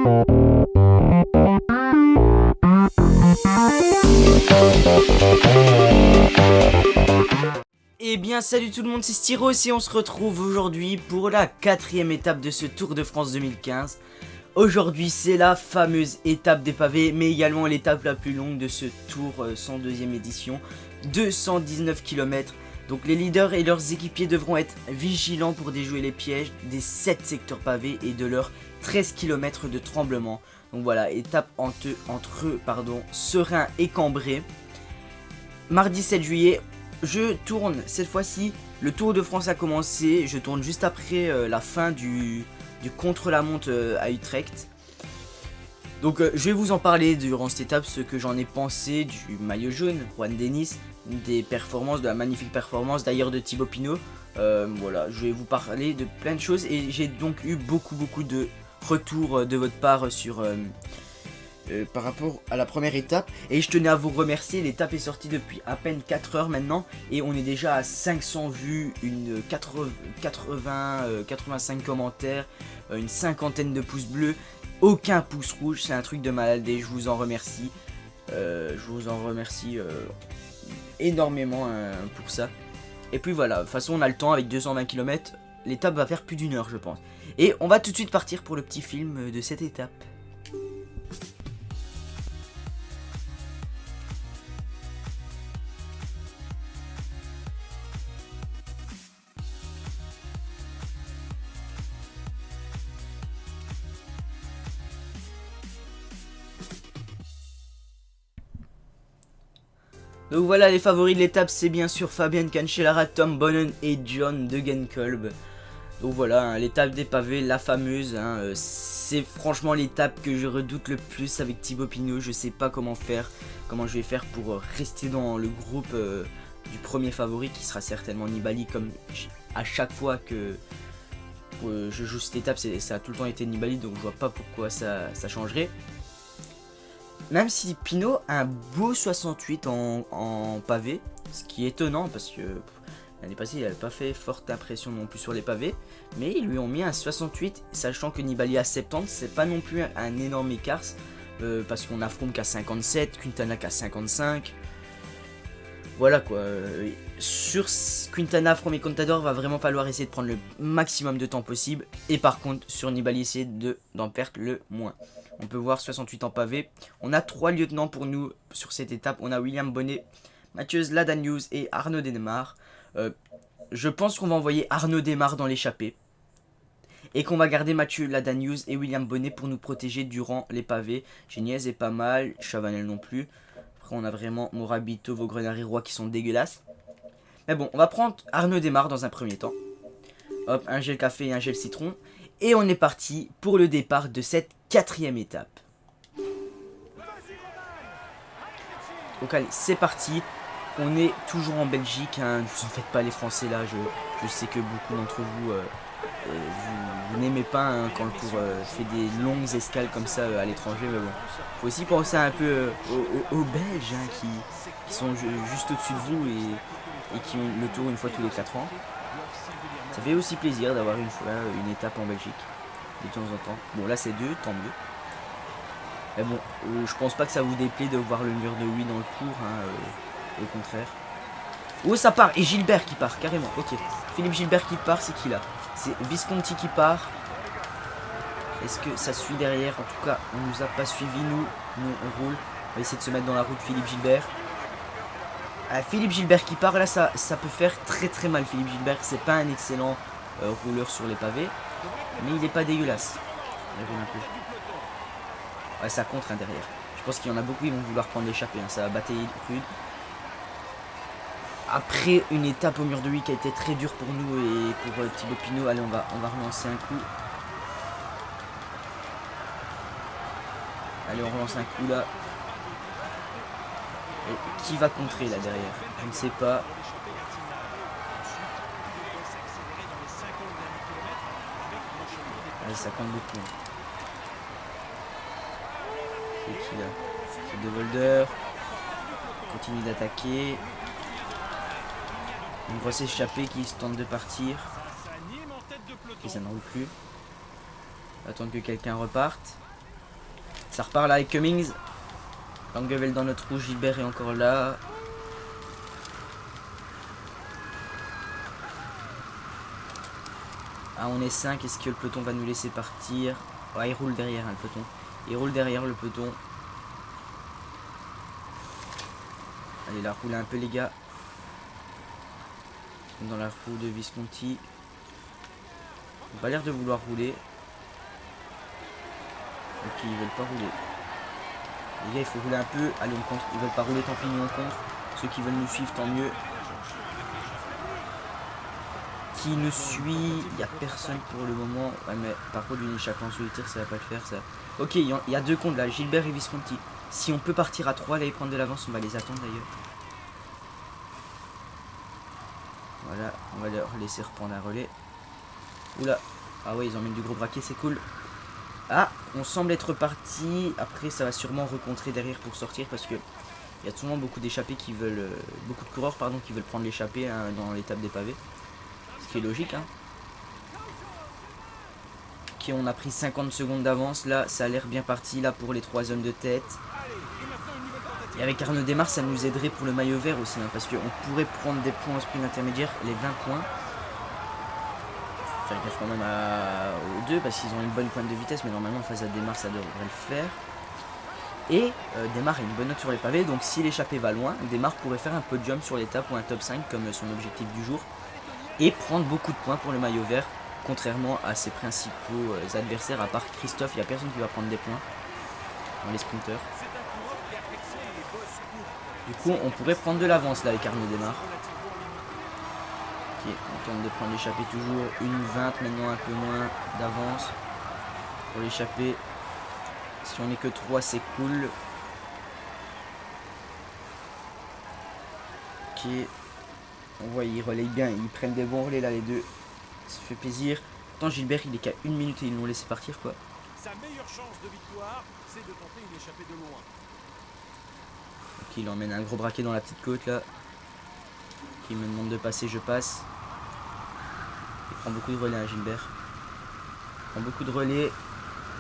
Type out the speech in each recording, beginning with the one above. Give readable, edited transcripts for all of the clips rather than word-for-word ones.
Eh bien salut tout le monde, c'est Styros et on se retrouve aujourd'hui pour la 4e étape de ce Tour de France 2015. Aujourd'hui c'est la fameuse étape des pavés, mais également l'étape la plus longue de ce Tour 102e édition, 219 km. Donc les leaders et leurs équipiers devront être vigilants pour déjouer les pièges des 7 secteurs pavés et de leurs 13 km de tremblement. Donc voilà, étape entre Serein et Cambrai. Mardi 7 juillet, je tourne cette fois-ci, le Tour de France a commencé, je tourne juste après la fin du contre-la-montre à Utrecht. Donc je vais vous en parler durant cette étape, ce que j'en ai pensé du maillot jaune, Juan Dennis, des performances, de la magnifique performance d'ailleurs de Thibaut Pinot. Voilà, je vais vous parler de plein de choses et j'ai donc eu beaucoup de retours de votre part sur... par rapport à la première étape, et je tenais à vous remercier. L'étape est sortie depuis à peine 4 heures maintenant et on est déjà à 500 vues, une 85 commentaires, une cinquantaine de pouces bleus, aucun pouce rouge. C'est un truc de malade et je vous en remercie. Énormément pour ça. Et puis voilà, de toute façon on a le temps avec 220 km, l'étape va faire plus d'une heure je pense. Et on va tout de suite partir pour le petit film de cette étape. Donc voilà, les favoris de l'étape, c'est bien sûr Fabian Cancellara, Tom Bonnen et John Degenkolb. Donc voilà, hein, l'étape des pavés, la fameuse, hein, c'est franchement l'étape que je redoute le plus avec Thibaut Pinot. Je sais pas comment je vais faire pour rester dans le groupe du premier favori qui sera certainement Nibali, comme à chaque fois que je joue cette étape, ça a tout le temps été Nibali, donc je vois pas pourquoi ça changerait. Même si Pinot a un beau 68 en pavé, ce qui est étonnant parce que l'année passée il n'avait pas fait forte impression non plus sur les pavés, mais ils lui ont mis un 68, sachant que Nibali a 70, c'est pas non plus un énorme écart, parce qu'on a Froome qui a 57, Quintana qui a 55, voilà quoi. Sur Quintana, Froome et Contador va vraiment falloir essayer de prendre le maximum de temps possible, et par contre sur Nibali essayer d'en perdre le moins. On peut voir 68 en pavé. On a 3 lieutenants pour nous sur cette étape. On a William Bonnet, Mathieu Ladanius et Arnaud Démare. Je pense qu'on va envoyer Arnaud Démare dans l'échappée. Et qu'on va garder Mathieu Ladanius et William Bonnet pour nous protéger durant les pavés. Geniez est pas mal, Chavanel non plus. Après on a vraiment Morabito, Vaugrenard et Roy qui sont dégueulasses. Mais bon, on va prendre Arnaud Démare dans un premier temps. Hop, un gel café et un gel citron. Et on est parti pour le départ de cette 4e étape. Donc allez, c'est parti. On est toujours en Belgique, hein. Ne vous en faites pas les Français là. Je sais que beaucoup d'entre vous, vous n'aimez pas hein, quand le cours fait des longues escales comme ça à l'étranger. Mais bon, faut aussi penser un peu aux Belges hein, qui sont juste au-dessus de vous et qui ont le tour une fois tous les 4 ans. Ça fait aussi plaisir d'avoir une fois une étape en Belgique, de temps en temps. Bon là c'est 2, tant mieux. Mais bon, je pense pas que ça vous déplaît de voir le mur de Huy dans le cours, hein, au contraire. Oh ça part, et Gilbert qui part, carrément, ok. Philippe Gilbert qui part, c'est qui là? C'est Visconti qui part. Est-ce que ça suit derrière? En tout cas, on nous a pas suivi, nous on roule. On va essayer de se mettre dans la route Philippe Gilbert. Philippe Gilbert qui part, là ça peut faire très mal. Philippe Gilbert, c'est pas un excellent rouleur sur les pavés, mais il est pas dégueulasse. Ouais, ça contre hein, derrière. Je pense qu'il y en a beaucoup, ils vont vouloir prendre l'échappée, hein, ça va batailler rude. Après une étape au mur de Huy qui a été très dure pour nous et pour Thibaut Pinot, allez on va relancer un coup. Allez on relance un coup là. Et qui va contrer là derrière? Je ne sais pas. Allez, ça compte beaucoup. C'est qui là? C'est De Volder. Continue d'attaquer. Une grosse échappée qui se tente de partir. Et ça ne roule plus. Attendre que quelqu'un reparte. Ça repart là avec Cummings. Langevel dans notre trou, Gilbert est encore là. Ah, on est 5, est-ce que le peloton va nous laisser partir? Ouais, il roule derrière hein, le peloton. Il roule derrière le peloton. Allez, là, roulez un peu les gars. Dans la roue de Visconti. Ils n'ont pas l'air de vouloir rouler. Ok, ils veulent pas rouler. Les gars, il faut rouler un peu. Allez, on contre. Ils veulent pas rouler, tant pis, nous on contre. Ceux qui veulent nous suivre, tant mieux. Qui nous suit? Il n'y a personne pour le moment. Ouais, mais par contre, une échappe en solitaire, ça va pas le faire, ça. Ok, il y a deux comptes là, Gilbert et Visconti. Si on peut partir à 3, là, et prendre de l'avance, on va les attendre d'ailleurs. Voilà, on va leur laisser reprendre un relais. Oula. Ah ouais, ils emmènent du gros braquet, c'est cool. Ah, on semble être parti. Après, ça va sûrement recontrer derrière pour sortir parce que il y a souvent beaucoup d'échappés qui veulent, beaucoup de coureurs pardon, qui veulent prendre l'échappée hein, dans l'étape des pavés. Ce qui est logique. Hein. Ok, on a pris 50 secondes d'avance. Là, ça a l'air bien parti là pour les 3 hommes de tête. Et avec Arnaud Démarre, ça nous aiderait pour le maillot vert aussi. Hein, parce qu'on pourrait prendre des points au sprint intermédiaire, les 20 points. Faire gaffe quand même aux deux parce qu'ils ont une bonne pointe de vitesse, mais normalement face à Démarre ça devrait le faire. Et Démarre a une bonne note sur les pavés, donc si l'échappée va loin, Démarre pourrait faire un podium sur l'étape ou un top 5 comme son objectif du jour et prendre beaucoup de points pour le maillot vert, contrairement à ses principaux adversaires. À part Christophe, il n'y a personne qui va prendre des points dans les sprinteurs. Du coup on pourrait prendre de l'avance là avec Arnaud Démarre. Ok, on tente de prendre l'échappée toujours, une 20 maintenant, un peu moins d'avance pour l'échappée. Si on n'est que 3 c'est cool. Ok, on voit ils relayent bien, ils prennent des bons relais là les deux. Ça fait plaisir. Pourtant Gilbert il est qu'à 1 minute et ils l'ont laissé partir quoi. Sa meilleure chance de victoire c'est de tenter une échappée de loin. Ok, il emmène un gros braquet dans la petite côte là. Il me demande de passer, je passe. Il prend beaucoup de relais à Gilbert. Il prend beaucoup de relais.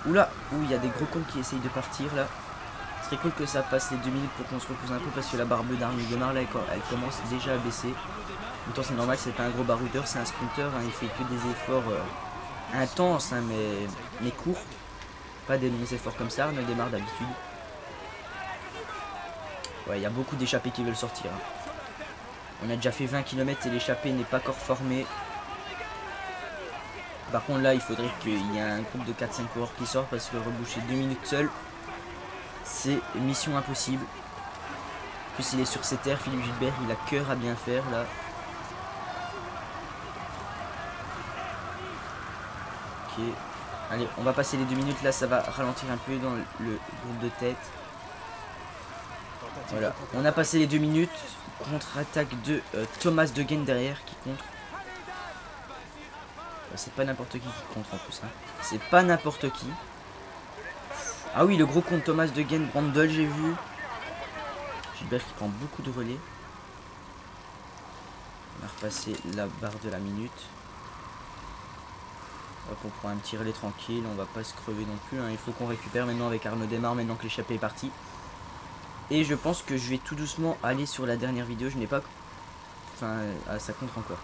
Oula, il y a des gros cons qui essayent de partir là. Ce serait cool que ça passe les 2 minutes pour qu'on se repose un peu parce que la barbe d'Arnaud Démarre là elle commence déjà à baisser. En même temps c'est normal, c'est pas un gros baroudeur, c'est un sprinter, hein, il fait que des efforts intenses hein, mais courts. Pas des longs efforts comme ça, Arnaud Démarre d'habitude. Ouais, il y a beaucoup d'échappés qui veulent sortir. Hein. On a déjà fait 20 km et l'échappée n'est pas encore formée. Par contre là il faudrait qu'il y ait un groupe de 4-5 coureurs qui sortent parce que reboucher 2 minutes seul c'est mission impossible. En plus il est sur ses terres, Philippe Gilbert il a cœur à bien faire là. Ok, allez on va passer les 2 minutes là, ça va ralentir un peu dans le groupe de tête. Voilà, on a passé les 2 minutes. Contre-attaque de Thomas De Gendt derrière qui contre. C'est pas n'importe qui contre en plus. Hein. C'est pas n'importe qui. Ah oui, le gros compte Thomas De Gendt, Brandel, j'ai vu. Gilbert qui prend beaucoup de relais. On a repassé la barre de la minute. Hop, on prend un petit relais tranquille. On va pas se crever non plus. Hein. Il faut qu'on récupère maintenant avec Arnaud Démarre, maintenant que l'échappée est partie. Et je pense que je vais tout doucement aller sur la dernière vidéo. Je n'ai pas... Enfin, ça compte encore.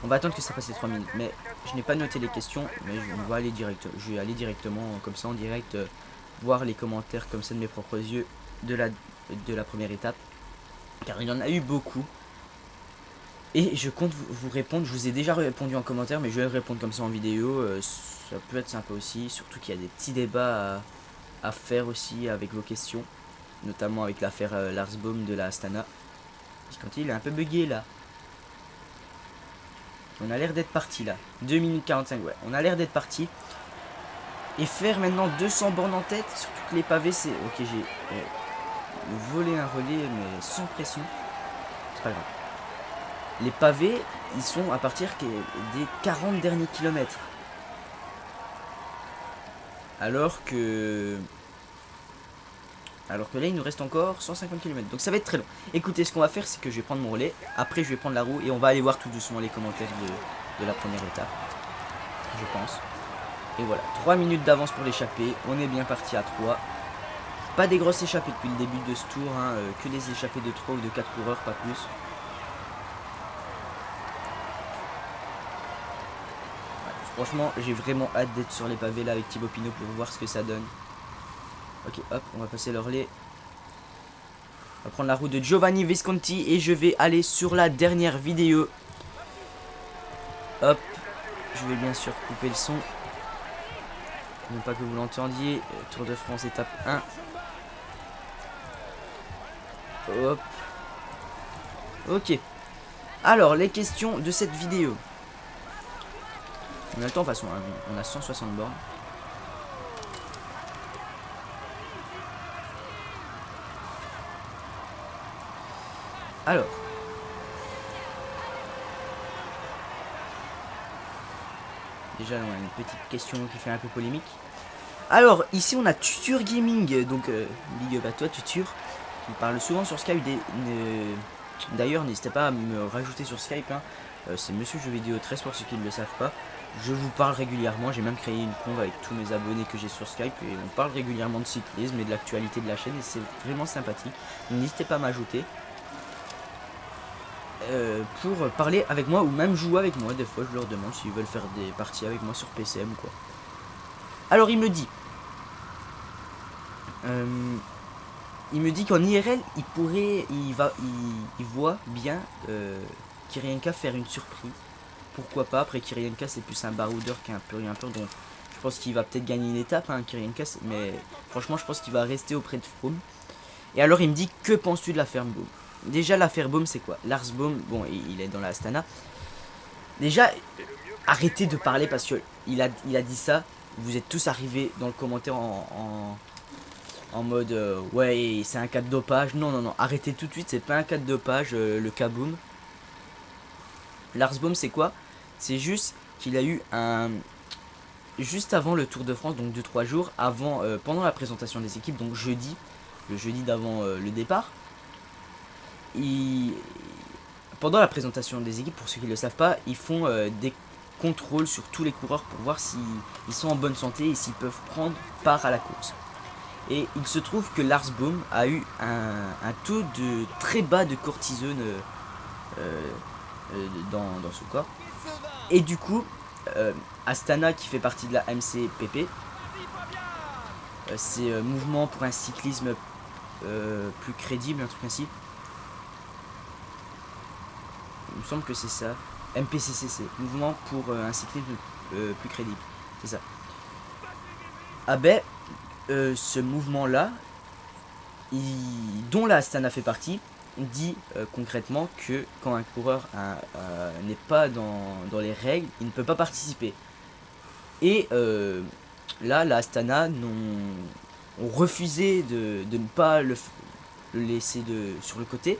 On va attendre que ça passe les 3 minutes. Mais je n'ai pas noté les questions. Mais je vais aller directement comme ça en direct. Voir les commentaires comme ça de mes propres yeux de la première étape. Car il y en a eu beaucoup. Et je compte vous répondre. Je vous ai déjà répondu en commentaire. Mais je vais répondre comme ça en vidéo. Ça peut être sympa aussi. Surtout qu'il y a des petits débats à faire aussi avec vos questions. Notamment avec l'affaire Lars Boom de la Astana. Quand il est un peu bugué là. On a l'air d'être parti là. 2 minutes 45, ouais. On a l'air d'être parti. Et faire maintenant 200 bornes en tête. Surtout que les pavés, c'est... Ok, j'ai volé un relais, mais sans pression. C'est pas grave. Les pavés, ils sont à partir des 40 derniers kilomètres. Alors que là, il nous reste encore 150 km. Donc ça va être très long. Écoutez, ce qu'on va faire, c'est que je vais prendre mon relais. Après, je vais prendre la roue et on va aller voir tout doucement les commentaires de la première étape. Je pense. Et voilà, 3 minutes d'avance pour l'échappée. On est bien parti à 3. Pas des grosses échappées depuis le début de ce tour, hein, que des échappées de 3 ou de 4 coureurs, pas plus. Franchement, j'ai vraiment hâte d'être sur les pavés là avec Thibaut Pinot pour voir ce que ça donne. Ok, hop, on va passer l'Orlais. On va prendre la route de Giovanni Visconti et je vais aller sur la dernière vidéo. Hop, je vais bien sûr couper le son. Non pas que vous l'entendiez. Tour de France étape 1. Hop. Ok. Alors, les questions de cette vidéo. On a le temps de toute façon, hein. On a 160 bornes. Alors. Déjà, on a une petite question qui fait un peu polémique. Alors, ici, on a Tutur Gaming. Donc, big up à toi, Tutur. Qui parle souvent sur Skype. D'ailleurs, n'hésitez pas à me rajouter sur Skype. Hein. C'est Monsieur Jeux Vidéo 13 pour ceux qui ne le savent pas. Je vous parle régulièrement. J'ai même créé une conve avec tous mes abonnés que j'ai sur Skype. Et on parle régulièrement de cyclisme et de l'actualité de la chaîne. Et c'est vraiment sympathique. N'hésitez pas à m'ajouter. Pour parler avec moi ou même jouer avec moi. Des fois je leur demande s'ils veulent faire des parties avec moi sur PCM ou quoi. Alors il me dit qu'en IRL il voit bien Kirienka faire une surprise. Pourquoi pas. Après Kirienka c'est plus un baroudeur qu'un pur donc je pense qu'il va peut-être gagner une étape hein, Kirienka, mais franchement je pense qu'il va rester auprès de Froome. Et alors il me dit que penses-tu de la Fermboom? Déjà la Fairbaum c'est quoi? Lars Boom, bon il est dans la Astana. Déjà arrêtez de parler parce que il a dit ça. Vous êtes tous arrivés dans le commentaire en mode ouais c'est un cas de dopage. Non, arrêtez tout de suite, c'est pas un cas de dopage le Kaboom. Lars Boom c'est quoi? C'est juste qu'il a eu un... Juste avant le Tour de France, donc 2-3 jours avant, pendant la présentation des équipes, donc jeudi, le jeudi d'avant le départ. Pendant la présentation des équipes, pour ceux qui ne le savent pas, ils font des contrôles sur tous les coureurs pour voir s'ils sont en bonne santé et s'ils peuvent prendre part à la course. Et il se trouve que Lars Boom a eu un taux de très bas de cortisone dans son corps. Et du coup, Astana qui fait partie de la MCPP, c'est mouvement pour un cyclisme plus crédible, un truc ainsi. Il me semble que c'est ça. MPCCC, mouvement pour un cyclisme plus crédible. C'est ça. Ah ben, ce mouvement-là, dont la Astana fait partie, dit concrètement que quand un coureur n'est pas dans les règles, il ne peut pas participer. Et là, la Astana ont refusé de ne pas le laisser sur le côté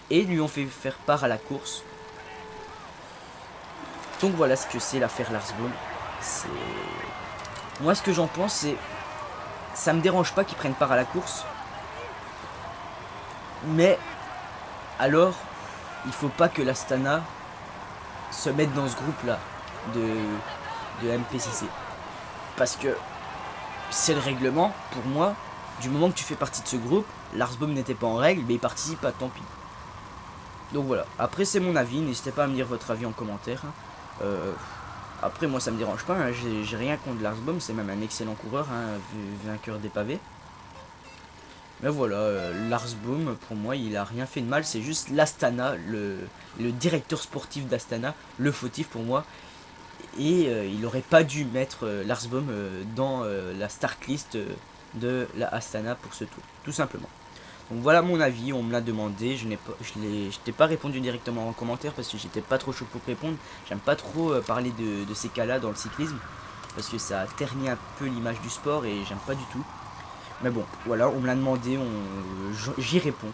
et lui ont fait faire part à la course. Donc voilà ce que c'est l'affaire Lars Boom. Moi ce que j'en pense c'est... Ça me dérange pas qu'ils prennent part à la course. Mais alors il faut pas que l'Astana se mette dans ce groupe là de MPCC. Parce que c'est le règlement pour moi. Du moment que tu fais partie de ce groupe, Lars Boom n'était pas en règle, mais il participe pas, tant pis. Donc voilà, après c'est mon avis, n'hésitez pas à me dire votre avis en commentaire. Après moi ça me dérange pas, hein. J'ai rien contre Lars Boom, c'est même un excellent coureur, hein, vainqueur des pavés. Mais voilà, Lars Boom pour moi il a rien fait de mal, c'est juste l'Astana, le directeur sportif d'Astana, le fautif pour moi. Et il aurait pas dû mettre Lars Boom dans la start list de la Astana pour ce tour, tout simplement. Donc voilà mon avis, on me l'a demandé, je t'ai pas répondu directement en commentaire parce que j'étais pas trop chaud pour répondre. J'aime pas trop parler de ces cas-là dans le cyclisme parce que ça ternit un peu l'image du sport et j'aime pas du tout. Mais bon, voilà, on me l'a demandé, j'y réponds.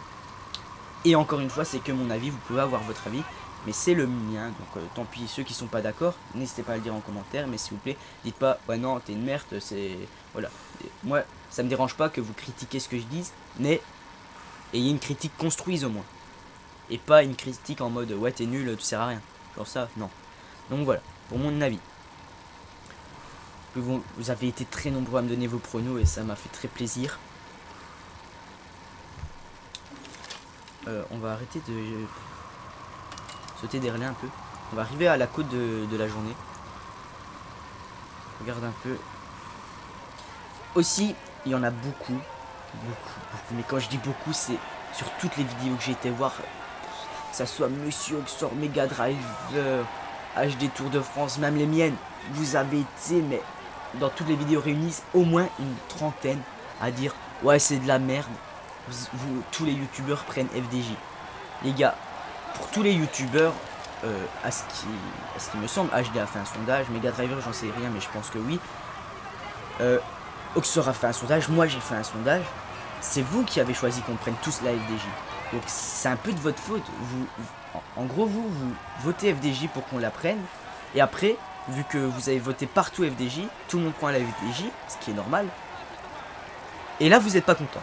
Et encore une fois, c'est que mon avis, vous pouvez avoir votre avis, mais c'est le mien, donc tant pis, ceux qui sont pas d'accord, n'hésitez pas à le dire en commentaire, mais s'il vous plaît, dites pas, ouais non, t'es une merde, c'est... Voilà, moi, ça me dérange pas que vous critiquez ce que je dise, mais ayez une critique construite au moins. Et pas une critique en mode, ouais t'es nul, tu sers à rien. Genre ça, non. Donc voilà, pour mon avis. Vous avez été très nombreux à me donner vos pronos et ça m'a fait très plaisir. on va arrêter de sauter des relais un peu. On va arriver à la côte de la journée. Regarde un peu. Aussi, il y en a beaucoup. Mais quand je dis beaucoup, c'est sur toutes les vidéos que j'ai été voir. Que ça soit Monsieur Oxor, Mega Drive, HD Tour de France, même les miennes. Vous avez été, mais dans toutes les vidéos réunies, au moins une trentaine à dire ouais, c'est de la merde. Tous les youtubeurs prennent FDJ. Les gars, pour tous les youtubeurs, à ce qui me semble, HD a fait un sondage, Mega Driver, j'en sais rien, mais je pense que oui. Oxor a fait un sondage, moi j'ai fait un sondage. C'est vous qui avez choisi qu'on prenne tous la FDJ. Donc c'est un peu de votre faute. En gros, vous votez FDJ pour qu'on la prenne. Et après, vu que vous avez voté partout FDJ, tout le monde prend la FDJ, ce qui est normal. Et là, vous n'êtes pas content.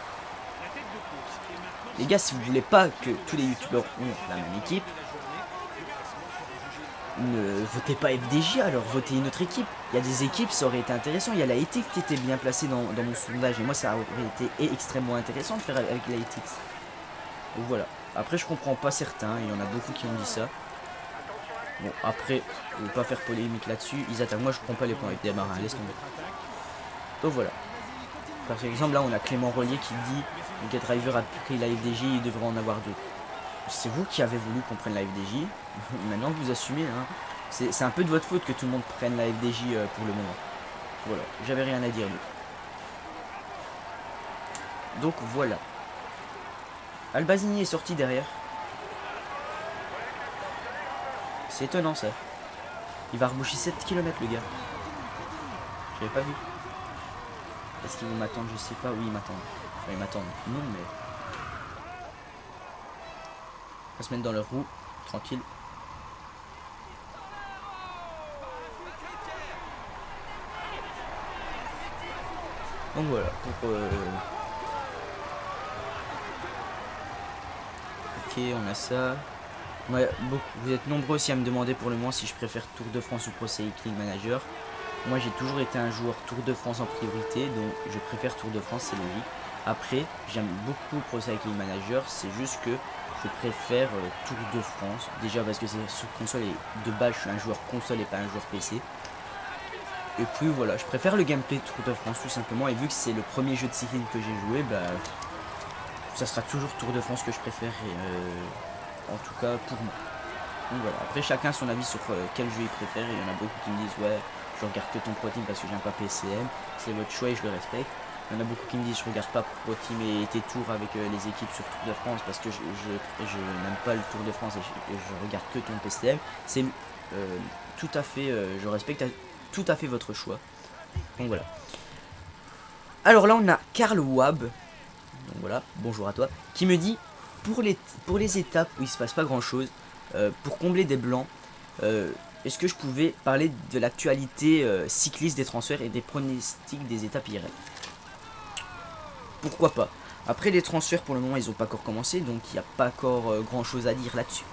Les gars, si vous voulez pas que tous les youtubeurs ont la même équipe, ne votez pas FDJ, alors votez une autre équipe. Il y a des équipes, ça aurait été intéressant. Il y a la ETX qui était bien placée dans mon sondage. Et moi, ça aurait été extrêmement intéressant de faire avec la ETX. Donc voilà. Après, je comprends pas certains. Il y en a beaucoup qui ont dit ça. Bon, après, je ne veux pas faire polémique là-dessus. Ils attaquent. Moi, je prends pas les points avec des marins. Laisse tomber. Donc voilà. Par exemple, là, on a Clément Rollier qui dit le Get Driver a pris la FDJ, il devrait en avoir deux. C'est vous qui avez voulu qu'on prenne la FDJ. Maintenant, vous assumez. Hein. C'est un peu de votre faute que tout le monde prenne la FDJ pour le moment. Voilà. J'avais rien à dire. Donc voilà. Albazini est sorti derrière. C'est étonnant ça. Il va reboucher 7 km le gars. J'avais pas vu. Est-ce qu'ils vont m'attendre? Je sais pas. Oui, ils m'attendent. Enfin, ils m'attendent. Non, mais... On va se mettre dans leur roue. Tranquille. Donc voilà. Pour, ok, on a ça. Ouais, vous êtes nombreux aussi à me demander pour le moment si je préfère Tour de France ou Pro Cycling Manager. Moi j'ai toujours été un joueur Tour de France en priorité, donc je préfère Tour de France, c'est logique. Après, j'aime beaucoup Pro Cycling Manager, c'est juste que je préfère Tour de France. Déjà parce que c'est sur console et de base je suis un joueur console et pas un joueur PC. Et puis voilà, je préfère le gameplay Tour de France tout simplement. Et vu que c'est le premier jeu de cycling que j'ai joué, bah ça sera toujours Tour de France que je préfère. Et, en tout cas pour moi. Donc voilà, après chacun son avis sur quel jeu il préfère. Et il y en a beaucoup qui me disent ouais, je regarde que ton Pro Team parce que j'aime pas PCM. C'est votre choix et je le respecte. Il y en a beaucoup qui me disent je regarde pas Pro Team et tes tours avec les équipes sur Tour de France parce que je n'aime pas le Tour de France et je regarde que ton PCM. C'est tout à fait, je respecte tout à fait votre choix. Donc voilà. Alors là on a Karl Wab, donc voilà, bonjour à toi, qui me dit pour les étapes où il se passe pas grand chose, pour combler des blancs, est-ce que je pouvais parler de l'actualité cycliste des transferts et des pronostics des étapes IRL? Pourquoi pas. Après les transferts pour le moment ils ont pas encore commencé, donc il n'y a pas encore grand chose à dire là-dessus.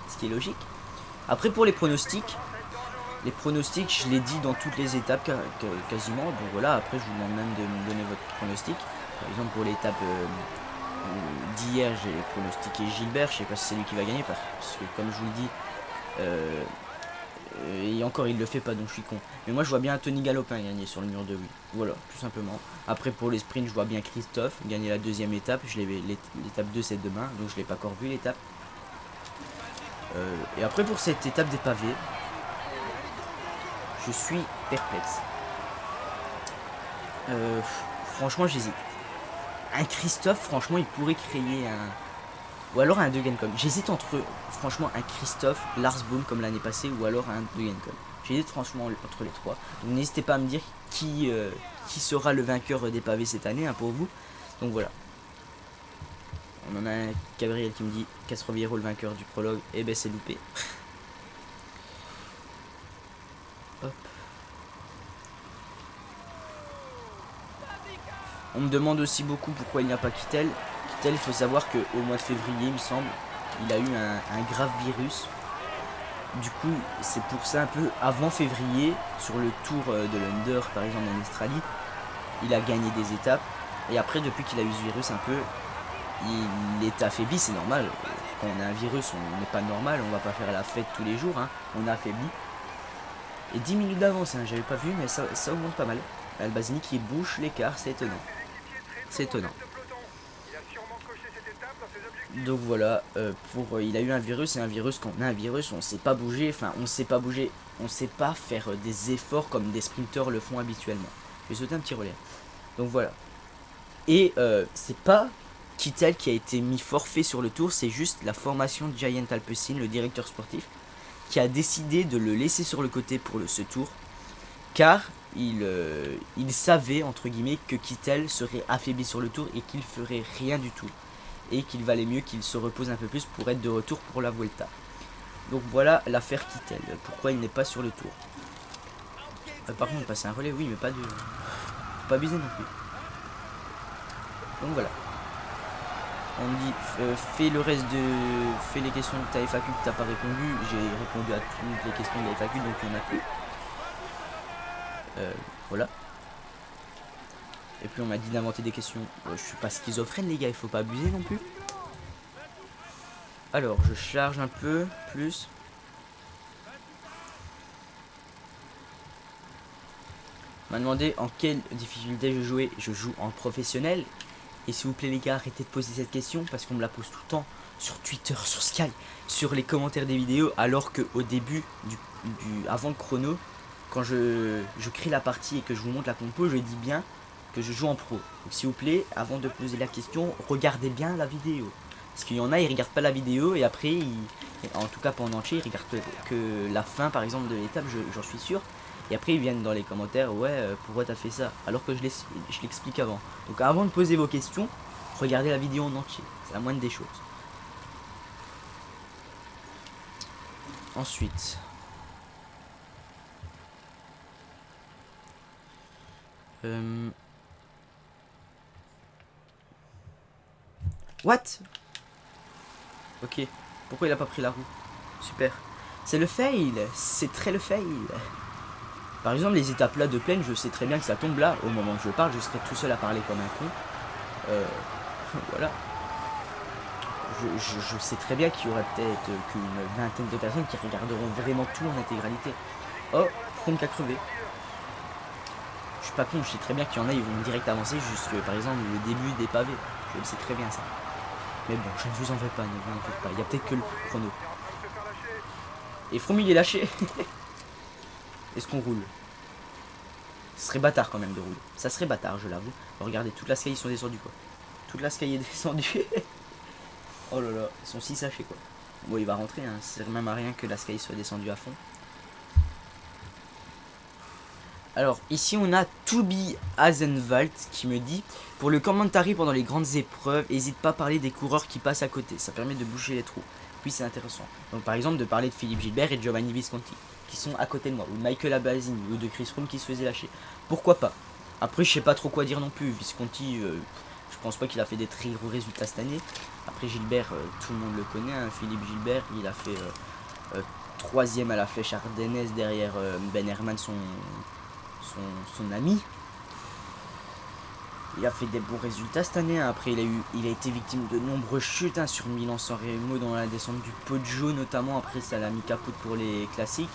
Ce qui est logique. Après pour les pronostics, je l'ai dit dans toutes les étapes quasiment, donc voilà, après je vous demande même de me donner votre pronostic. Par exemple pour l'étape d'hier j'ai pronostiqué Gilbert, je sais pas si c'est lui qui va gagner parce que comme je vous le dis, et encore il le fait pas donc je suis con. Mais moi je vois bien Tony Galopin gagner sur le mur de 8. Voilà, tout simplement. Après pour les sprints je vois bien Christophe gagner la deuxième étape. L'étape 2 c'est demain, donc je l'ai pas encore vu l'étape. Et après pour cette étape des pavés, je suis perplexe. Franchement j'hésite. Un Christophe, franchement il pourrait créer un... Ou alors un Degencom. J'hésite entre, franchement, un Christophe, Lars Boom comme l'année passée, ou alors un Degencom. J'hésite franchement entre les trois. Donc n'hésitez pas à me dire qui sera le vainqueur des pavés cette année, hein, pour vous. Donc voilà. On en a un Gabriel qui me dit Castroviejo le vainqueur du prologue. Eh ben c'est loupé. Hop. On me demande aussi beaucoup pourquoi il n'y a pas Kittel. Kittel, il faut savoir qu'au mois de février, il me semble, il a eu un grave virus. Du coup, c'est pour ça un peu avant février, sur le tour de l'Under, par exemple en Australie, il a gagné des étapes. Et après, depuis qu'il a eu ce virus un peu, il est affaibli, c'est normal. Quand on a un virus, on n'est pas normal, on va pas faire la fête tous les jours, hein. On est affaibli. Et 10 minutes d'avance, hein, j'avais pas vu, mais ça augmente pas mal. Albazini qui bouche l'écart, c'est étonnant. C'est étonnant. Donc voilà, il a eu un virus, et un virus, quand on a un virus, on sait pas bouger, enfin on sait pas bouger, on sait pas faire des efforts comme des sprinteurs le font habituellement. Je vais sauter un petit relais. Donc voilà. Et c'est pas Kittel qui a été mis forfait sur le tour, c'est juste la formation de Giant Alpecin, le directeur sportif, qui a décidé de le laisser sur le côté pour ce tour, car il savait, entre guillemets, que Kittel serait affaibli sur le tour et qu'il ferait rien du tout. Et qu'il valait mieux qu'il se repose un peu plus pour être de retour pour la Vuelta. Donc voilà l'affaire Kittel, pourquoi il n'est pas sur le tour. Par contre, passer un relais, oui, mais pas de... pas abuser non plus. Donc voilà. On me dit, fais les questions de ta FAQ que t'as pas répondu. J'ai répondu à toutes les questions de la FAQ, donc il y en a plus. Voilà. Et puis on m'a dit d'inventer des questions. Je suis pas schizophrène les gars, il faut pas abuser non plus. Alors je charge un peu plus. On m'a demandé en quelle difficulté je jouais. Je joue en professionnel. Et s'il vous plaît les gars, arrêtez de poser cette question parce qu'on me la pose tout le temps sur Twitter, sur Sky, sur les commentaires des vidéos, alors que au début avant le chrono, quand je crée la partie et que je vous montre la compo, je dis bien que je joue en pro. Donc s'il vous plaît, avant de poser la question, regardez bien la vidéo. Parce qu'il y en a, ils regardent pas la vidéo et après, en tout cas pas en entier, ils regardent que la fin par exemple de l'étape, j'en suis sûr. Et après ils viennent dans les commentaires, ouais, pourquoi t'as fait ça? Alors que je l'explique avant. Donc avant de poser vos questions, regardez la vidéo en entier. C'est la moindre des choses. Ensuite... What? Ok. Pourquoi il a pas pris la roue? Super. C'est le fail. C'est très le fail. Par exemple, les étapes là de plaine, je sais très bien que ça tombe là. Au moment où je parle, je serai tout seul à parler comme un con. Voilà. Je sais très bien qu'il y aurait peut-être qu'une vingtaine de personnes qui regarderont vraiment tout en intégralité. Oh, From qui a crevé. Je suis pas con, je sais très bien qu'il y en a, ils vont direct avancer jusque, par exemple, le début des pavés. Je le sais très bien ça. Mais bon, je ne vous en veux pas, ne vous en faites pas. Il y a peut-être que le chrono. Et From il est lâché. Est-ce qu'on roule? Ce serait bâtard quand même de rouler. Ça serait bâtard, je l'avoue. Regardez, toute la Sky ils sont descendus quoi. Toute la Sky est descendue. Oh là là, ils sont 6 sachets quoi. Bon, il va rentrer, hein. C'est même à rien que la Sky soit descendue à fond. Alors, ici on a Toby Hazenwald qui me dit: pour le commentary pendant les grandes épreuves, n'hésite pas à parler des coureurs qui passent à côté, ça permet de boucher les trous. Puis c'est intéressant. Donc par exemple de parler de Philippe Gilbert et de Giovanni Visconti qui sont à côté de moi, ou de Michael Albazini, ou de Chris Froome qui se faisait lâcher. Pourquoi pas? Après je sais pas trop quoi dire non plus. Visconti, je pense pas qu'il a fait des très gros résultats cette année. Après Gilbert, tout le monde le connaît, hein. Philippe Gilbert, il a fait 3ème à la flèche ardennaise derrière Ben Herman, son ami. Il a fait des bons résultats cette année, hein. Après il a été victime de nombreuses chutes, hein, sur Milan-San Remo dans la descente du Poggio notamment. Après ça l'a mis capote pour les classiques.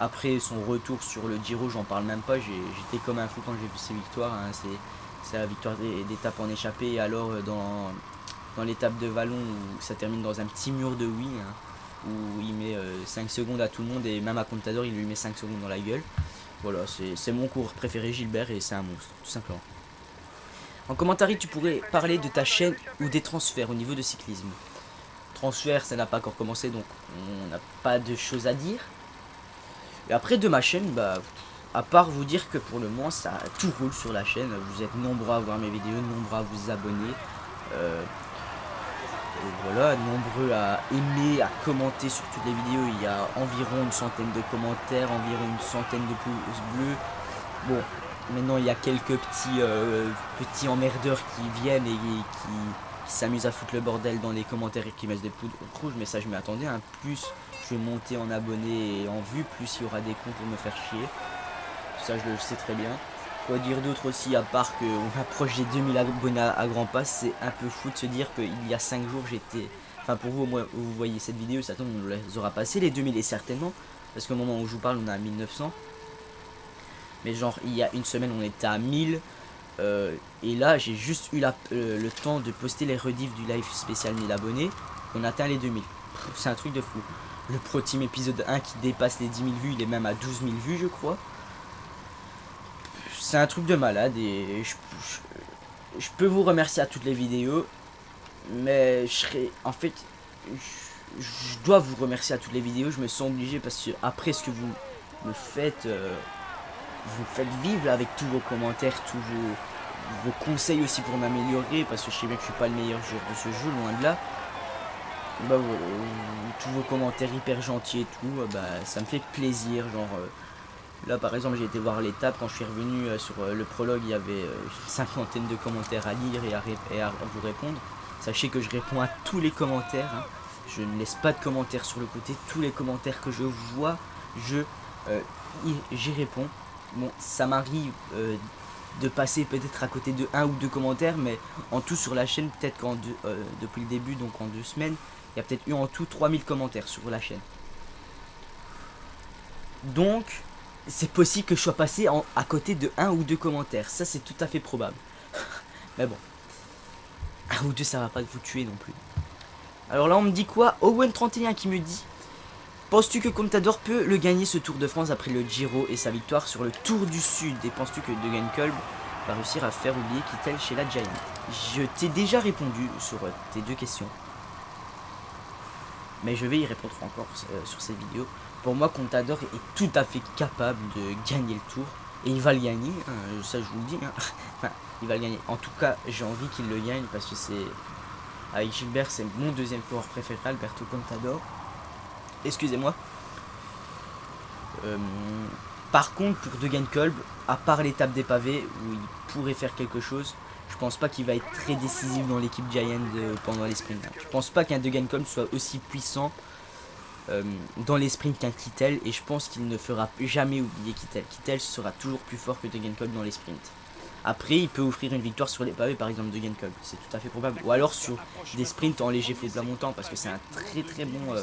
Après son retour sur le Giro, j'en parle même pas, j'étais comme un fou quand j'ai vu ses victoires, hein. C'est la victoire d'étape en échappée, et alors dans l'étape de Vallon où ça termine dans un petit mur de oui, hein, où il met 5 secondes à tout le monde, et même à Contador il lui met 5 secondes dans la gueule. Voilà, c'est mon coureur préféré, Gilbert, et c'est un monstre, tout simplement. En commentaire, tu pourrais parler de ta chaîne ou des transferts au niveau de cyclisme. Transfert, ça n'a pas encore commencé, donc on n'a pas de choses à dire. Et après, de ma chaîne, bah, à part vous dire que pour le moment, ça tout roule sur la chaîne. Vous êtes nombreux à voir mes vidéos, nombreux à vous abonner. Et voilà, nombreux à aimer, à commenter sur toutes les vidéos. Il y a environ une centaine de commentaires, environ une centaine de pouces bleus. Bon, maintenant il y a quelques petits emmerdeurs qui viennent et qui s'amusent à foutre le bordel dans les commentaires et qui mettent des poudres rouges. Mais ça, je m'y attendais, hein. Plus je vais monter en abonnés et en vues, plus il y aura des cons pour me faire chier. Ça, je le sais très bien. Quoi dire d'autre aussi, à part qu'on approche des 2000 abonnés à grands pas, c'est un peu fou de se dire qu'il y a 5 jours j'étais... Enfin pour vous, au moins, vous voyez cette vidéo, ça tombe, on les aura passé les 2000 et certainement. Parce qu'au moment où je vous parle, on est à 1900. Mais genre, il y a une semaine, on était à 1000. Et là, j'ai juste eu le temps de poster les rediffs du live spécial 1000 abonnés. On a atteint les 2000. C'est un truc de fou. Le Pro Team épisode 1 qui dépasse les 10 000 vues, il est même à 12 000 vues, je crois. C'est un truc de malade et je peux vous remercier à toutes les vidéos. Mais je serais... En fait, je dois vous remercier à toutes les vidéos. Je me sens obligé parce que après ce que vous me faites... vous faites vivre avec tous vos commentaires, tous vos conseils aussi pour m'améliorer, parce que je sais bien que je suis pas le meilleur joueur de ce jeu, loin de là. Bah voilà, tous vos commentaires hyper gentils et tout, bah ça me fait plaisir, genre là par exemple j'ai été voir l'étape, quand je suis revenu sur le prologue, il y avait une cinquantaine de commentaires à lire et à vous répondre. Sachez que je réponds à tous les commentaires, hein. Je ne laisse pas de commentaires sur le côté, tous les commentaires que je vois, j'y réponds. Bon, ça m'arrive de passer peut-être à côté de 1 ou 2 commentaires, mais en tout sur la chaîne, peut-être qu'en depuis le début, donc en 2 semaines, il y a peut-être eu en tout 3000 commentaires sur la chaîne. Donc, c'est possible que je sois passé à côté de 1 ou 2 commentaires. Ça, c'est tout à fait probable. Mais bon, 1 ou 2, ça va pas vous tuer non plus. Alors là, on me dit quoi? Owen31 qui me dit: penses-tu que Contador peut le gagner ce Tour de France après le Giro et sa victoire sur le Tour du Sud? Et penses-tu que De Kolb va réussir à faire oublier Kittel chez la Giant? Je t'ai déjà répondu sur tes 2 questions. Mais je vais y répondre encore sur cette vidéo. Pour moi, Contador est tout à fait capable de gagner le Tour. Et il va le gagner, hein, ça je vous le dis. Hein. Enfin, il va le gagner. En tout cas, j'ai envie qu'il le gagne parce que c'est... Avec Gilbert, c'est mon deuxième coureur préféré, Alberto Contador. Excusez-moi. Par contre, pour De Kolb, à part l'étape des pavés où il pourrait faire quelque chose, je pense pas qu'il va être très décisif dans l'équipe Giant pendant les sprints. Je pense pas qu'un De Kolb soit aussi puissant dans les sprints qu'un Kittel, et je pense qu'il ne fera jamais oublier Kittel. Kittel sera toujours plus fort que De Kolb dans les sprints. Après, il peut offrir une victoire sur les pavés, par exemple, De Kolb. C'est tout à fait probable. Ou alors sur des sprints en léger flot de la montant, parce que c'est un très bon...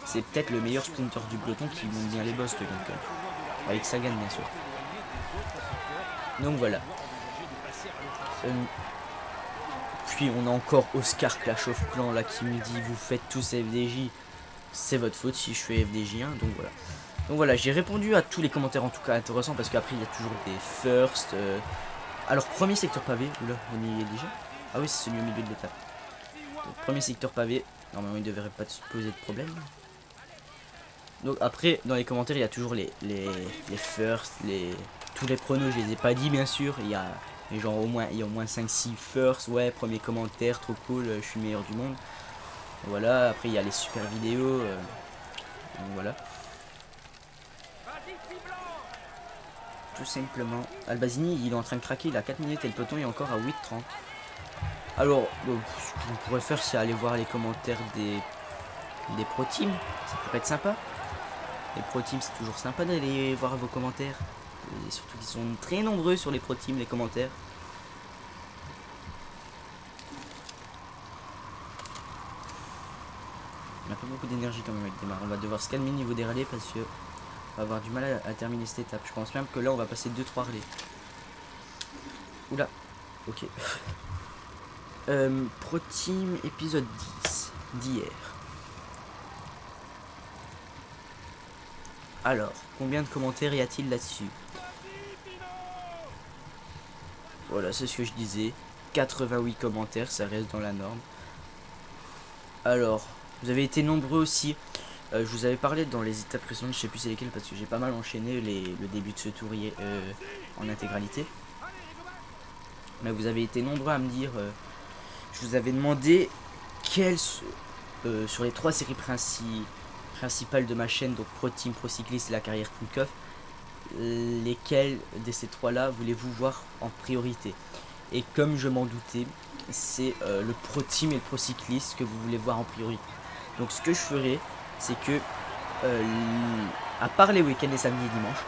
c'est peut-être le meilleur sprinter du peloton qui monte bien les bosses, De Kolb. Avec Sagan, bien sûr. Donc voilà. Puis on a encore Oscar Clash of Clans là qui me dit: vous faites tous FDJ. C'est votre faute si je fais FDJ 1. Donc voilà. Donc voilà, j'ai répondu à tous les commentaires en tout cas intéressants, parce qu'après il y a toujours des first. Alors premier secteur pavé, oula, on y est déjà. Ah oui, c'est celui au milieu de l'étape. Premier secteur pavé, normalement il ne devrait pas se poser de problème. Donc après, dans les commentaires, il y a toujours les first, tous les pronos, je les ai pas dit bien sûr. Il y a genre au moins 5-6 first, ouais, premier commentaire, trop cool, je suis le meilleur du monde. Voilà, après il y a les super vidéos. Donc voilà. Tout simplement. Albazini, il est en train de craquer, il a 4 minutes et le peloton est encore à 8,30. Alors, ce qu'on pourrait faire, c'est aller voir les commentaires des Pro Team. Ça pourrait être sympa. Les Pro Team, c'est toujours sympa d'aller voir vos commentaires. Et surtout qu'ils sont très nombreux sur les Pro Team, les commentaires. On n'a pas beaucoup d'énergie quand même avec Démarre. On va devoir se calmer au niveau des relais parce que on va avoir du mal à terminer cette étape. Je pense même que là, on va passer 2-3 relais. Oula. Ok. Pro Team épisode 10 d'hier. Alors, combien de commentaires y a-t-il là-dessus? Voilà, c'est ce que je disais. 88 commentaires, ça reste dans la norme. Alors, vous avez été nombreux aussi. Je vous avais parlé dans les étapes précédentes, je sais plus c'est lesquelles parce que j'ai pas mal enchaîné le début de ce tour en intégralité. Mais vous avez été nombreux à me dire, je vous avais demandé quelles sur les 3 séries principales de ma chaîne, donc Pro Team, Pro Cycliste et la carrière Tinkoff, lesquelles de ces 3 là voulez-vous voir en priorité? Et comme je m'en doutais, c'est le Pro Team et le Pro Cycliste que vous voulez voir en priorité. Donc ce que je ferai, c'est que à part les week-ends, les samedis et dimanches,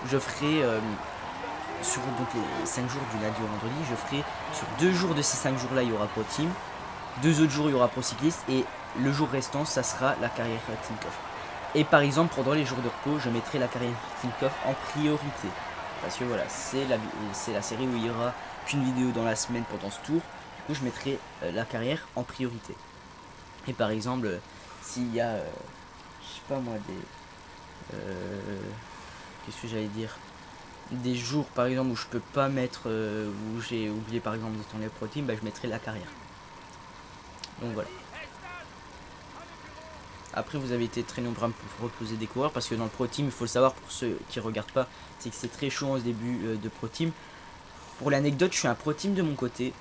je ferai sur donc, les 5 jours du lundi au vendredi, je ferai sur 2 jours de ces 5 jours là il y aura Pro Team, 2 autres jours il y aura Pro Cycliste et le jour restant ça sera la carrière Tinkoff. Et par exemple pendant les jours de repos je mettrai la carrière Tinkoff en priorité. Parce que voilà, c'est la série où il y aura qu'une vidéo dans la semaine pendant ce tour. Du coup je mettrai la carrière en priorité. Et par exemple s'il y a je sais pas moi qu'est-ce que j'allais dire, des jours par exemple où je peux pas mettre où j'ai oublié par exemple de tourner le Pro Team, bah, je mettrai la carrière. Donc voilà. Après vous avez été très nombreux à me proposer des coureurs parce que dans le Pro Team, il faut le savoir pour ceux qui regardent pas, c'est que c'est très chaud en ce début de Pro Team. Pour l'anecdote, je suis un Pro Team de mon côté.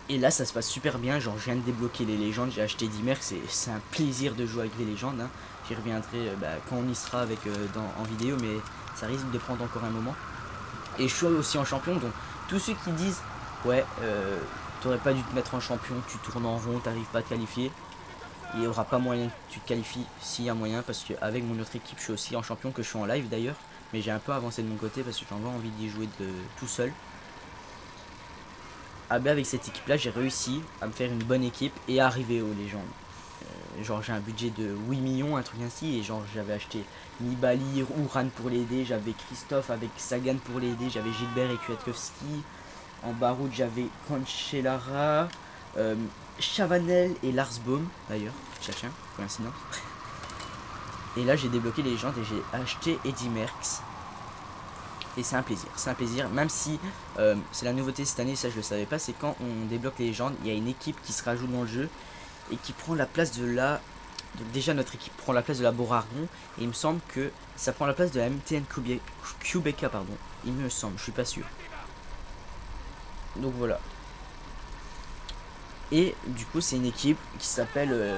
Et là ça se passe super bien, genre je viens de débloquer les légendes, j'ai acheté 10 mercs, c'est un plaisir de jouer avec les légendes, hein. J'y reviendrai quand on y sera avec, en vidéo, mais ça risque de prendre encore un moment. Et je suis aussi en champion, donc tous ceux qui disent ouais t'aurais pas dû te mettre en champion, tu tournes en rond, t'arrives pas à te qualifier, il n'y aura pas moyen que tu te qualifies. S'il y a moyen, parce qu'avec mon autre équipe je suis aussi en champion, que je suis en live d'ailleurs, mais j'ai un peu avancé de mon côté parce que j'ai encore envie d'y jouer tout seul. Ah ben avec cette équipe là j'ai réussi à me faire une bonne équipe et à arriver aux légendes. Genre j'ai un budget de 8 millions, un truc ainsi, et genre j'avais acheté Nibali, Uran pour l'aider, j'avais Christophe avec Sagan pour l'aider, j'avais Gilbert et Kwiatkowski, en Baroud j'avais Cancellara, Chavanel et Larsbaum d'ailleurs, chacun, coïncidence. Et là j'ai débloqué les légendes et j'ai acheté Eddy Merckx. Et c'est un plaisir, même si c'est la nouveauté cette année, ça je le savais pas, c'est quand on débloque les légendes, il y a une équipe qui se rajoute dans le jeu et qui prend la place de la... Donc déjà notre équipe prend la place de la Borargon, et il me semble que ça prend la place de la MTN QBK, pardon, il me semble, je suis pas sûr. Donc voilà. Et du coup c'est une équipe qui s'appelle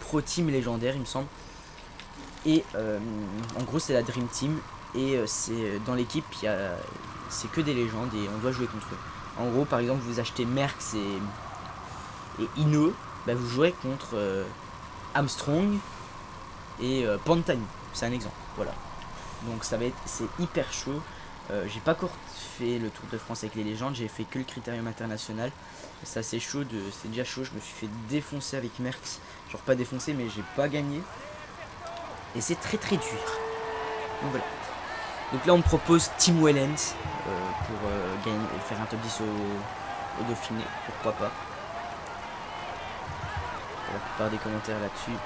Pro Team légendaire il me semble. Et en gros c'est la Dream Team. Et c'est dans l'équipe, c'est que des légendes et on doit jouer contre eux. En gros, par exemple, vous achetez Merckx et Ino, bah, vous jouez contre Armstrong et Pantani. C'est un exemple, voilà. Donc ça va être, c'est hyper chaud. J'ai pas encore fait le Tour de France avec les légendes, j'ai fait que le Critérium international. C'est assez chaud, c'est déjà chaud. Je me suis fait défoncer avec Merckx, genre pas défoncer, mais j'ai pas gagné. Et c'est très dur. Donc voilà. Donc là on me propose Tim Wellens pour faire un top 10 au Dauphiné, pourquoi pas. La plupart des commentaires là-dessus.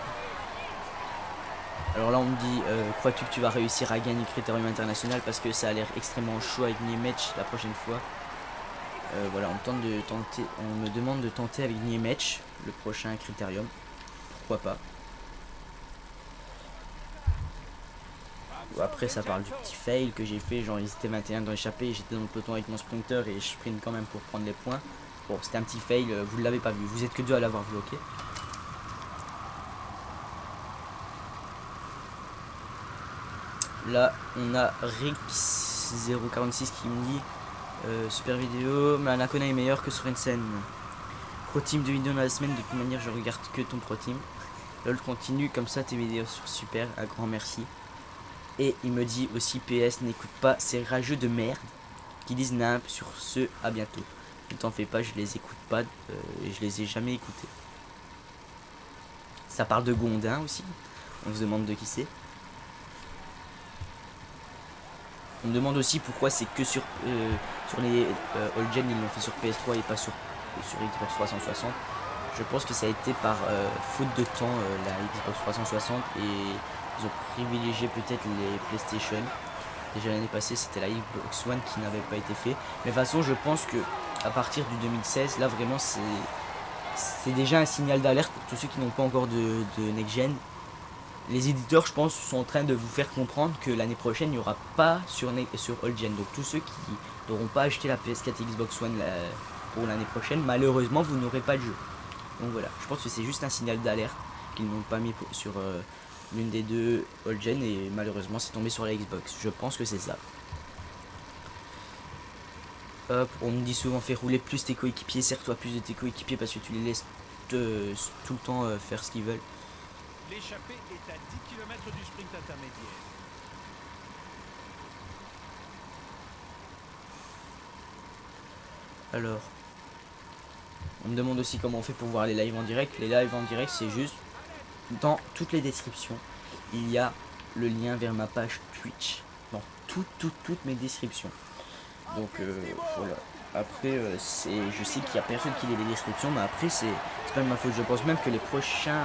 Alors là on me dit crois-tu que tu vas réussir à gagner le Critérium international, parce que ça a l'air extrêmement chaud avec Niemec la prochaine fois. Voilà, on me demande de tenter avec Niemec le prochain Critérium, pourquoi pas. Après ça parle du petit fail que j'ai fait, genre ils étaient 21 dans l'échappée et j'étais dans le peloton avec mon sprinter et je sprint quand même pour prendre les points. Bon c'était un petit fail, vous ne l'avez pas vu, vous êtes que deux à l'avoir vu, ok. Là on a Rex046 qui me dit super vidéo, mais Anacona est meilleur que Sorensen. Pro Team de vidéos dans la semaine, de toute manière je regarde que ton Pro Team. LOL continue comme ça, tes vidéos sont super, un grand merci. Et il me dit aussi PS, n'écoute pas ces rageux de merde qui disent nimp. Sur ce, à bientôt. Ne t'en fais pas, je les écoute pas et je les ai jamais écoutés. Ça parle de Gondin aussi. On se demande de qui c'est. On me demande aussi pourquoi c'est que sur les All Gen ils l'ont fait sur PS3 et pas sur Xbox 360. Je pense que ça a été par faute de temps la Xbox 360 et ils ont privilégié peut-être les PlayStation. Déjà l'année passée c'était la Xbox One qui n'avait pas été fait. Mais de toute façon je pense que à partir du 2016 là vraiment c'est déjà un signal d'alerte pour tous ceux qui n'ont pas encore de next gen. Les éditeurs je pense sont en train de vous faire comprendre que l'année prochaine il n'y aura pas sur All Gen. Donc tous ceux qui n'auront pas acheté la PS4 et Xbox One pour l'année prochaine, malheureusement vous n'aurez pas de jeu. Donc voilà, je pense que c'est juste un signal d'alerte qu'ils n'ont pas mis sur l'une des deux All Gen et malheureusement c'est tombé sur la Xbox. Je pense que c'est ça. Hop, on me dit souvent fais rouler plus tes coéquipiers, sers-toi plus de tes coéquipiers parce que tu les laisses tout le temps faire ce qu'ils veulent. L'échappée est à 10 km du sprint intermédiaire. Alors, on me demande aussi comment on fait pour voir les lives en direct. Les lives en direct, c'est juste dans toutes les descriptions, il y a le lien vers ma page Twitch. Dans toutes mes descriptions. Donc voilà. Après, je sais qu'il y a personne qui lit les descriptions, mais après, c'est pas de ma faute. Je pense même que les prochains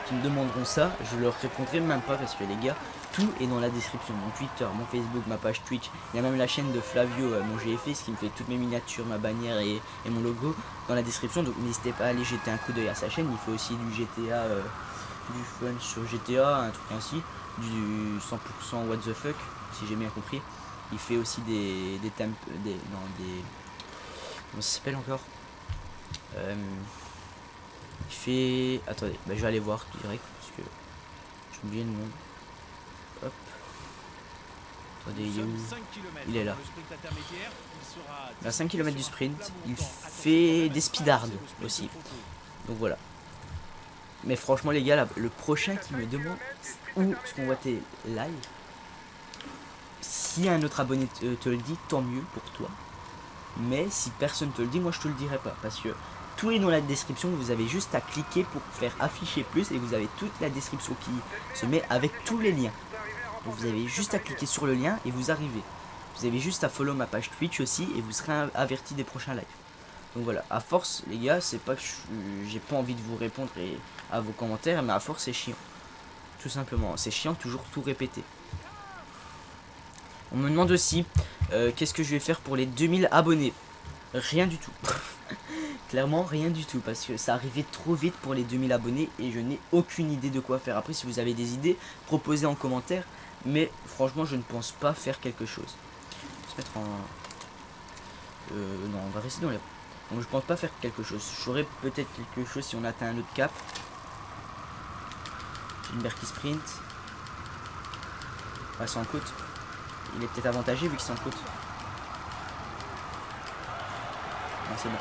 qui me demanderont ça, je leur répondrai même pas parce que les gars, tout est dans la description. Mon Twitter, mon Facebook, ma page Twitch. Il y a même la chaîne de Flavio, mon GFS, qui me fait toutes mes miniatures, ma bannière et mon logo dans la description. Donc n'hésitez pas à aller jeter un coup d'œil à sa chaîne. Il fait aussi du GTA, du fun sur GTA, un truc ainsi, du 100% what the fuck, si j'ai bien compris. Il fait aussi des thèmes, comment ça s'appelle encore, il fait, attendez, bah, je vais aller voir direct parce que j'ai oublié le nom. Hop, attendez, il est où? Il est là. À 5 km du sprint. Il fait des speedards aussi, donc voilà. Mais franchement les gars, là, le prochain qui me demande où est-ce qu'on voit tes lives, si un autre abonné te le dit, tant mieux pour toi. Mais si personne te le dit, moi je te le dirai pas. Parce que tout est dans la description, vous avez juste à cliquer pour faire afficher plus. Et vous avez toute la description qui se met avec tous les liens. Donc vous avez juste à cliquer sur le lien et vous arrivez. Vous avez juste à follow ma page Twitch aussi et vous serez averti des prochains lives. Donc voilà, à force les gars, c'est pas que j'ai pas envie de vous répondre à vos commentaires, mais à force c'est chiant. Tout simplement, c'est chiant toujours tout répéter. On me demande aussi qu'est-ce que je vais faire pour les 2000 abonnés. Rien du tout. Clairement rien du tout parce que ça arrivait trop vite pour les 2000 abonnés et je n'ai aucune idée de quoi faire. Après si vous avez des idées, proposez en commentaire. Mais franchement je ne pense pas faire quelque chose. On va se mettre en... non, on va rester dans les... Donc je pense pas faire quelque chose. Je ferai peut-être quelque chose si on atteint un autre cap. Une Berkey Sprint. Ah, c'est en côte. Il est peut-être avantagé vu qu'il s'en côte. Non, c'est bon.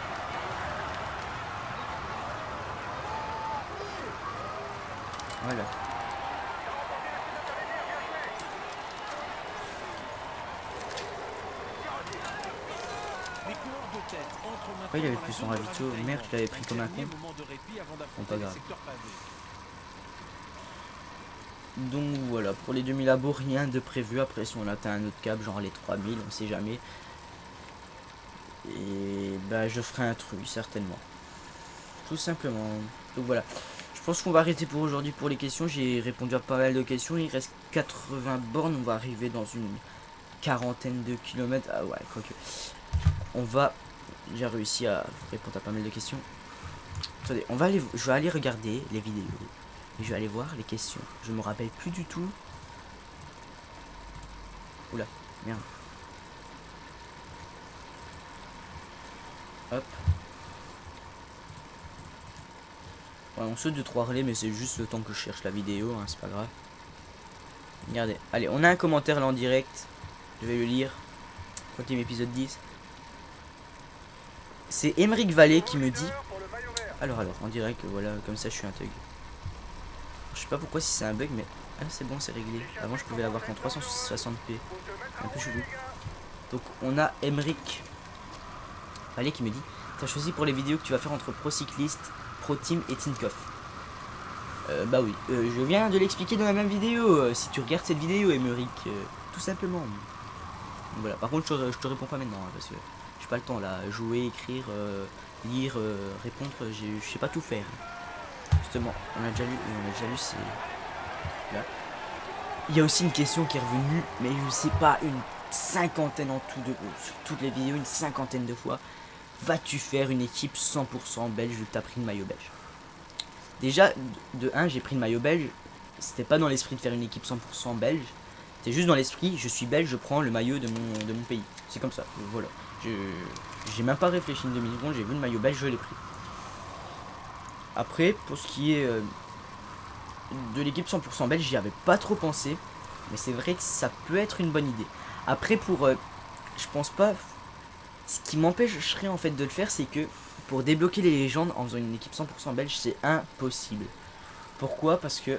Voilà. Ouais, il avait plus son ravito. Merde, je l'avais pris comme un con. Bon, pas grave. Donc voilà, pour les 2000 abos, rien de prévu. Après, si on atteint un autre cap, genre les 3000, on sait jamais. Et bah, je ferai un truc, certainement. Tout simplement. Donc voilà. Je pense qu'on va arrêter pour aujourd'hui pour les questions. J'ai répondu à pas mal de questions. Il reste 80 bornes. On va arriver dans une quarantaine de kilomètres. Ah ouais, quoique. On va... J'ai réussi à répondre à pas mal de questions. Attendez, on va aller... je vais aller regarder les vidéos. Et je vais aller voir les questions. Je me rappelle plus du tout. Oula, merde. Hop. Ouais, on saute de 3 relais, mais c'est juste le temps que je cherche la vidéo, hein, c'est pas grave. Regardez, allez, on a un commentaire là en direct. Je vais le lire. 30e épisode 10. C'est Émeric Vallée qui me dit... Alors, en direct, voilà, comme ça je suis un thug. Je sais pas pourquoi si c'est un bug, mais... Ah, c'est bon, c'est réglé. Avant, je pouvais l'avoir qu'en 360p. Un peu chelou. Donc, on a Émeric Vallée qui me dit... T'as choisi pour les vidéos que tu vas faire entre Pro Cycliste, Pro Team et Tinkoff. Bah oui, je viens de l'expliquer dans la même vidéo. Si tu regardes cette vidéo, Émeric, tout simplement. Donc, voilà, par contre, je te réponds pas maintenant, hein, parce que j'ai pas le temps là. Jouer, écrire, lire, répondre, je sais pas tout faire. Justement, on a déjà lu, c'est là. Il y a aussi une question qui est revenue, mais je sais pas, une cinquantaine en tout sur toutes les vidéos, une cinquantaine de fois. Vas-tu faire une équipe 100% belge vu que t'as pris le maillot belge? Déjà, de 1, j'ai pris le maillot belge. C'était pas dans l'esprit de faire une équipe 100% belge. C'était juste dans l'esprit, je suis belge, je prends le maillot de mon pays. C'est comme ça, voilà. J'ai même pas réfléchi une demi-seconde, j'ai vu le maillot belge, je l'ai pris. Après, pour ce qui est de l'équipe 100% belge, j'y avais pas trop pensé. Mais c'est vrai que ça peut être une bonne idée. Après, pour... je pense pas... Ce qui m'empêcherait en fait de le faire, c'est que pour débloquer les légendes en faisant une équipe 100% belge, c'est impossible. Pourquoi? Parce que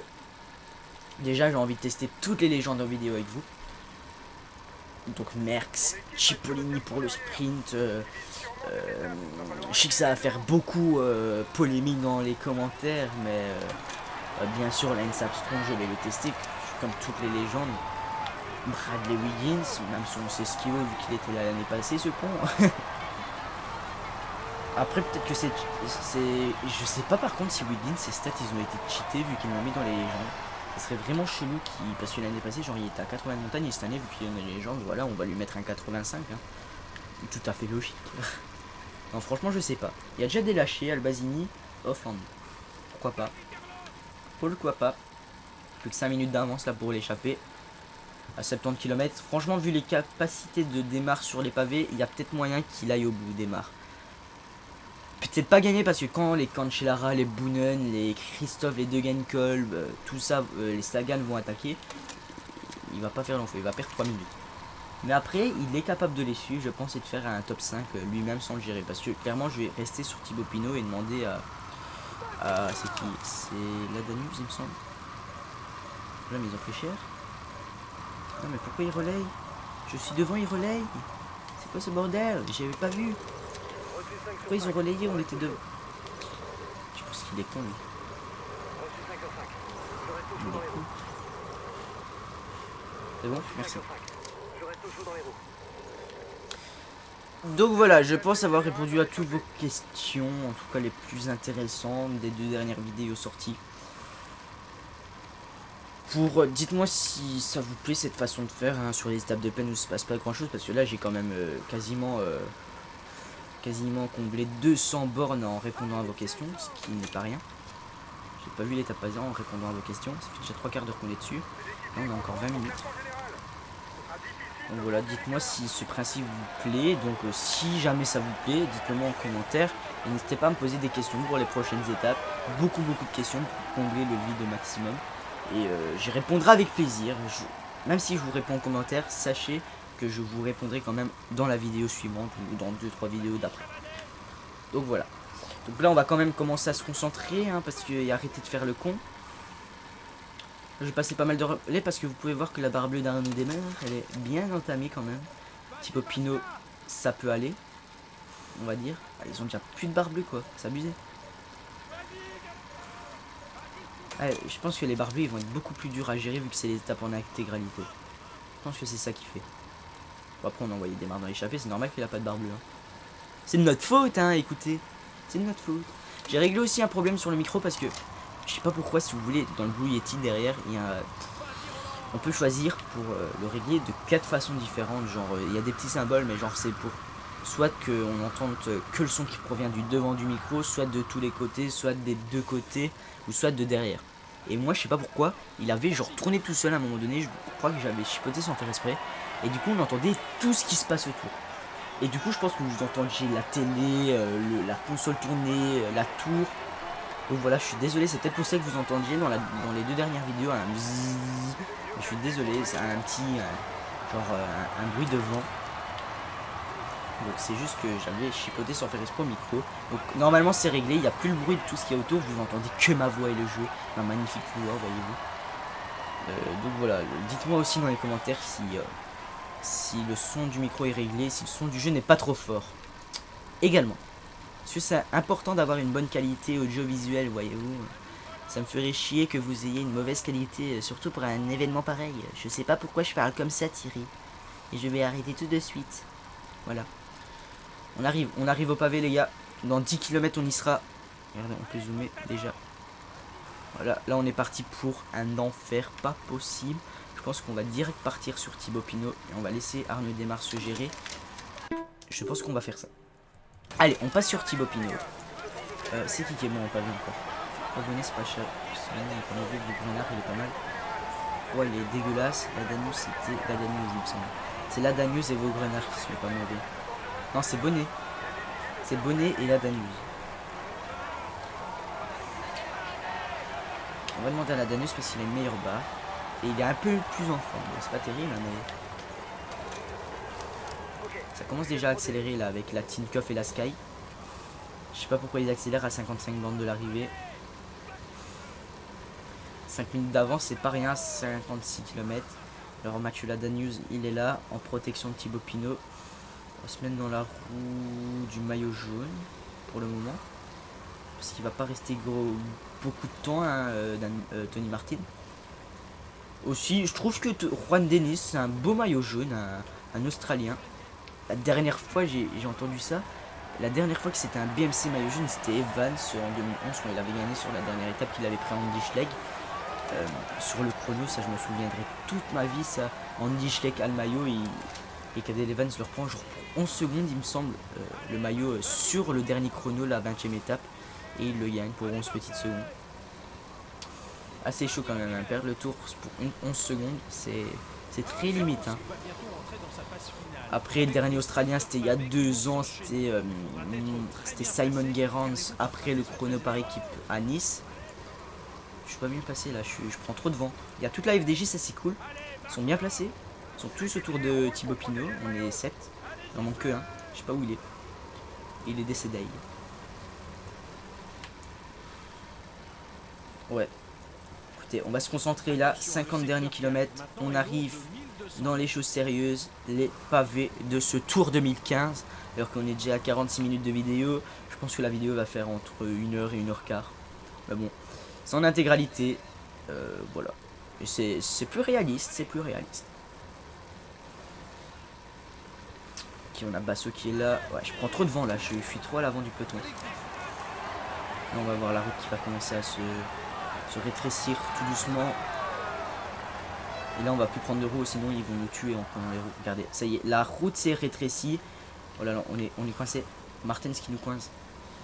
déjà j'ai envie de tester toutes les légendes en vidéo avec vous. Donc Merckx, Cipollini pour le sprint, Je sais que ça va faire beaucoup polémique dans les commentaires, mais bien sûr, Lance Armstrong, je vais le tester, comme toutes les légendes. Bradley Wiggins, même si on sait ce qu'il vaut vu qu'il était là l'année passée, ce con. Après, peut-être que c'est. Je sais pas par contre si Wiggins, ses stats, ils ont été cheatés vu qu'ils l'ont mis dans les légendes. Ça serait vraiment chelou parce que l'année passée, genre, il était à 80 de montagne et cette année, vu qu'il est dans les légendes, voilà, on va lui mettre un 85. Hein. Tout à fait logique. Non, franchement, je sais pas. Il y a déjà des lâchés, Albazini, Offland. Pourquoi pas? Pourquoi pas? Plus que 5 minutes d'avance là pour l'échapper. À 70 km. Franchement, vu les capacités de démarre sur les pavés, il y a peut-être moyen qu'il aille au bout, démarre. Peut-être pas gagner parce que quand les Cancellara, les Boonen, les Christophe, les Degenkolb, tout ça, les Sagan vont attaquer, il va pas faire l'enfant, il va perdre 3 minutes. Mais après, il est capable de les suivre, je pense, et de faire un top 5 lui-même sans le gérer. Parce que clairement, je vais rester sur Thibaut Pinot et demander à c'est qui? C'est la Danube, il me semble. Là, mais ils ont pris cher. Non, mais pourquoi il relaye? Je suis devant, il relaye. C'est quoi ce bordel? J'avais pas vu. Pourquoi ils ont relayé? On était devant. Je pense qu'il est con, lui. Il est con. C'est bon? Merci. Donc voilà, je pense avoir répondu à toutes vos questions, en tout cas les plus intéressantes des 2 dernières vidéos sorties. Dites-moi si ça vous plaît cette façon de faire hein, sur les étapes de peine où il se passe pas grand chose, parce que là j'ai quand même quasiment comblé 200 bornes en répondant à vos questions, ce qui n'est pas rien. J'ai pas vu l'étape passée en répondant à vos questions, ça fait déjà 3 quarts d'heure qu'on est dessus. Là on a encore 20 minutes. Donc voilà, dites-moi si ce principe vous plaît. Donc si jamais ça vous plaît, dites-le moi en commentaire. Et n'hésitez pas à me poser des questions pour les prochaines étapes. Beaucoup de questions pour combler le vide au maximum. Et j'y répondrai avec plaisir. Même si je vous réponds en commentaire, sachez que je vous répondrai quand même dans la vidéo suivante ou dans 2-3 vidéos d'après. Donc voilà. Donc là on va quand même commencer à se concentrer hein, parce qu'il a arrêté de faire le con. Je vais passer pas mal de relais parce que vous pouvez voir que la barre bleue d'Arnaud Demer, elle est bien entamée quand même. Thibaut Pinot, ça peut aller, on va dire. Ah, ils ont déjà plus de barre bleue quoi, c'est abusé. Ah, je pense que les barres bleues ils vont être beaucoup plus durs à gérer vu que c'est les étapes en intégralité. Je pense que c'est ça qui fait. Bon, après on a envoyé des barres dans l'échappée, c'est normal qu'il a pas de barre bleue. Hein. C'est de notre faute hein, écoutez. C'est de notre faute. J'ai réglé aussi un problème sur le micro parce que je sais pas pourquoi, si vous voulez, dans le Blue Yeti derrière, on peut choisir pour le régler de 4 façons différentes. Genre, il y a des petits symboles, mais genre c'est pour soit qu'on n'entende que le son qui provient du devant du micro, soit de tous les côtés, soit des 2 côtés, ou soit de derrière. Et moi, je sais pas pourquoi, il avait genre tourné tout seul à un moment donné. Je crois que j'avais chipoté sans faire exprès. Et du coup, on entendait tout ce qui se passe autour. Et du coup, je pense que vous entendiez la télé, la console tourner, la tour. Donc voilà, je suis désolé, c'est peut-être pour ça que vous entendiez dans les 2 dernières vidéos un bzzz. Je suis désolé, c'est un petit un bruit de vent. Donc c'est juste que j'avais chipoté sans faire exprès au micro. Donc normalement c'est réglé, il n'y a plus le bruit de tout ce qu'il y a autour, vous entendez que ma voix et le jeu. Ma magnifique voix, voyez-vous. Donc voilà, dites-moi aussi dans les commentaires si le son du micro est réglé, si le son du jeu n'est pas trop fort. Également. Parce que c'est important d'avoir une bonne qualité audiovisuelle, voyez-vous. Ça me ferait chier que vous ayez une mauvaise qualité, surtout pour un événement pareil. Je sais pas pourquoi je parle comme ça, Thierry. Et je vais arrêter tout de suite. Voilà. On arrive au pavé, les gars. Dans 10 km, on y sera. Regardez, on peut zoomer déjà. Voilà, là on est parti pour un enfer pas possible. Je pense qu'on va direct partir sur Thibaut Pinot et on va laisser Arnaud Desmar se gérer. Je pense qu'on va faire ça. Allez, on passe sur Thibaut Pinot. C'est qui est bon en pavé encore? Abonné, c'est pas cher. C'est pas mauvais, le Grenard il est pas mal. Ouais, il est dégueulasse. La Danus, c'était la Danus, il me semble. C'est la Danus et vos Grenards qui sont pas mauvais. Non, c'est Bonnet. C'est Bonnet et la Danus. On va demander à la Danus parce qu'il a une meilleure barre. Et il est un peu plus en forme. C'est pas terrible, mais. Ça commence déjà à accélérer là avec la Tinkoff et la Sky. Je sais pas pourquoi ils accélèrent à 55 bandes de l'arrivée. 5 minutes d'avance, c'est pas rien, 56 km. Alors Mathieu Ladanius, il est là, en protection de Thibaut Pinot. On va se mettre dans la roue du maillot jaune. pour le moment. Parce qu'il va pas rester beaucoup de temps, hein, Tony Martin. Aussi, je trouve que Juan Dennis, c'est un beau maillot jaune, un Australien. La dernière fois, j'ai entendu ça. La dernière fois que c'était un BMC maillot jaune, c'était Evans en 2011 quand il avait gagné sur la dernière étape qu'il avait pris en Andy Schleck. Sur le chrono, ça je me souviendrai toute ma vie, ça. Andy Schleck a le maillot et Cadel Evans le reprend genre pour 11 secondes, il me semble, le maillot sur le dernier chrono, la 20e étape. Et il le gagne pour 11 petites secondes. Assez chaud quand même, hein. Perdre le tour pour 11 secondes, c'est très limite. Hein. Après, le dernier Australien, c'était il y a 2 ans, c'était Simon Gerrans après le chrono par équipe à Nice. Je suis pas bien placé là, je prends trop de vent. Il y a toute la FDJ, ça c'est cool. Ils sont bien placés. Ils sont tous autour de Thibaut Pinot, on est 7. Il en manque que un, je sais pas où il est. Il est décédé. Ouais. Écoutez, on va se concentrer là, 50 derniers kilomètres. On arrive dans les choses sérieuses, les pavés de ce Tour 2015. Alors qu'on est déjà à 46 minutes de vidéo. Je pense que la vidéo va faire entre 1h et 1h15. Mais bon, c'est en intégralité. Voilà. Et c'est plus réaliste, c'est plus réaliste. Ok, on a Basso qui est là. Ouais, je prends trop de vent là, je suis trop à l'avant du peloton. Là, on va voir la route qui va commencer à se rétrécir tout doucement. Et là on va plus prendre de roues, sinon ils vont nous tuer en prenant les roues. Regardez, ça y est, la route s'est rétrécie. Oh là là, on est coincé. Martens qui nous coince.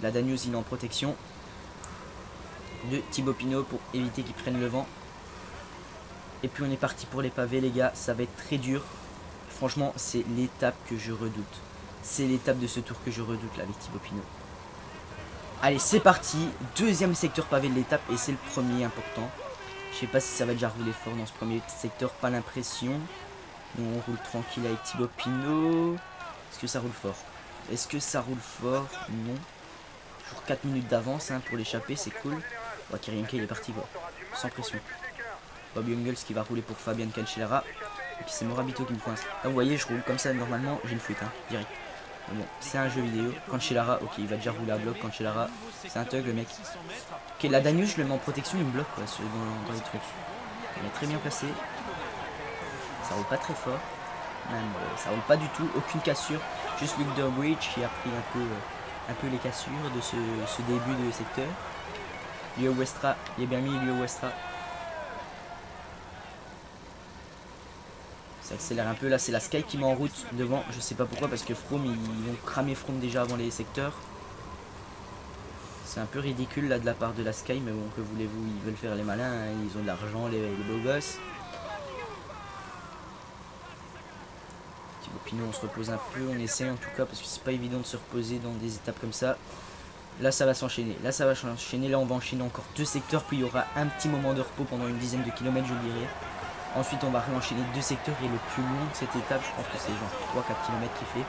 La Danius il est en protection de Thibaut Pinot pour éviter qu'il prenne le vent. Et puis on est parti pour les pavés les gars, ça va être très dur. Franchement c'est l'étape que je redoute. C'est l'étape de ce tour que je redoute là avec Thibaut Pinot. Allez, c'est parti. Deuxième secteur pavé de l'étape et c'est le premier important. Je sais pas si ça va déjà rouler fort dans ce premier secteur, pas l'impression. Nous on roule tranquille avec Thibaut Pinot. Est-ce que ça roule fort? Est-ce que ça roule fort? Non. Toujours 4 minutes d'avance hein, pour l'échapper, c'est cool. Oh, Kirienke il est parti quoi. Sans pression. Bob Jungels qui va rouler pour Fabian Cancellara. Et puis c'est Morabito qui me coince. Là vous voyez, je roule comme ça normalement, j'ai une fuite hein, direct. Bon, c'est un jeu vidéo. Cancellara, ok, il va déjà rouler à bloc. Cancellara, c'est un thug le mec. Ok, la Danius, je le mets en protection, il me bloque quoi, dans les trucs. Il est très bien placé. Ça roule pas très fort. Même, ça roule pas du tout, aucune cassure. Juste Luke Durbridge qui a pris un peu les cassures de ce début de secteur. Leo Westra, il est bien mis Leo Westra. Ça accélère un peu, là c'est la Sky qui met en route devant, je sais pas pourquoi parce que Froome, ils vont cramer Froome déjà avant les secteurs. C'est un peu ridicule là de la part de la Sky, mais bon, que voulez-vous, ils veulent faire les malins, hein, ils ont de l'argent, les beaux gosses. Thibaut Pinot, on se repose un peu, on essaie en tout cas parce que c'est pas évident de se reposer dans des étapes comme ça. Là ça va s'enchaîner, là on va enchaîner encore 2 secteurs, puis il y aura un petit moment de repos pendant une dizaine de kilomètres je dirais. Ensuite on va réenchaîner 2 secteurs et le plus long de cette étape, je pense que c'est genre 3-4 km qu'il fait.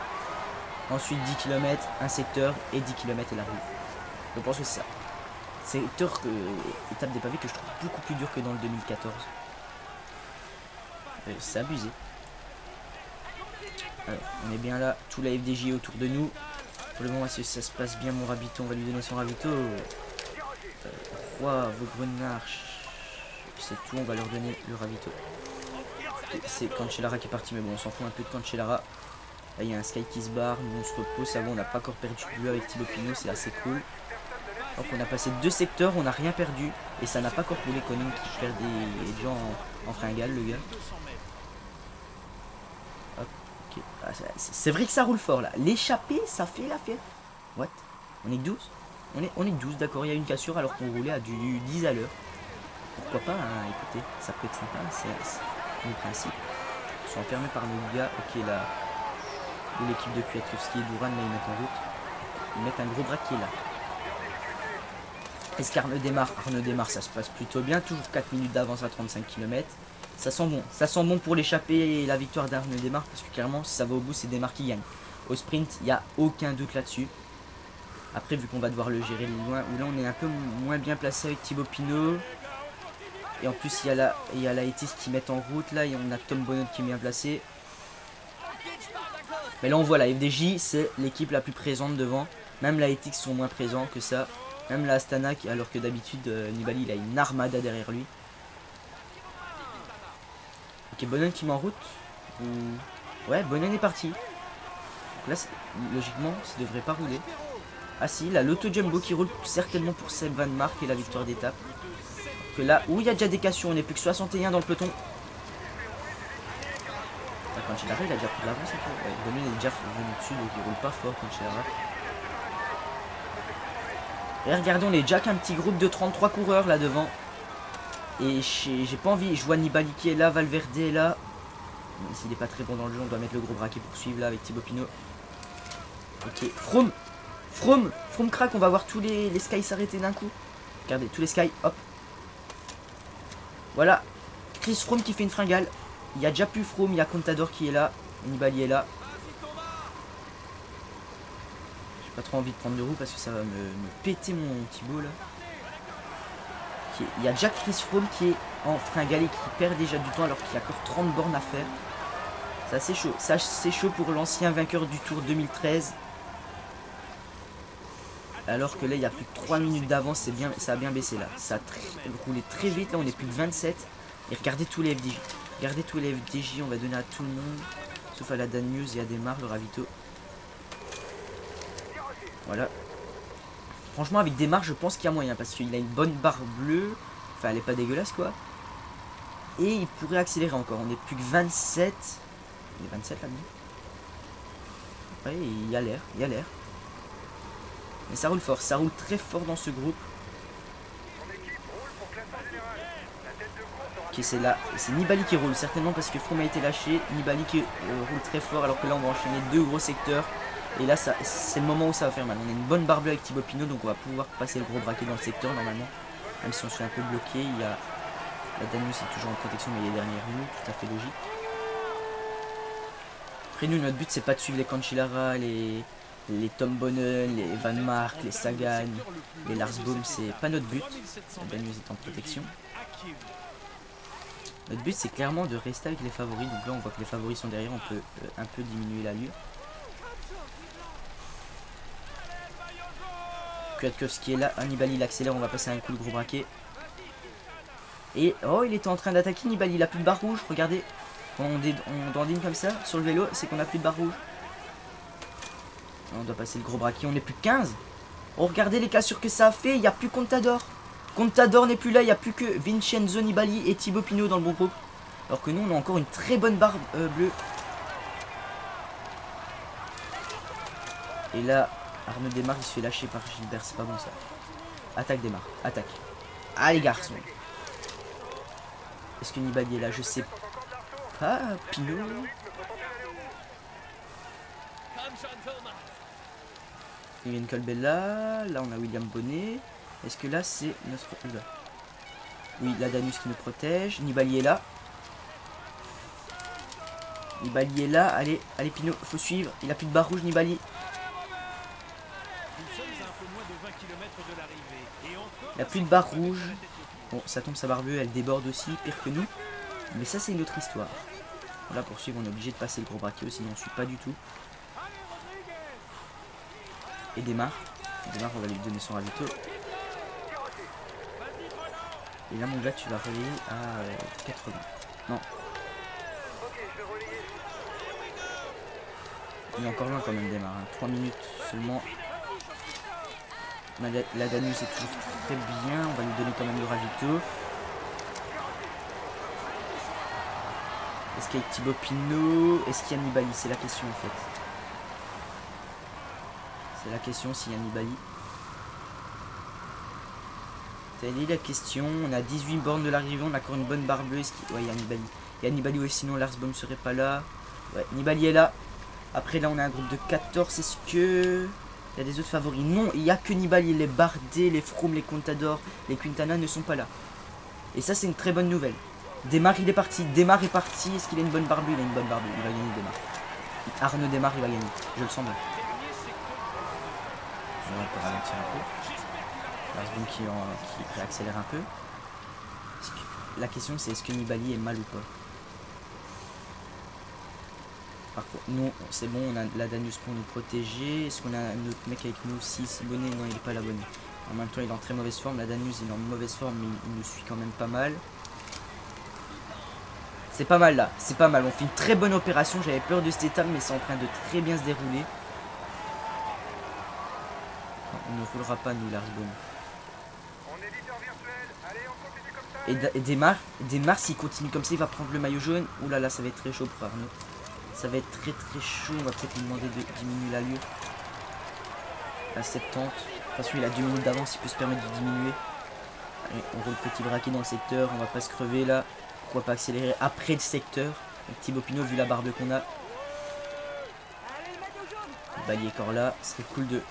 Ensuite 10 km, un secteur et 10 km et la rue. Je pense que c'est ça. Secteur, étape des pavés que je trouve beaucoup plus dur que dans le 2014. C'est abusé. Alors, on est bien là, tout la FDJ autour de nous. Pour le moment, si ça se passe bien, mon ravito, on va lui donner son ravito. Roi, Vaugrenard, c'est tout, on va leur donner le ravito. C'est Cancellara qui est parti, mais bon, on s'en fout un peu de Cancellara. Là, il y a un Sky qui se barre, nous on se repose, ça va, on n'a pas encore perdu de bleu avec Thibaut Pinot, c'est assez cool. Donc on a passé 2 secteurs, on n'a rien perdu, et ça n'a pas encore roulé Conin qui perd des gens en fringale, le gars. Hop, ok. Ah, c'est vrai que ça roule fort là, l'échappée, ça fait l'affaire. What? On est que 12? On est que 12, d'accord, il y a une cassure alors qu'on roulait à du 10 à l'heure. Pourquoi pas, hein, écoutez, ça peut être sympa, c'est le principe. Ils sont enfermés par nos gars, ok là, de l'équipe de Kwiatkowski et Duran, là ils mettent en route. Ils mettent un gros braquet là. Est-ce qu'Arnaud démarre? Arnaud démarre, ça se passe plutôt bien, toujours 4 minutes d'avance à 35 km. Ça sent bon pour l'échappée et la victoire d'Arnaud démarre, parce que clairement si ça va au bout c'est Démarre qui gagne. Au sprint, il n'y a aucun doute là-dessus. Après vu qu'on va devoir le gérer de loin, où là on est un peu moins bien placé avec Thibaut Pinot. Et en plus, il y a la Etis qui met en route là, et on a Tom Bonnot qui est bien placé. Mais là, on voit la FDJ, c'est l'équipe la plus présente devant. Même la Ethics sont moins présents que ça. Même la Astana, alors que d'habitude Nibali il a une armada derrière lui. Ok, Bonnen qui met en route. Ouais, Bonnen est parti. Donc là, logiquement, ça devrait pas rouler. Ah si, là, l'auto jumbo qui roule certainement pour Seb Van Mark et la victoire d'étape. Que là, où il y a déjà des cassions, on n'est plus que 61 dans le peloton. Ah, quand il arrive, il a déjà pris de l'avance. Ouais, Bonnen est déjà venu dessus, donc il roule pas fort quand il arrive. Et regardons, on est déjà qu'un petit groupe de 33 coureurs là devant. Et j'ai pas envie, je vois Nibali qui est là, Valverde est là. Même s'il est pas très bon dans le jeu, on doit mettre le gros braquet pour suivre là avec Thibaut Pinot. Ok, Froome crack, on va voir tous les skies s'arrêter d'un coup. Regardez, tous les skies, hop. Voilà, Chris Froome qui fait une fringale. Il y a déjà plus Froome, il y a Contador qui est là. Nibali est là. J'ai pas trop envie de prendre de roue parce que ça va me péter mon Thibaut là. Il y a déjà Chris Froome qui est en fringale et qui perd déjà du temps alors qu'il y a encore 30 bornes à faire. C'est assez chaud. Ça c'est chaud pour l'ancien vainqueur du Tour 2013. Alors que là il y a plus de 3 minutes d'avance, c'est bien, ça a bien baissé là. Ça a roulé très vite, là on est plus de 27. Et regardez tous les FDJ. Regardez tous les FDJ, on va donner à tout le monde. Sauf à la Dan News et à Desmar, le ravito. Voilà. Franchement avec Desmar je pense qu'il y a moyen parce qu'il a une bonne barre bleue. Enfin elle est pas dégueulasse quoi. Et il pourrait accélérer encore. On est plus que 27. Il est 27 là-dedans. Ouais, il y a l'air, il y a l'air. Mais ça roule fort, ça roule très fort dans ce groupe. Ok, c'est là, c'est Nibali qui roule certainement parce que Froome a été lâché. Nibali qui roule très fort alors que là on va enchaîner deux gros secteurs. Et là c'est le moment où ça va faire mal. On a une bonne barre bleue avec Thibaut Pinot donc on va pouvoir passer le gros braquet dans le secteur normalement. Même si on se fait un peu bloqué, il y a la Danus est toujours en protection mais il est derrière nous, tout à fait logique. Après nous notre but c'est pas de suivre les Cancellara, les Tom Bonnen, les Van Mark, les Sagan, les Lars Boom, c'est pas notre but. La Danus est en protection. Notre but c'est clairement de rester avec les favoris. Donc là on voit que les favoris sont derrière, on peut un peu diminuer l'allure. Kwiatkowski est là, Nibali il accélère, on va passer un coup de gros braquet. Et oh il était en train d'attaquer Nibali, il a plus de barre rouge, regardez. Quand on dandine comme ça sur le vélo, c'est qu'on a plus de barre rouge. On doit passer le gros braquet, on est plus que 15. Oh regardez les cassures que ça a fait, il n'y a plus Contador. Contador n'est plus là, il n'y a plus que Vincenzo Nibali et Thibaut Pinot dans le bon groupe. Alors que nous on a encore une très bonne barre bleue. Et là, Arnaud Desmar il se fait lâcher par Gilbert, c'est pas bon ça. Attaque Desmar, attaque. Ah les garçons. Est-ce que Nibali est là? Je sais pas. Pinot. Ewan Colbella. Là on a William Bonnet. Est-ce que là c'est notre... Là. Oui, la Danus qui nous protège. Nibali est là. Nibali est là. Allez, allez Pinot, faut suivre. Il a plus de barre rouge Nibali. Il a plus de barre rouge. Bon, ça tombe sa barre bleue, elle déborde aussi, pire que nous. Mais ça c'est une autre histoire. Là pour suivre on est obligé de passer le gros braquet, sinon on ne suit pas du tout. Et Desmar, on va lui donner son ravito. Et là mon gars tu vas relayer à 80. Non. Il est encore loin quand même Desmar, hein. 3 minutes seulement. La Danus est toujours très bien, on va lui donner quand même le ravito. Est-ce qu'il y a Thibaut Pinot? Est-ce qu'il y a Nibali? C'est la question en fait. C'est la question s'il y a Nibali. C'est la question. On a 18 bornes de l'arrivée, on a encore une bonne barre bleue. Ouais, il y a Nibali. Il y a Nibali, ouais, sinon Lars Boom serait pas là. Ouais, Nibali est là. Après là on a un groupe de 14. Est-ce que... il y a des autres favoris? Non, il n'y a que Nibali. Les Bardet, les Froome, les Contador, les Quintana ne sont pas là. Et ça c'est une très bonne nouvelle. Desmar il est parti. Desmar est parti. Est-ce qu'il a une bonne barbe? Il a une bonne barbe. Il va gagner Desmar. Arnaud Desmar il va gagner. Je le sens bien. On va ralentir un peu. Lars Boom qui réaccélère un peu. La question c'est est-ce que Nibali est mal ou pas? Par contre, nous, c'est bon, on a la Danius pour nous protéger. Est-ce qu'on a un autre mec avec nous aussi, Sibonnet? Non, il est pas l'abonné. En même temps, il est en très mauvaise forme. La Danius, il est en mauvaise forme, mais il nous suit quand même pas mal. C'est pas mal là, c'est pas mal. On fait une très bonne opération. J'avais peur de cette étape, mais c'est en train de très bien se dérouler. On ne roulera pas, nous, Larsbaum. Et Desmar, s'il continue comme ça, il va prendre le maillot jaune. Ouh là là, ça va être très chaud pour Arnaud. Ça va être très très chaud. On va peut-être lui demander de diminuer l'allure. À 70. De toute façon, il a 2 minutes d'avance, il peut se permettre de diminuer. Allez, on roule petit braquet dans le secteur. On va pas se crever là. Pourquoi pas accélérer après le secteur. Avec Thibaut Pinot, vu la barbe qu'on a. Bali est encore là. Ce serait cool de.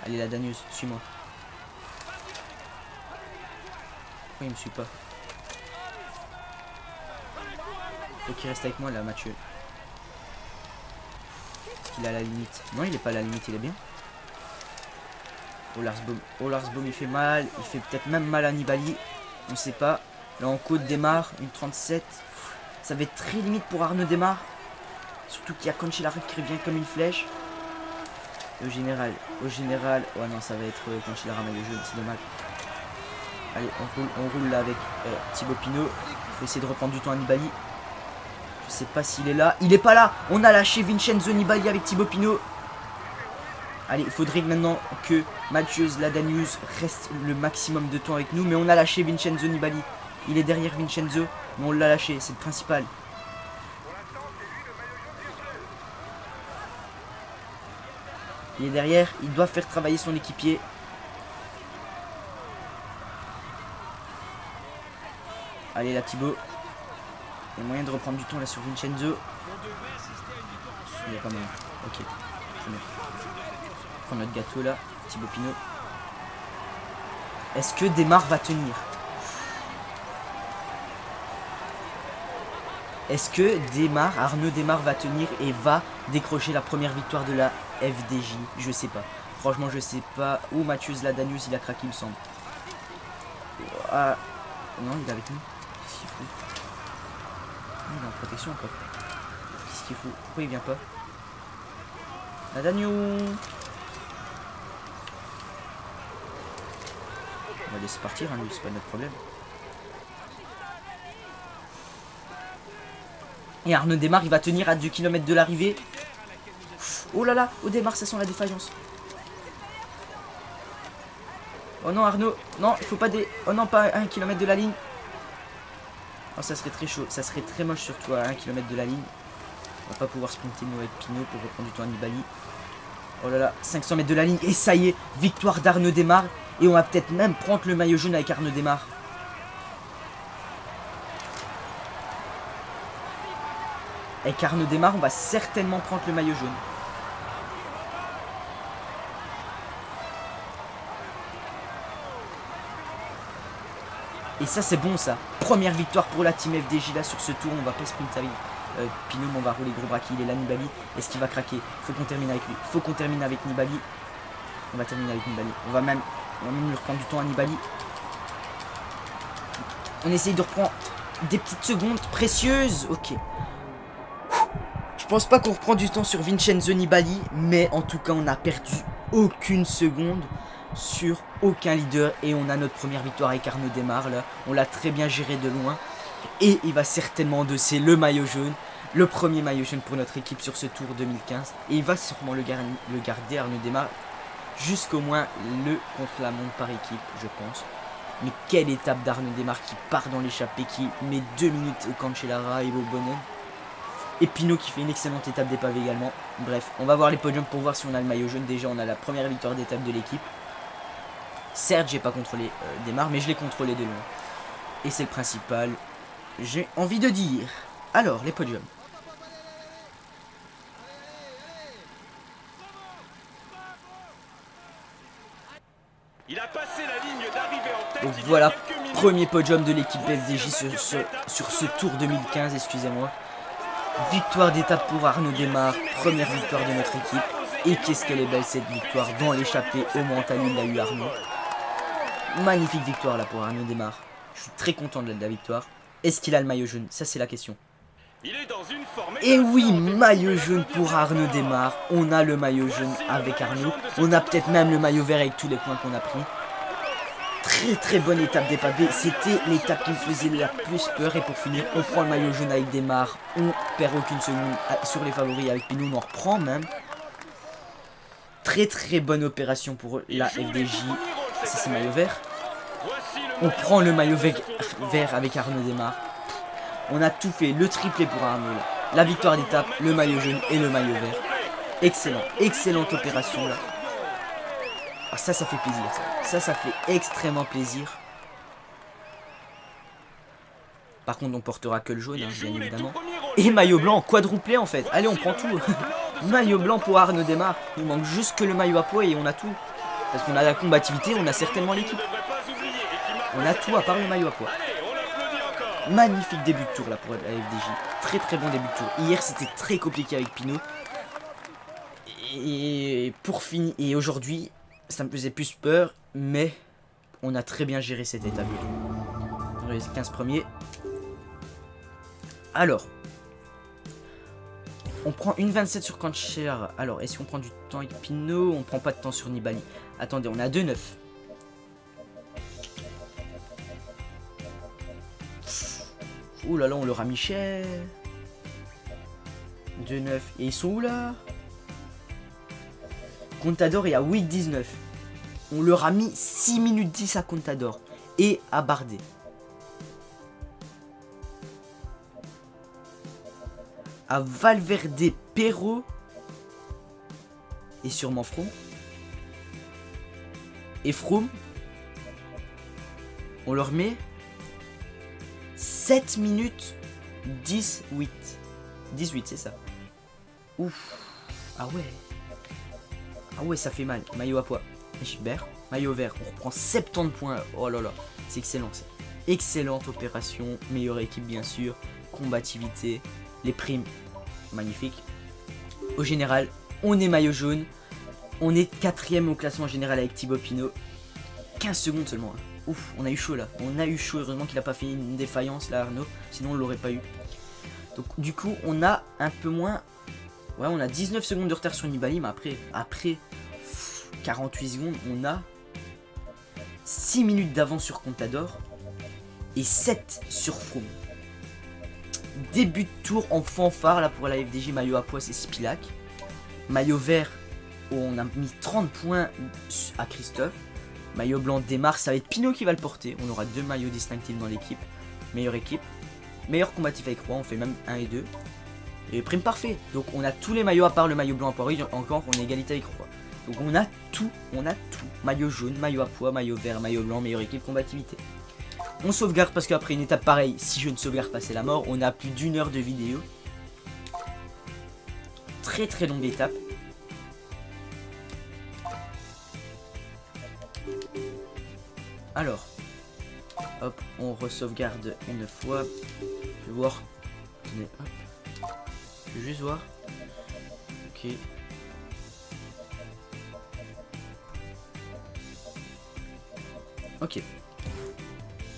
Allez, la Danius, suis-moi. Pourquoi il me suit pas? Faut qu'il reste avec moi là, Mathieu. Il est à la limite. Non, il est pas à la limite, il est bien. Oh Larsbaum, il fait mal. Il fait peut-être même mal à Nibali. On sait pas. Là, en côte démarre. Une 37. Ça va être très limite pour Arnaud Desmar. Surtout qu'il y a Cancellara qui revient comme une flèche. Au général. Oh non, ça va être Cancellara maillot jaune, c'est dommage. Allez, on roule là avec Thibaut Pinot. Il faut essayer de reprendre du temps à Nibali. Je sais pas s'il est là. Il est pas là. On a lâché Vincenzo Nibali avec Thibaut Pinot. Allez, il faudrait maintenant que Mathieu Ladanius reste le maximum de temps avec nous. Mais on a lâché Vincenzo Nibali. Il est derrière Vincenzo. Mais on l'a lâché, c'est le principal. Il est derrière. Il doit faire travailler son équipier. Allez là, Thibaut. Il y a moyen de reprendre du temps là sur Vincenzo. Il n'y a pas moyen. Ok. Je mets. Prends notre gâteau là. Thibaut Pinot. Est-ce que Desmar va tenir? Est-ce que Arnaud Desmar va tenir et va décrocher la première victoire de la FDJ? Je sais pas. Franchement, je sais pas. Où Mathieu Ladanius, il a craqué, il me semble. Ah. Non, il est avec nous. Qu'est-ce qu'il fout? Il est en protection encore. Qu'est-ce qu'il fout? Pourquoi il vient pas? Ladanius. On va laisser partir, hein, lui, c'est pas notre problème. Et Arnaud Desmar, il va tenir à 2 km de l'arrivée. Oh là là, au Desmar, ça sent la défaillance. Oh non, Arnaud. Non, il faut pas des... Oh non, pas à 1 km de la ligne. Oh, ça serait très chaud. Ça serait très moche, surtout à 1 km de la ligne. On va pas pouvoir sprinter nous avec Pinot pour reprendre du temps à Nibali. Oh là là, 500 mètres de la ligne. Et ça y est, victoire d'Arnaud Desmar. Et on va peut-être même prendre le maillot jaune avec Arnaud Desmar. Avec Arnaud Desmar, on va certainement prendre le maillot jaune. Et ça, c'est bon, ça. Première victoire pour la team FDJ là sur ce tour. On va pas sprinter avec Pinot, mais on va rouler gros braquet. Il est là, Nibali. Est-ce qu'il va craquer? Faut qu'on termine avec lui. Faut qu'on termine avec Nibali. On va terminer avec Nibali. On va même lui reprendre du temps à Nibali. On essaye de reprendre des petites secondes précieuses. Ok. Je pense pas qu'on reprend du temps sur Vincenzo Nibali, mais en tout cas, on n'a perdu aucune seconde sur aucun leader. Et on a notre première victoire avec Arnaud Desmar là. On l'a très bien géré de loin. Et il va certainement endosser le maillot jaune. Le premier maillot jaune pour notre équipe sur ce tour 2015. Et il va sûrement le garder, Arnaud Desmar, jusqu'au moins le contre-la-montre par équipe, je pense. Mais quelle étape d'Arnaud Desmar qui part dans l'échappée, qui met 2 minutes au Cancellara et au Bonhomme. Et Pinot qui fait une excellente étape des pavés également. Bref, on va voir les podiums pour voir si on a le maillot jaune. Déjà, on a la première victoire d'étape de l'équipe. Certes, j'ai pas contrôlé Desmar, mais je l'ai contrôlé de loin. Et c'est le principal, j'ai envie de dire. Alors, les podiums. Il a passé la ligne d'arrivée en tête. Donc voilà, premier podium de l'équipe FDJ sur ce tour 2015, excusez-moi. Victoire d'étape pour Arnaud Desmar, première victoire de notre équipe. Et qu'est-ce qu'elle est belle cette victoire dans l'échappée au mental, il l'a eu Arnaud. Magnifique victoire là pour Arnaud Desmar. Je suis très content de la victoire. Est-ce qu'il a le maillot jaune? Ça c'est la question. Il est dans une forme Et oui, maillot jaune pour Arnaud Démarre. On a le maillot jaune avec Arnaud. On a peut-être même le maillot vert avec tous les points qu'on a pris. Très très bonne étape des pavés. C'était l'étape qui me faisait la plus peur. Et pour finir, on prend le maillot jaune avec Démarre. On perd aucune seconde sur les favoris avec Pinot. On en reprend même. Très très bonne opération pour la FDJ. Ça c'est maillot vert. On prend le maillot vert avec Arnaud Démarre. On a tout fait, le triplé pour Arnaud. La victoire d'étape, le maillot jaune et le maillot vert. Excellent, excellente opération là. Ah, ça fait plaisir. Ça fait extrêmement plaisir. Par contre, on portera que le jaune, hein, bien évidemment. Et maillot blanc, quadruplé en fait. Allez, on prend tout. Maillot blanc pour Arnaud Démarre. Il manque juste que le maillot à poids et on a tout. Parce qu'on a la combativité, on a certainement l'équipe. On a tout à part le maillot à poids. Magnifique début de tour là pour la FDJ. Très très bon début de tour. Hier c'était très compliqué avec Pinot. Et pour finir, et aujourd'hui ça me faisait plus peur, mais on a très bien géré cette étape. Dans les 15 premiers. Alors, on prend une 27 sur Cancellara. Alors, est-ce qu'on prend du temps avec Pinot? On prend pas de temps sur Nibali. Attendez, on a 2-9. Ouh là là, on leur a mis cher. 2-9. Et ils sont où là? Contador est à 8-19. On leur a mis 6 minutes 10 à Contador. Et à Bardet. À Valverde, Perrault. Et sûrement Froome. Et Froome. On leur met 7 minutes 18. 18, c'est ça. Ouf. Ah ouais. Ah ouais, ça fait mal. Maillot à poids. Gilbert. Maillot vert. On reprend 70 points. Oh là là. C'est excellent ça. Excellente opération. Meilleure équipe bien sûr. Combativité. Les primes. Magnifique. Au général, on est maillot jaune. On est 4ème au classement général avec Thibaut Pinot. 15 secondes seulement. Hein. Ouf, on a eu chaud là. On a eu chaud. Heureusement qu'il a pas fait une défaillance là, Arnaud. Sinon, on l'aurait pas eu. Donc, du coup, on a un peu moins. Ouais, on a 19 secondes de retard sur Nibali. Mais après 48 secondes, on a 6 minutes d'avance sur Contador. Et 7 sur Froome. Début de tour en fanfare là pour la FDJ. Maillot à poids, c'est Spilac. Maillot vert, où on a mis 30 points à Christophe. Maillot blanc Démarre, ça va être Pinot qui va le porter. On aura 2 maillots distinctifs dans l'équipe. Meilleure équipe. Meilleur combatif avec Roy, on fait même 1 et 2. Et prime parfait. Donc on a tous les maillots à part le maillot blanc à Paris. Encore, on est égalité avec Roy. Donc on a tout. Maillot jaune, maillot à poids, maillot vert, maillot blanc, meilleure équipe, combativité. On sauvegarde parce qu'après une étape pareille, si je ne sauvegarde pas, c'est la mort. On a plus d'1 heure de vidéo. Très très longue étape. Alors, hop, on re-sauvegarde une fois. Je vais voir. Tenez, hop. Je vais juste voir. Ok. Ok.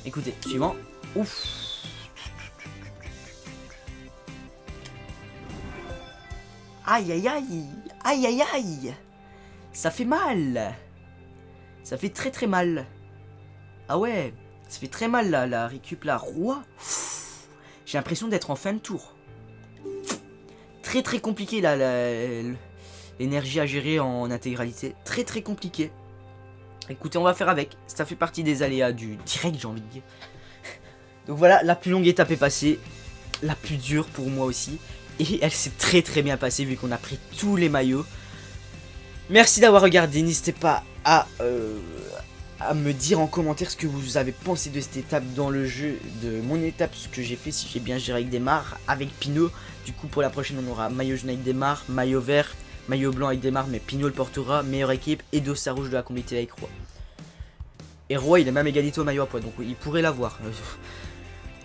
Écoutez, suivant. Ouf. Aïe aïe aïe. Aïe aïe aïe. Ça fait mal. Ça fait très très mal. Ah ouais, ça fait très mal là, la récup là. Roi. J'ai l'impression d'être en fin de tour. Très très compliqué là, l'énergie à gérer en intégralité. Très très compliqué. Écoutez, on va faire avec. Ça fait partie des aléas du direct, j'ai envie de dire. Donc voilà, la plus longue étape est passée. La plus dure pour moi aussi. Et elle s'est très très bien passée vu qu'on a pris tous les maillots. Merci d'avoir regardé. N'hésitez pas à me dire en commentaire ce que vous avez pensé de cette étape dans le jeu. De mon étape, ce que j'ai fait, si j'ai bien géré avec Démarre, avec Pinot. Du coup, pour la prochaine, on aura maillot jaune avec Démarre, maillot vert, maillot blanc avec Démarre, mais Pinot le portera, meilleure équipe, et dossard rouge de la communauté avec Roy. Et Roy, il a même égalité au maillot à poids, donc il pourrait l'avoir.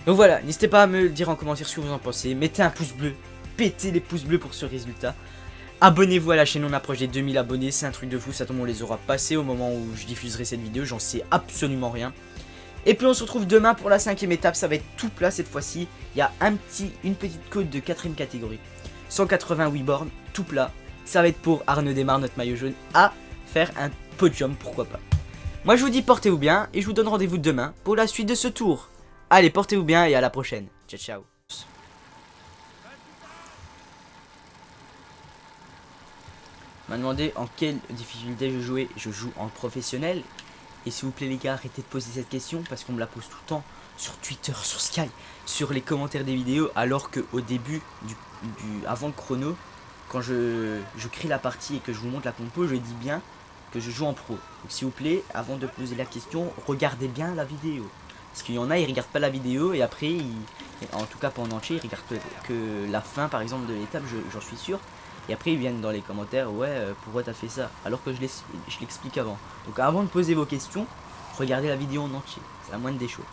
Donc voilà, n'hésitez pas à me dire en commentaire ce que vous en pensez. Mettez un pouce bleu, pétez les pouces bleus pour ce résultat. Abonnez-vous à la chaîne, on approche des 2000 abonnés, c'est un truc de fou, ça tombe, on les aura passés au moment où je diffuserai cette vidéo, j'en sais absolument rien. Et puis on se retrouve demain pour la 5e étape, ça va être tout plat cette fois-ci. Il y a une petite côte de 4e catégorie. 188 bornes, tout plat. Ça va être pour Arnaud Desmar, notre maillot jaune, à faire un podium, pourquoi pas. Moi je vous dis portez-vous bien et je vous donne rendez-vous demain pour la suite de ce tour. Allez, portez-vous bien et à la prochaine. Ciao, ciao. On m'a demandé en quelle difficulté je jouais. Je joue en professionnel. Et s'il vous plaît les gars, arrêtez de poser cette question parce qu'on me la pose tout le temps sur Twitter, sur Sky, sur les commentaires des vidéos, alors qu'au début, avant le chrono, quand je crée la partie et que je vous montre la compo, je dis bien que je joue en pro. Donc s'il vous plaît, avant de poser la question, regardez bien la vidéo. Parce qu'il y en a, ils regardent pas la vidéo et après, en tout cas pas en entier, ils regardent que la fin par exemple de l'étape, j'en suis sûr. Et après ils viennent dans les commentaires, ouais, pourquoi t'as fait ça? Alors que je l'explique avant. Donc avant de poser vos questions, regardez la vidéo en entier. C'est la moindre des choses.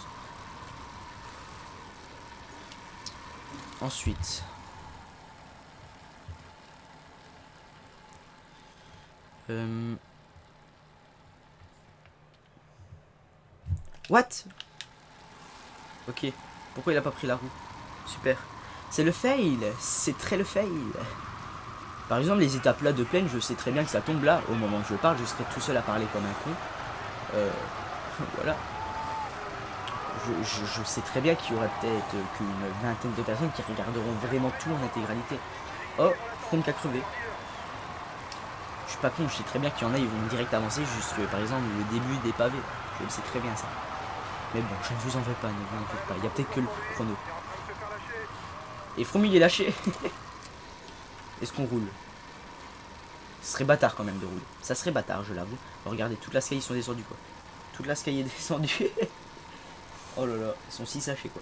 Ensuite. What? Ok. Pourquoi il a pas pris la roue? Super. C'est le fail. C'est très le fail. Par exemple, les étapes là de plaine, je sais très bien que ça tombe là. Au moment où je parle, je serai tout seul à parler comme un con. Voilà. Je sais très bien qu'il y aura peut-être qu'une vingtaine de personnes qui regarderont vraiment tout en intégralité. Oh, From qui a crevé. Je suis pas con, je sais très bien qu'il y en a, ils vont direct avancer jusque, par exemple, le début des pavés. Je le sais très bien ça. Mais bon, je ne vous en veux pas, ne vous en faites pas. Il y a peut-être que le chrono. Et From il est lâché. Est-ce qu'on roule? Ce serait bâtard quand même de rouler. Ça serait bâtard, je l'avoue. Regardez, toute la Sky ils sont descendus quoi. Toute la Sky est descendue. Oh là là, ils sont 6 sachets quoi.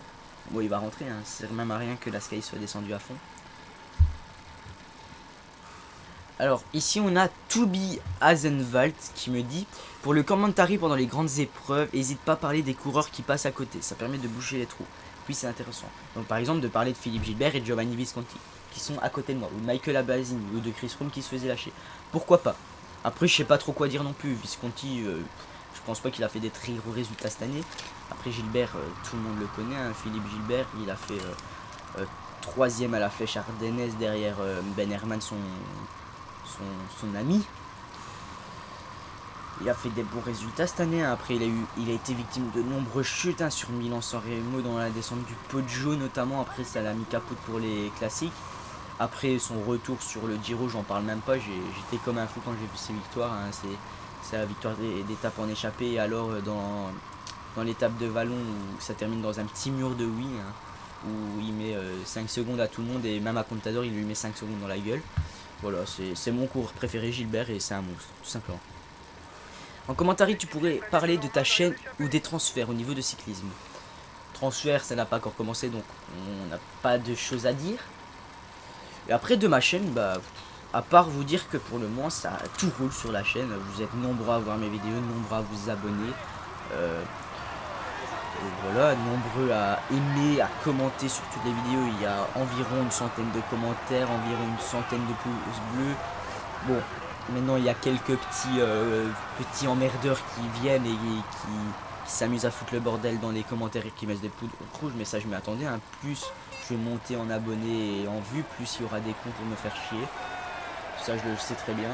Bon, il va rentrer, hein. C'est même à rien que la Sky soit descendue à fond. Alors, ici on a Toby Hazenwald qui me dit: pour le commentary pendant les grandes épreuves, n'hésite pas à parler des coureurs qui passent à côté. Ça permet de boucher les trous. Puis c'est intéressant. Donc par exemple de parler de Philippe Gilbert et de Giovanni Visconti qui sont à côté de moi, ou de Michael Abasini, ou de Chris Froome qui se faisait lâcher. Pourquoi pas? Après je sais pas trop quoi dire non plus. Visconti, je pense pas qu'il a fait des très gros résultats cette année. Après Gilbert, tout le monde le connaît, hein. Philippe Gilbert, il a fait 3ème à la Flèche Ardennaise derrière Ben Herman, son ami. Il a fait des bons résultats cette année, hein. Après il a été victime de nombreuses chutes, hein, sur Milan-San Remo dans la descente du Poggio notamment. Après ça l'a mis capote pour les classiques. Après son retour sur le Giro, j'en parle même pas, j'étais comme un fou quand j'ai vu ses victoires, hein. C'est la victoire d'étape en échappée, et alors dans l'étape de Vallon où ça termine dans un petit mur de oui, hein, où il met 5 secondes à tout le monde, et même à Contador il lui met 5 secondes dans la gueule. Voilà, c'est mon coureur préféré, Gilbert, et c'est un monstre, tout simplement. En commentaire, tu pourrais parler de ta chaîne ou des transferts au niveau de cyclisme. Transfert, ça n'a pas encore commencé, donc on n'a pas de choses à dire. Et après de ma chaîne, bah, à part vous dire que pour le moment, ça tout roule sur la chaîne. Vous êtes nombreux à voir mes vidéos, nombreux à vous abonner. Voilà, nombreux à aimer, à commenter sur toutes les vidéos. Il y a environ une centaine de commentaires, environ une centaine de pouces bleus. Bon, maintenant il y a quelques petits emmerdeurs qui viennent et qui s'amusent à foutre le bordel dans les commentaires et qui mettent des poudres rouges, mais ça je m'y attendais, hein. Plus je vais monter en abonnés et en vues, plus il y aura des cons pour me faire chier. Ça je le sais très bien.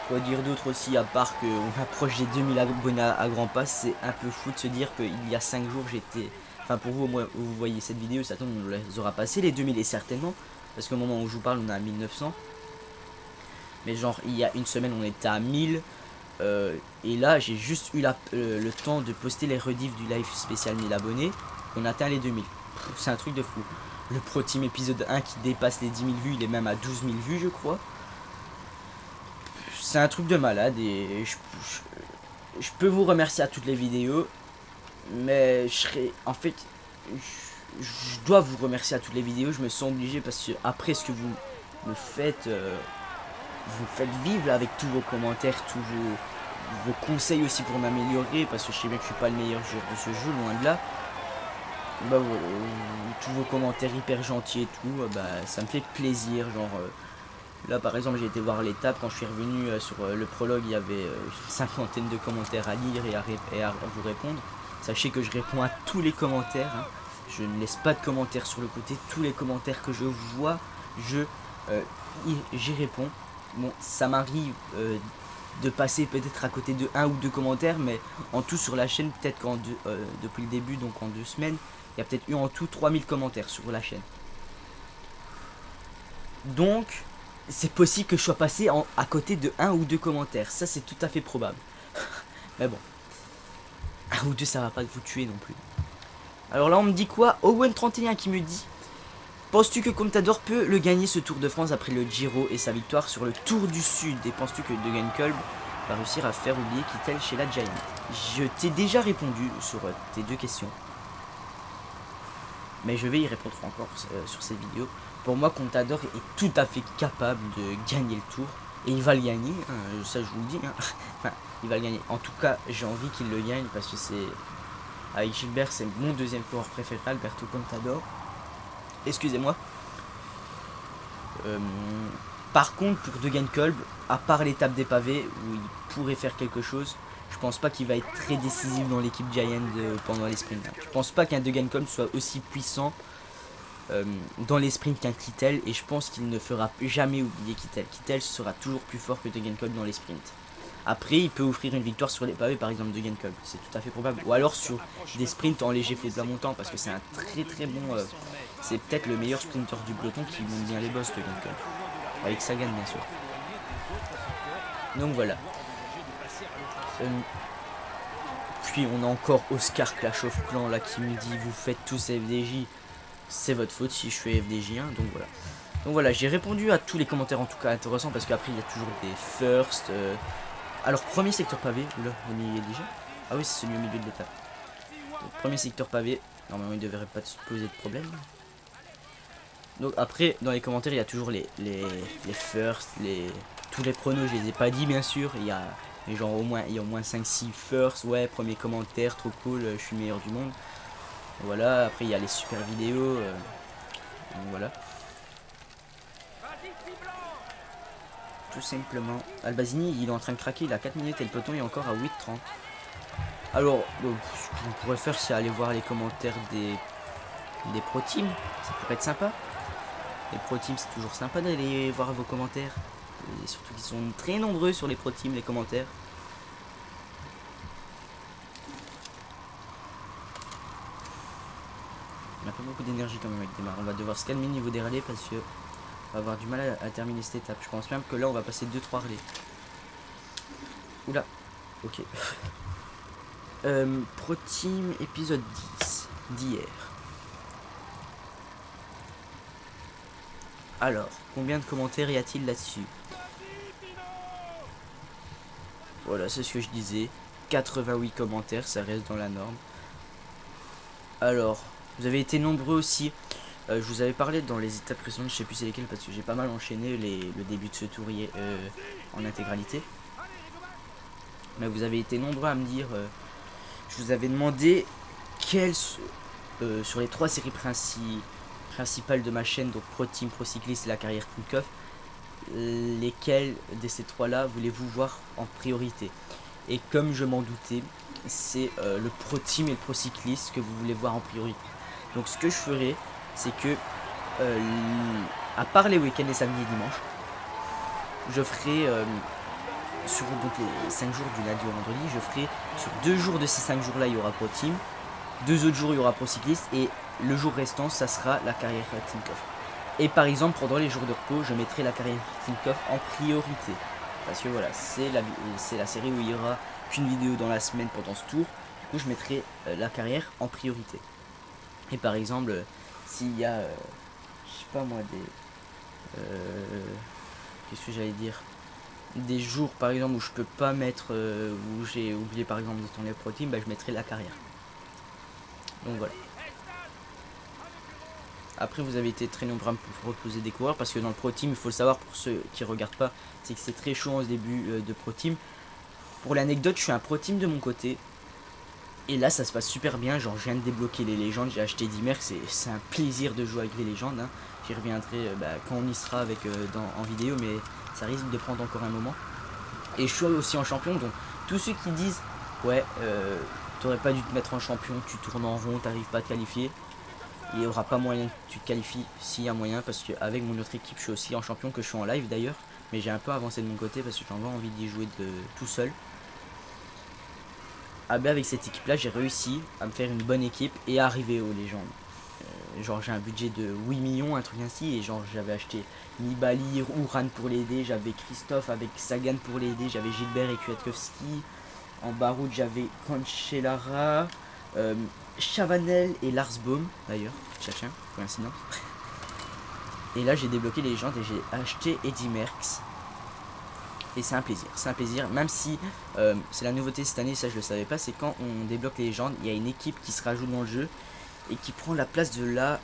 Quoi dire d'autre aussi, à part qu'on approche des 2000 abonnés à grands pas. C'est un peu fou de se dire qu'il y a 5 jours j'étais... Enfin pour vous, moi, vous voyez cette vidéo, ça tombe, on les aura passé les 2000 et certainement. Parce qu'au moment où je vous parle, on est à 1900. Mais genre il y a une semaine on était à 1000. Et là j'ai juste eu le temps de poster les rediffs du live spécial 1000 abonnés. On atteint les 2000. C'est un truc de fou. Le Pro Team épisode 1 qui dépasse les 10 000 vues, il est même à 12 000 vues je crois. C'est un truc de malade et je peux vous remercier à toutes les vidéos. Mais je serais... En fait, je dois vous remercier à toutes les vidéos. Je me sens obligé parce que après ce que vous me faites... vous faites vivre là, avec tous vos commentaires, tous vos conseils aussi pour m'améliorer, parce que je sais bien que je suis pas le meilleur joueur de ce jeu, loin de là. Bah voilà, tous vos commentaires hyper gentils et tout, bah ça me fait plaisir. Genre là par exemple j'ai été voir l'étape, quand je suis revenu sur le prologue, il y avait une cinquantaine de commentaires à lire et à vous répondre. Sachez que je réponds à tous les commentaires, hein. Je ne laisse pas de commentaires sur le côté. Tous les commentaires que je vois, j'y réponds. Bon, ça m'arrive de passer peut-être à côté de 1 ou 2 commentaires, mais en tout sur la chaîne, peut-être qu'en depuis le début, donc en 2 semaines, il y a peut-être eu en tout 3000 commentaires sur la chaîne. Donc, c'est possible que je sois passé à côté de 1 ou 2 commentaires. Ça, c'est tout à fait probable. Mais bon. 1 ou 2, ça va pas vous tuer non plus. Alors là, on me dit quoi? Owen31 qui me dit: penses-tu que Contador peut le gagner ce Tour de France après le Giro et sa victoire sur le Tour du Sud? Et penses-tu que De Genkolb va réussir à faire oublier Kittel chez la Giant? Je t'ai déjà répondu sur tes 2 questions. Mais je vais y répondre encore sur cette vidéo. Pour moi, Contador est tout à fait capable de gagner le Tour. Et il va le gagner, hein, ça je vous le dis. Hein. Enfin, il va le gagner. En tout cas, j'ai envie qu'il le gagne parce que c'est... Avec Gilbert, c'est mon deuxième coureur préféré, Alberto Contador. Excusez-moi. Par contre, pour De Genkolb, à part l'étape des pavés, où il pourrait faire quelque chose, je pense pas qu'il va être très décisif dans l'équipe Giant pendant les sprints. Je pense pas qu'un De Genkolb soit aussi puissant dans les sprints qu'un Kittel, et je pense qu'il ne fera jamais oublier Kittel. Kittel sera toujours plus fort que De Genkolb dans les sprints. Après, il peut offrir une victoire sur les pavés, par exemple, De Genkolb. C'est tout à fait probable. Ou alors sur des sprints en léger faux montant, parce que c'est un très bon... c'est peut-être le meilleur sprinter du peloton qui monte bien les bosses, De Genkolb. Avec Sagan, bien sûr. Donc voilà. Puis on a encore Oscar Clash of Clans là qui me dit: vous faites tous FDJ. C'est votre faute si je fais FDJ 1. Donc voilà. Donc voilà, j'ai répondu à tous les commentaires en tout cas intéressants, parce qu'après il y a toujours des first. Alors premier secteur pavé, oula, on y est déjà. Ah oui, c'est celui au milieu de l'étape. Premier secteur pavé, normalement il ne devrait pas se poser de problème. Donc après, dans les commentaires, il y a toujours les first, tous les pronos, je les ai pas dit bien sûr. Il y a genre au moins 5-6 first, ouais, premier commentaire, trop cool, je suis le meilleur du monde. Voilà, après il y a les super vidéos. Donc voilà. Tout simplement. Albazini, il est en train de craquer, il a 4 minutes et le peloton est encore à 8,30. Alors, ce qu'on pourrait faire, c'est aller voir les commentaires des pro teams. Ça pourrait être sympa. Les pro teams, c'est toujours sympa d'aller voir vos commentaires. Et surtout qu'ils sont très nombreux sur les pro teams, les commentaires. On n'a pas beaucoup d'énergie quand même avec Démarre. On va devoir se calmer au niveau des relais parce que on va avoir du mal à terminer cette étape. Je pense même que là on va passer 2-3 relais. Oula. Ok. Pro Team épisode 10 d'hier. Alors, combien de commentaires y a-t-il là-dessus? Voilà, c'est ce que je disais. 88 commentaires, ça reste dans la norme. Alors, vous avez été nombreux aussi. Je vous avais parlé dans les étapes précédentes, je sais plus c'est lesquelles parce que j'ai pas mal enchaîné le début de ce tour en intégralité. Mais vous avez été nombreux à me dire, je vous avais demandé quelles sur les 3 séries principales de ma chaîne, donc Pro Team, Pro Cycliste et la carrière Tinkoff, lesquelles de ces 3 là voulez-vous voir en priorité? Et comme je m'en doutais, c'est le Pro Team et le Pro Cycliste que vous voulez voir en priorité. Donc ce que je ferai, c'est que à part les week-ends, les samedis et dimanches, je ferai sur donc, les 5 jours du lundi au vendredi, je ferai sur 2 jours de ces 5 jours là il y aura Pro Team, 2 autres jours il y aura Pro Cycliste, et le jour restant ça sera la carrière Tinkoff. Et par exemple pendant les jours de repos, je mettrai la carrière Tinkoff en priorité, parce que voilà, c'est la série où il y aura qu'une vidéo dans la semaine pendant ce tour. Du coup je mettrai la carrière en priorité. Et par exemple s'il y a je sais pas moi qu'est-ce que j'allais dire, des jours par exemple où je peux pas mettre où j'ai oublié par exemple de tourner le Pro Team, bah, je mettrai la carrière. Donc voilà. Après vous avez été très nombreux à me proposer des coureurs, parce que dans le Pro Team, il faut le savoir pour ceux qui regardent pas, c'est que c'est très chaud en ce début de Pro Team. Pour l'anecdote, je suis un Pro Team de mon côté. Et là ça se passe super bien, genre je viens de débloquer les légendes, j'ai acheté 10 mercs, c'est un plaisir de jouer avec les légendes, hein. J'y reviendrai quand on y sera avec, en vidéo, mais ça risque de prendre encore un moment. Et je suis aussi en champion, donc tous ceux qui disent ouais t'aurais pas dû te mettre en champion, tu tournes en rond, t'arrives pas à te qualifier. Il n'y aura pas moyen que tu te qualifies s'il y a moyen, parce qu'avec mon autre équipe je suis aussi en champion, que je suis en live d'ailleurs. Mais j'ai un peu avancé de mon côté parce que j'ai vraiment envie d'y jouer tout seul. Ah ben avec cette équipe là j'ai réussi à me faire une bonne équipe et à arriver aux légendes. Genre j'ai un budget de 8 millions, un truc ainsi, et genre j'avais acheté Nibali, Uran pour l'aider, j'avais Christophe avec Sagan pour l'aider, j'avais Gilbert et Kwiatkowski. En Baroud j'avais Cancellara, Chavanel et Larsbaum d'ailleurs, tiens, coïncidence. Et là j'ai débloqué les légendes et j'ai acheté Eddy Merckx. Et c'est un plaisir, même si c'est la nouveauté cette année, ça je le savais pas, c'est quand on débloque les légendes, il y a une équipe qui se rajoute dans le jeu et qui prend la place de la...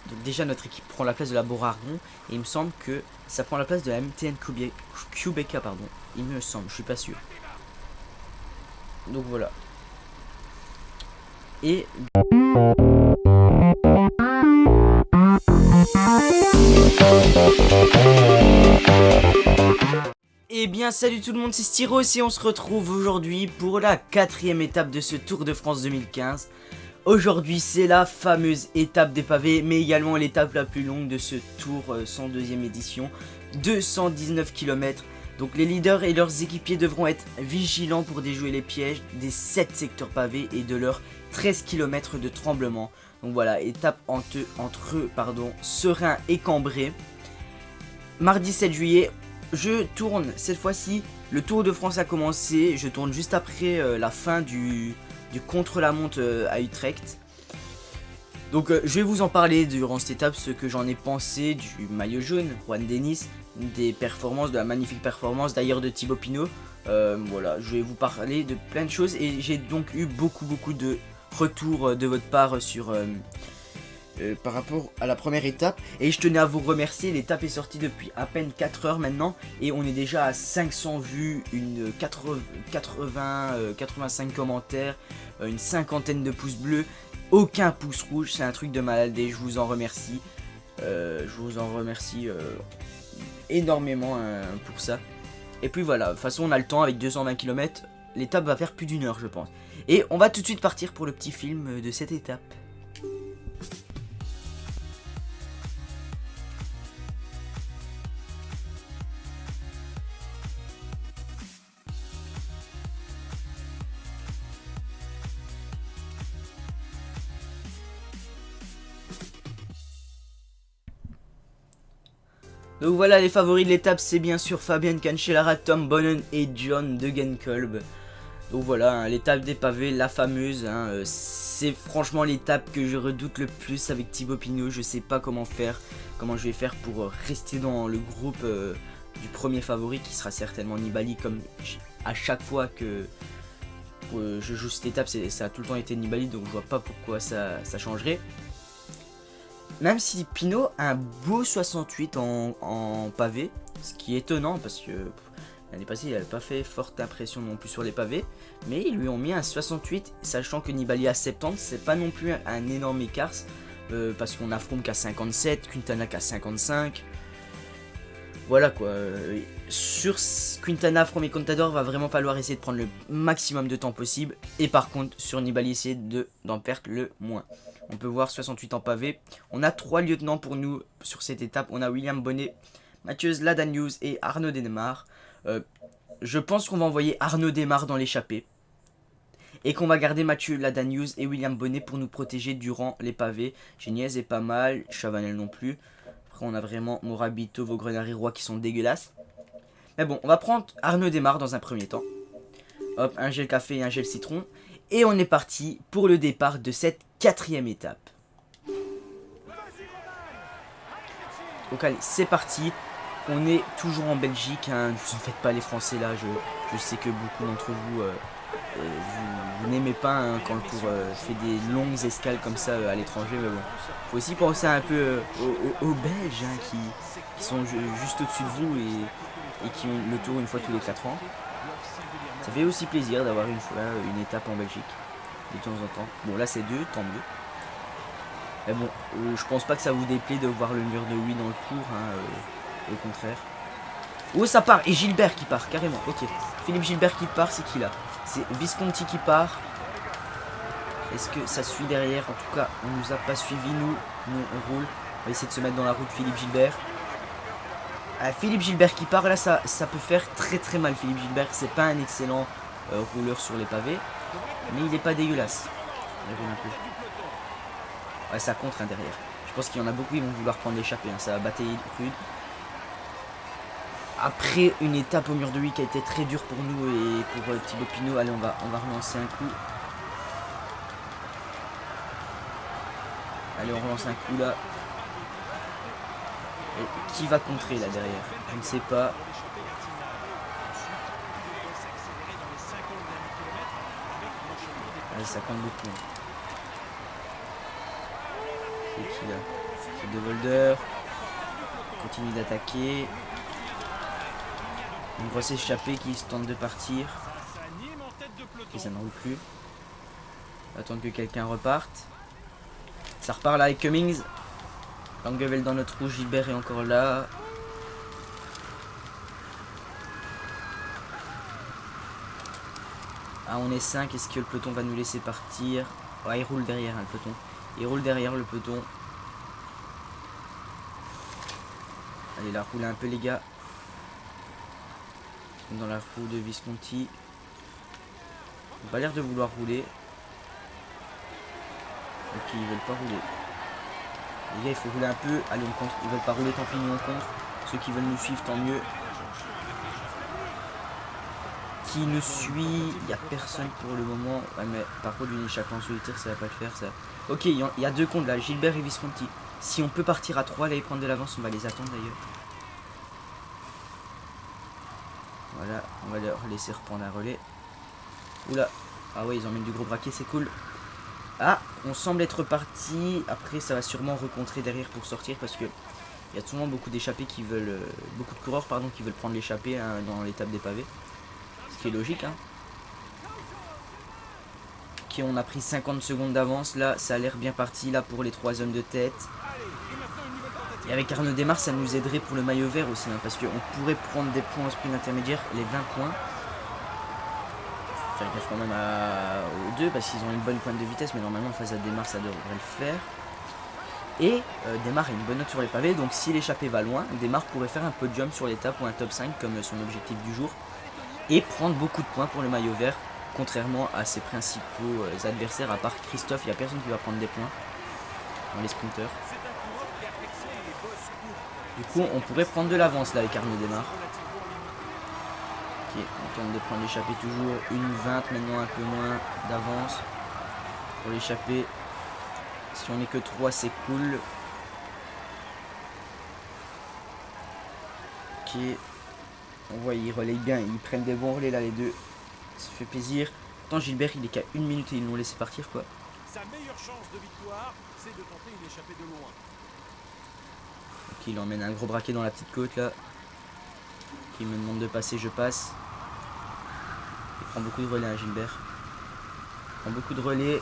Donc déjà notre équipe prend la place de la Beauragon, et il me semble que ça prend la place de la MTN QBK, pardon, il me semble, je suis pas sûr. Donc voilà. Et... Eh bien salut tout le monde, c'est Styros et on se retrouve aujourd'hui pour la 4e étape de ce Tour de France 2015. Aujourd'hui c'est la fameuse étape des pavés, mais également l'étape la plus longue de ce Tour 102e édition, 219 km. Donc les leaders et leurs équipiers devront être vigilants pour déjouer les pièges des 7 secteurs pavés et de leurs 13 km de tremblement. Donc voilà, étape entre Serein et Cambrai. Mardi 7 juillet, je tourne cette fois-ci, le Tour de France a commencé, je tourne juste après la fin du contre-la-montre à Utrecht. Donc je vais vous en parler durant cette étape, ce que j'en ai pensé du maillot jaune, Juan Dennis, des performances, de la magnifique performance d'ailleurs de Thibaut Pinot. Voilà, je vais vous parler de plein de choses et j'ai donc eu beaucoup de retours de votre part sur... par rapport à la première étape, et je tenais à vous remercier. L'étape est sortie depuis à peine 4 heures maintenant et on est déjà à 500 vues, une 85 commentaires, une cinquantaine de pouces bleus, aucun pouce rouge, c'est un truc de malade et je vous en remercie. Énormément pour ça. Et puis voilà, de toute façon on a le temps avec 220 km, l'étape va faire plus d'une heure je pense. Et on va tout de suite partir pour le petit film de cette étape. Donc voilà, les favoris de l'étape, c'est bien sûr Fabian Cancellara, Tom Bonnen et John Degenkolb. Donc voilà, hein, l'étape des pavés, la fameuse, hein, c'est franchement l'étape que je redoute le plus avec Thibaut Pinot. Je sais pas comment je vais faire pour rester dans le groupe du premier favori qui sera certainement Nibali, comme à chaque fois que je joue cette étape, ça a tout le temps été Nibali, donc je vois pas pourquoi ça changerait. Même si Pinot a un beau 68 en pavé, ce qui est étonnant parce que l'année passée il n'avait pas fait forte impression non plus sur les pavés, mais ils lui ont mis un 68, sachant que Nibali a 70, c'est pas non plus un énorme écart, parce qu'on a Froome qui a 57, Quintana qui a 55, voilà quoi. Sur Quintana, Froome et Contador va vraiment falloir essayer de prendre le maximum de temps possible, et par contre sur Nibali essayer d'en perdre le moins. On peut voir 68 en pavé. On a 3 lieutenants pour nous sur cette étape. On a William Bonnet, Mathieu Ladanius et Arnaud Démare. Je pense qu'on va envoyer Arnaud Démare dans l'échappée. Et qu'on va garder Mathieu Ladanius et William Bonnet pour nous protéger durant les pavés. Geniez est pas mal, Chavanel non plus. Après on a vraiment Morabito, Vaugrenard et Roy qui sont dégueulasses. Mais bon, on va prendre Arnaud Démare dans un premier temps. Hop, un gel café et un gel citron. Et on est parti pour le départ de cette 4e étape. Donc allez, c'est parti. On est toujours en Belgique, hein. Ne vous en faites pas les Français là. Je sais que beaucoup d'entre vous, vous n'aimez pas hein, quand le tour fait des longues escales comme ça à l'étranger. Mais bon, faut aussi penser un peu aux Belges hein, qui sont juste au-dessus de vous et qui ont le tour une fois tous les 4 ans. Ça fait aussi plaisir d'avoir une fois une étape en Belgique, de temps en temps. Bon là c'est 2, tant mieux. Mais bon, je pense pas que ça vous déplaît de voir le mur de oui dans le cours, hein, au contraire. Oh ça part, et Gilbert qui part, carrément, ok. Philippe Gilbert qui part, c'est qui là? C'est Visconti qui part. Est-ce que ça suit derrière? En tout cas, on nous a pas suivi, nous on roule. On va essayer de se mettre dans la route Philippe Gilbert. Ah, Philippe Gilbert qui part là, ça peut faire très mal. Philippe Gilbert, c'est pas un excellent rouleur sur les pavés, mais il est pas dégueulasse. Il roule un peu. Ouais, ça contre hein, derrière. Je pense qu'il y en a beaucoup, ils vont vouloir prendre l'échappée, hein. Ça va batailler rude. Après une étape au mur de 8 qui a été très dure pour nous et pour Thibaut Pinot, allez, on va relancer un coup. Allez, on relance un coup là. Et qui va contrer là derrière? Je ne sais pas. Allez, ça compte beaucoup. C'est qui là? C'est De Volder. Continue d'attaquer. Une grosse échappée qui se tente de partir. Et ça ne roule plus. Attendre que quelqu'un reparte. Ça repart là avec Cummings. Langevel dans notre rouge, Gilbert est encore là. Ah, on est 5, est-ce que le peloton va nous laisser partir? Ouais, il roule derrière hein, le peloton. Il roule derrière le peloton. Allez, là, roulez un peu les gars. Dans la roue de Visconti. Ils n'ont pas l'air de vouloir rouler. Ok, ils veulent pas rouler. Les gars, il faut rouler un peu. Allez, on contre. Ils veulent pas rouler, tant pis, nous on contre. Ceux qui veulent nous suivre, tant mieux. Qui nous suit? Il n'y a personne pour le moment. Ouais, mais par contre, une échappée en solitaire, ça va pas le faire. Ça. Ok, il y a deux comptes là, Gilbert et Visconti. Si on peut partir à 3, là et prendre de l'avance, on va les attendre d'ailleurs. Voilà, on va leur laisser reprendre un relais. Oula. Ah ouais, ils emmènent du gros braquet, c'est cool. Ah, on semble être parti. Après, ça va sûrement recontrer derrière pour sortir parce que il y a souvent beaucoup d'échappés qui veulent, beaucoup de coureurs pardon, qui veulent prendre l'échappée hein, dans l'étape des pavés. Ce qui est logique. Hein. Ok, on a pris 50 secondes d'avance. Là, ça a l'air bien parti là pour les 3 hommes de tête. Et avec Arnaud Démarre, ça nous aiderait pour le maillot vert aussi, hein, parce qu'on pourrait prendre des points au sprint intermédiaire, les 20 points. Faire gaffe quand même aux deux, parce qu'ils ont une bonne pointe de vitesse, mais normalement face à Démarre, ça devrait le faire. Et Démarre a une bonne note sur les pavés, donc si l'échappée va loin, Démarre pourrait faire un podium sur l'étape ou un top 5 comme son objectif du jour. Et prendre beaucoup de points pour le maillot vert, contrairement à ses principaux adversaires, à part Christophe, il n'y a personne qui va prendre des points dans les sprinteurs. Du coup, on pourrait prendre de l'avance là avec Arnaud Démarre. Ok, on tente de prendre l'échappée toujours. Une 20, maintenant un peu moins d'avance pour l'échappée. Si on n'est que 3, c'est cool. Ok. On voit, ils relayent bien. Ils prennent des bons relais là, les deux. Ça fait plaisir. Pourtant, Gilbert, il est qu'à 1 minute et ils l'ont laissé partir quoi. Sa meilleure chance de victoire, c'est de tenter une échappée de loin. Ok, il emmène un gros braquet dans la petite côte là. Il me demande de passer, je passe. Il prend beaucoup de relais à Gilbert. Il prend beaucoup de relais.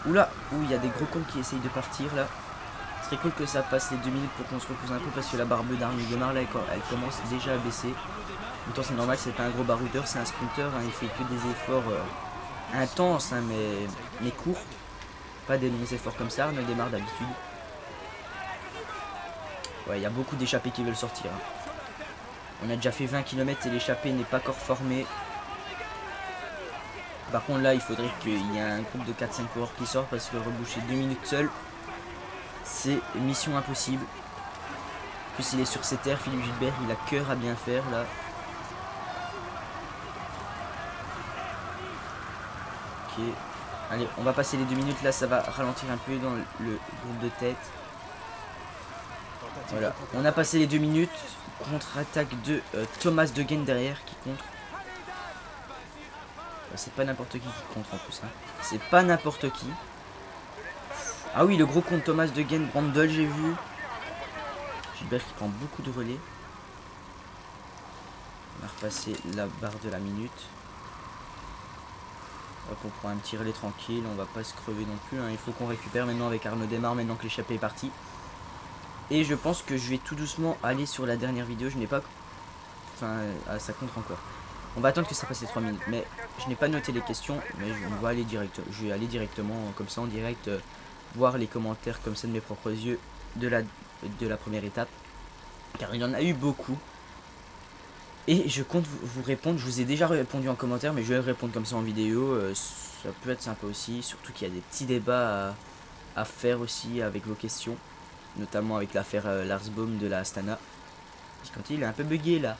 Oula, il y a des gros cons qui essayent de partir là. Ce serait cool que ça passe les 2 minutes pour qu'on se repose un peu parce que la barbe d'Arnaud Démarre là elle commence déjà à baisser. En même temps c'est normal, c'est pas un gros baroudeur, c'est un sprinter, hein, il fait que des efforts intenses hein, mais courts. Pas des longs efforts comme ça, Arnaud Démarre d'habitude. Ouais, il y a beaucoup d'échappés qui veulent sortir. Hein. On a déjà fait 20 km et l'échappée n'est pas encore formée. Par contre là il faudrait qu'il y ait un groupe de 4-5 coureurs qui sortent parce que reboucher 2 minutes seul, c'est mission impossible. En plus il est sur ses terres, Philippe Gilbert, il a cœur à bien faire là. Ok. Allez, on va passer les 2 minutes là, ça va ralentir un peu dans le groupe de tête. Voilà, on a passé les 2 minutes. Contre-attaque de Thomas De Gendt derrière qui contre. C'est pas n'importe qui contre en plus. Hein. C'est pas n'importe qui. Ah oui, le gros compte Thomas De Gendt, Brandel, j'ai vu. Gilbert qui prend beaucoup de relais. On va repasser la barre de la minute. Hop, on prend un petit relais tranquille. On va pas se crever non plus. Hein. Il faut qu'on récupère maintenant avec Arnaud Démarre, maintenant que l'échappée est partie. Et je pense que je vais tout doucement aller sur la dernière vidéo. Je n'ai pas... Enfin, ça contre encore. On va attendre que ça passe les 3 minutes. Mais je n'ai pas noté les questions. Mais on va aller je vais aller directement comme ça en direct. Voir les commentaires comme ça de mes propres yeux de la première étape. Car il y en a eu beaucoup. Et je compte vous répondre. Je vous ai déjà répondu en commentaire. Mais je vais répondre comme ça en vidéo. Ça peut être sympa aussi. Surtout qu'il y a des petits débats à faire aussi avec vos questions. Notamment avec l'affaire Larsbaum de la Astana. Quand il est un peu bugué là.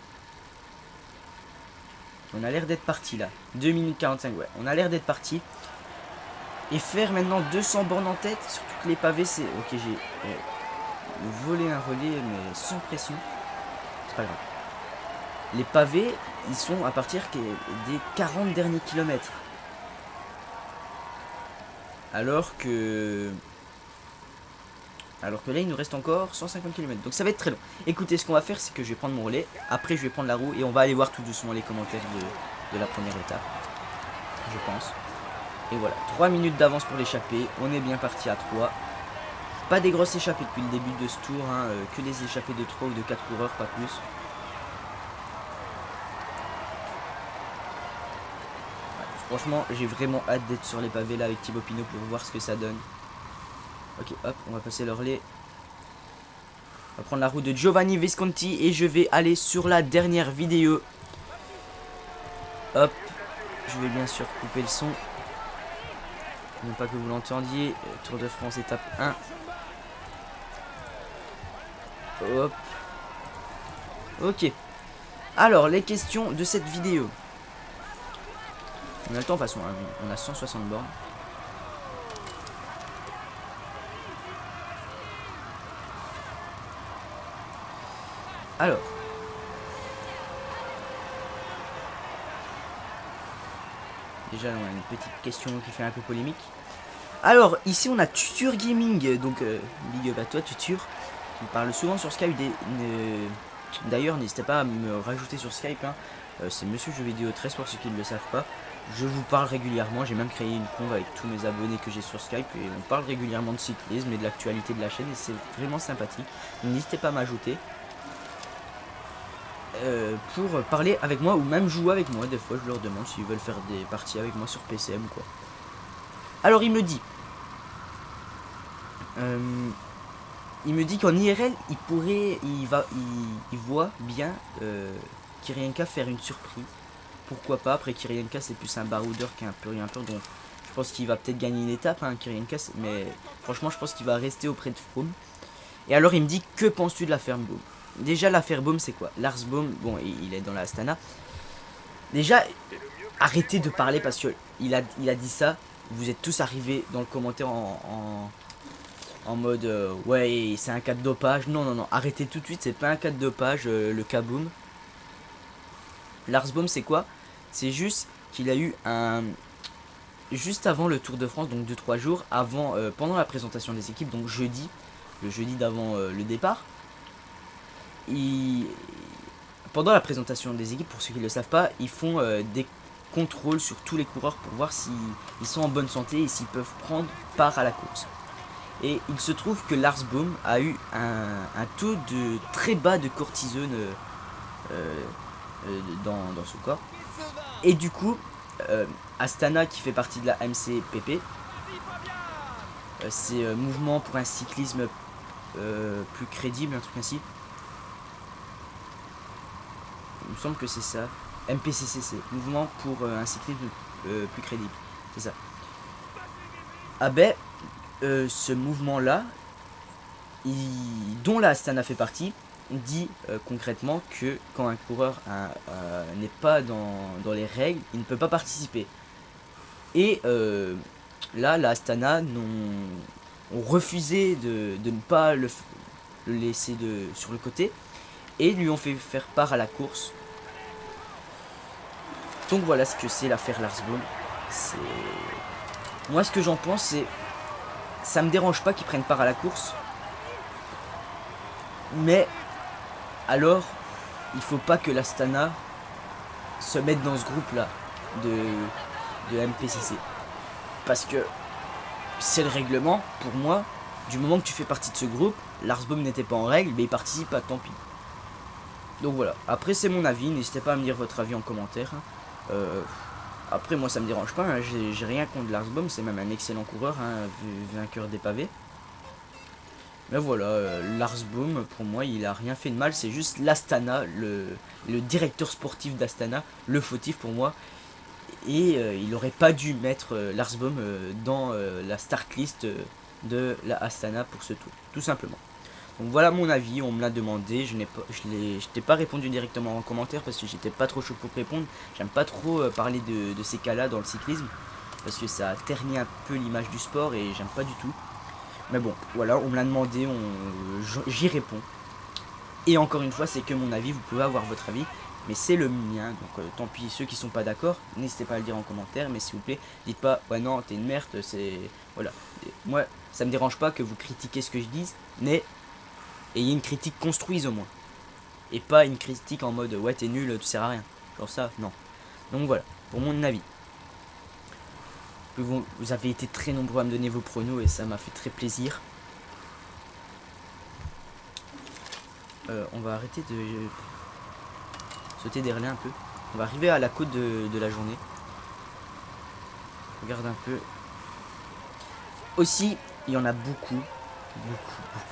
On a l'air d'être parti là. 2 minutes 45, ouais. On a l'air d'être parti. Et faire maintenant 200 bornes en tête. Surtout que les pavés, c'est... Ok, j'ai volé un relais, mais sans pression. C'est pas grave. Les pavés, ils sont à partir des 40 derniers kilomètres. Alors que là, il nous reste encore 150 km. Donc ça va être très long. Écoutez, ce qu'on va faire, c'est que je vais prendre mon relais. Après, je vais prendre la roue. Et on va aller voir tout doucement les commentaires de la première étape. Je pense. Et voilà, 3 minutes d'avance pour l'échappée. On est bien parti à 3. Pas des grosses échappées depuis le début de ce tour. Hein, que des échappées de 3 ou de 4 coureurs, pas plus. Ouais, franchement, j'ai vraiment hâte d'être sur les pavés là avec Thibaut Pinot pour voir ce que ça donne. Ok, hop, on va passer le relais. On va prendre la route de Giovanni Visconti et je vais aller sur la dernière vidéo. Hop, je vais bien sûr couper le son. Non pas que vous l'entendiez. Tour de France étape 1. Hop. Ok. Alors, les questions de cette vidéo. On a le temps de toute façon, hein, on a 160 bornes. Alors. Déjà, on a une petite question qui fait un peu polémique. Alors, ici, on a Tutur Gaming. Donc, big up à toi, Tutur. Qui parle souvent sur Skype. D'ailleurs, n'hésitez pas à me rajouter sur Skype. Hein. C'est Monsieur Jeux Vidéo 13 pour ceux qui ne le savent pas. Je vous parle régulièrement. J'ai même créé une conve avec tous mes abonnés que j'ai sur Skype. Et on parle régulièrement de cyclisme et de l'actualité de la chaîne. Et c'est vraiment sympathique. N'hésitez pas à m'ajouter. Pour parler avec moi ou même jouer avec moi. Des fois je leur demande s'ils veulent faire des parties avec moi sur PCM quoi. Alors il me dit qu'en IRL il voit bien Kirienka faire une surprise. Pourquoi pas. Après Kirienka c'est plus un baroudeur qu'un pur donc je pense qu'il va peut-être gagner une étape hein, Kirienka, mais franchement je pense qu'il va rester auprès de Froome. Et alors il me dit que penses-tu de la ferme Boom. Déjà l'affaire Baum c'est quoi? Larsbaum, bon il est dans la Astana. Déjà arrêtez de parler parce que il a dit ça. Vous êtes tous arrivés dans le commentaire en mode ouais c'est un cas de dopage. Non arrêtez tout de suite, c'est pas un cas de dopage le cas Boum. Larsbaum c'est quoi? C'est juste qu'il a eu un... Juste avant le Tour de France, donc 2-3 jours avant, pendant la présentation des équipes, donc jeudi, le jeudi d'avant le départ. Pendant la présentation des équipes, pour ceux qui ne le savent pas, ils font des contrôles sur tous les coureurs pour voir s'ils sont en bonne santé et s'ils peuvent prendre part à la course. Et il se trouve que Larsbaum a eu un taux de très bas de cortisone dans son corps. Et du coup, Astana qui fait partie de la MCPP, c'est Mouvement pour un cyclisme plus crédible, un truc ainsi. Il me semble que c'est ça. MPCCC, Mouvement pour un cyclisme plus crédible. C'est ça. Ah ben, ce mouvement-là, dont la Astana fait partie, dit concrètement que quand un coureur n'est pas dans les règles, il ne peut pas participer. Et là, la Astana ont refusé de ne pas le laisser sur le côté et lui ont fait faire part à la course. Donc voilà ce que c'est l'affaire Larsbaum. Moi ce que j'en pense c'est... Ça me dérange pas qu'ils prennent part à la course. Mais alors il faut pas que l'Astana se mette dans ce groupe là de MPCC. Parce que c'est le règlement pour moi. Du moment que tu fais partie de ce groupe, Larsbaum n'était pas en règle, mais il participe pas, tant pis. Donc voilà, après c'est mon avis, n'hésitez pas à me dire votre avis en commentaire. Hein. Après moi ça me dérange pas, hein. J'ai rien contre Lars Boom, c'est même un excellent coureur, hein, vainqueur des pavés. Mais voilà, Lars Boom, pour moi il a rien fait de mal, c'est juste l'Astana, le directeur sportif d'Astana, le fautif pour moi. Et il aurait pas dû mettre Lars Boom dans la start list de la Astana pour ce tour, tout simplement. Donc voilà mon avis, on me l'a demandé, je t'ai pas répondu directement en commentaire parce que j'étais pas trop chaud pour répondre. J'aime pas trop parler de ces cas-là dans le cyclisme parce que ça ternit un peu l'image du sport et j'aime pas du tout. Mais bon, voilà, on me l'a demandé, j'y réponds. Et encore une fois, c'est que mon avis, vous pouvez avoir votre avis, mais c'est le mien, donc tant pis ceux qui sont pas d'accord, n'hésitez pas à le dire en commentaire, mais s'il vous plaît, dites pas, ouais non, t'es une merde, c'est... Voilà, et moi, ça me dérange pas que vous critiquez ce que je dise, mais ayez une critique construite au moins. Et pas une critique en mode, ouais t'es nul, tu sers à rien. Genre ça, non. Donc voilà, pour mon avis. Vous avez été très nombreux à me donner vos pronos et ça m'a fait très plaisir. On va arrêter de sauter derrière un peu. On va arriver à la côte de la journée. Regarde un peu. Aussi, il y en a beaucoup.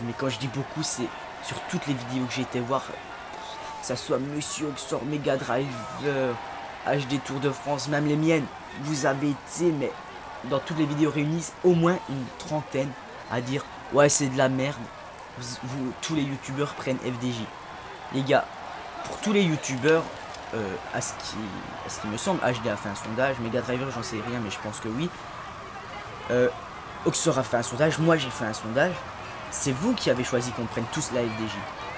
Mais quand je dis beaucoup, c'est sur toutes les vidéos que j'ai été voir. Que ça soit Monsieur Oxor, Mega Drive, HD Tour de France, même les miennes. Vous avez été, mais dans toutes les vidéos réunies, au moins une trentaine à dire ouais c'est de la merde. Tous les youtubeurs prennent FDJ. Les gars, pour tous les youtubeurs, à ce qui me semble, HD a fait un sondage, Mega Driver j'en sais rien mais je pense que oui. Oxor a fait un sondage, moi j'ai fait un sondage. C'est vous qui avez choisi qu'on prenne tous la FDJ.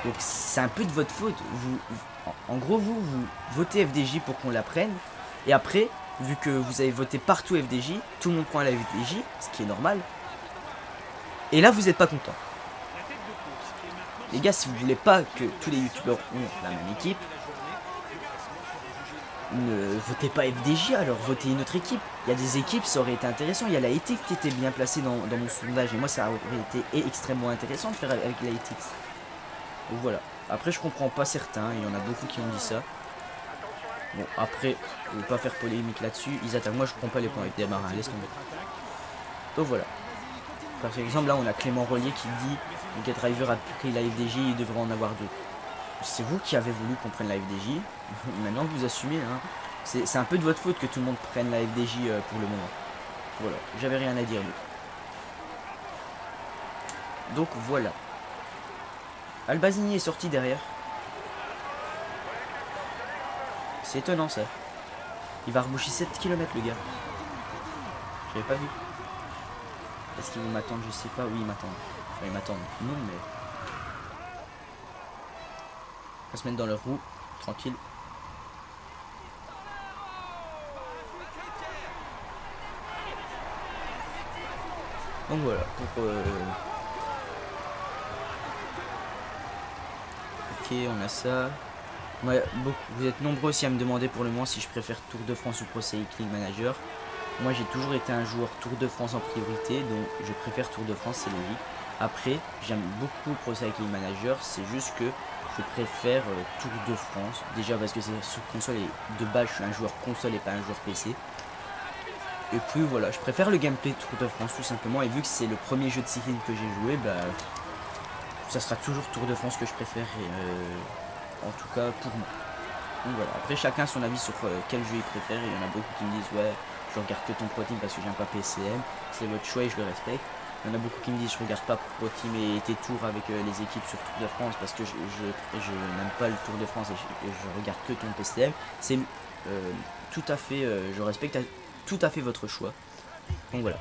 Donc c'est un peu de votre faute. En gros vous votez FDJ pour qu'on la prenne. Et après, vu que vous avez voté partout FDJ, tout le monde prend la FDJ, ce qui est normal. Et là vous n'êtes pas content. Les gars, si vous voulez pas que tous les youtubeurs ont la même équipe, ne votez pas FDJ, alors votez une autre équipe. Il y a des équipes, ça aurait été intéressant. Il y a la ETX qui était bien placée dans mon sondage. Et moi, ça aurait été extrêmement intéressant de faire avec la ETX. Donc voilà. Après, je comprends pas certains. Il y en a beaucoup qui ont dit ça. Bon, après, je ne veux pas faire polémique là-dessus. Ils attaquent. Moi, je prends pas les points avec des marins. Laisse tomber. Donc voilà. Par exemple, là, on a Clément Rollier qui dit Mega Driver a pris la FDJ, il devrait en avoir deux. C'est vous qui avez voulu qu'on prenne la FDJ. Maintenant que vous assumez, hein, c'est un peu de votre faute que tout le monde prenne la FDJ pour le moment. Voilà, j'avais rien à dire. Donc voilà. Albazini est sorti derrière. C'est étonnant ça. Il va reboucher 7 km le gars. J'avais pas vu. Est-ce qu'ils vont m'attendre? Je sais pas. Oui, ils m'attendent. Enfin, ils m'attendent. Non, mais... On va se mettre dans leur roue. Tranquille. Donc voilà. Pour, ok, on a ça. Ouais, vous êtes nombreux aussi à me demander pour le moment si je préfère Tour de France ou Pro Cycling Manager. Moi j'ai toujours été un joueur Tour de France en priorité, donc je préfère Tour de France, c'est logique. Après, j'aime beaucoup Pro Cycling Manager, c'est juste que je préfère Tour de France. Déjà parce que c'est sur console et de base je suis un joueur console et pas un joueur PC. Et puis voilà, je préfère le gameplay Tour de France tout simplement. Et vu que c'est le premier jeu de cycling que j'ai joué, bah, ça sera toujours Tour de France que je préfère. En tout cas pour moi. Donc voilà, après chacun son avis sur quel jeu il préfère. Il y en a beaucoup qui me disent ouais je regarde que ton Pro Team parce que j'aime pas PCM. C'est votre choix et je le respecte. Il y en a beaucoup qui me disent je regarde pas Pro Team et tes tours avec les équipes sur Tour de France parce que je n'aime pas le Tour de France et je regarde que ton PCM. C'est tout à fait, je respecte tout à fait votre choix. Donc voilà.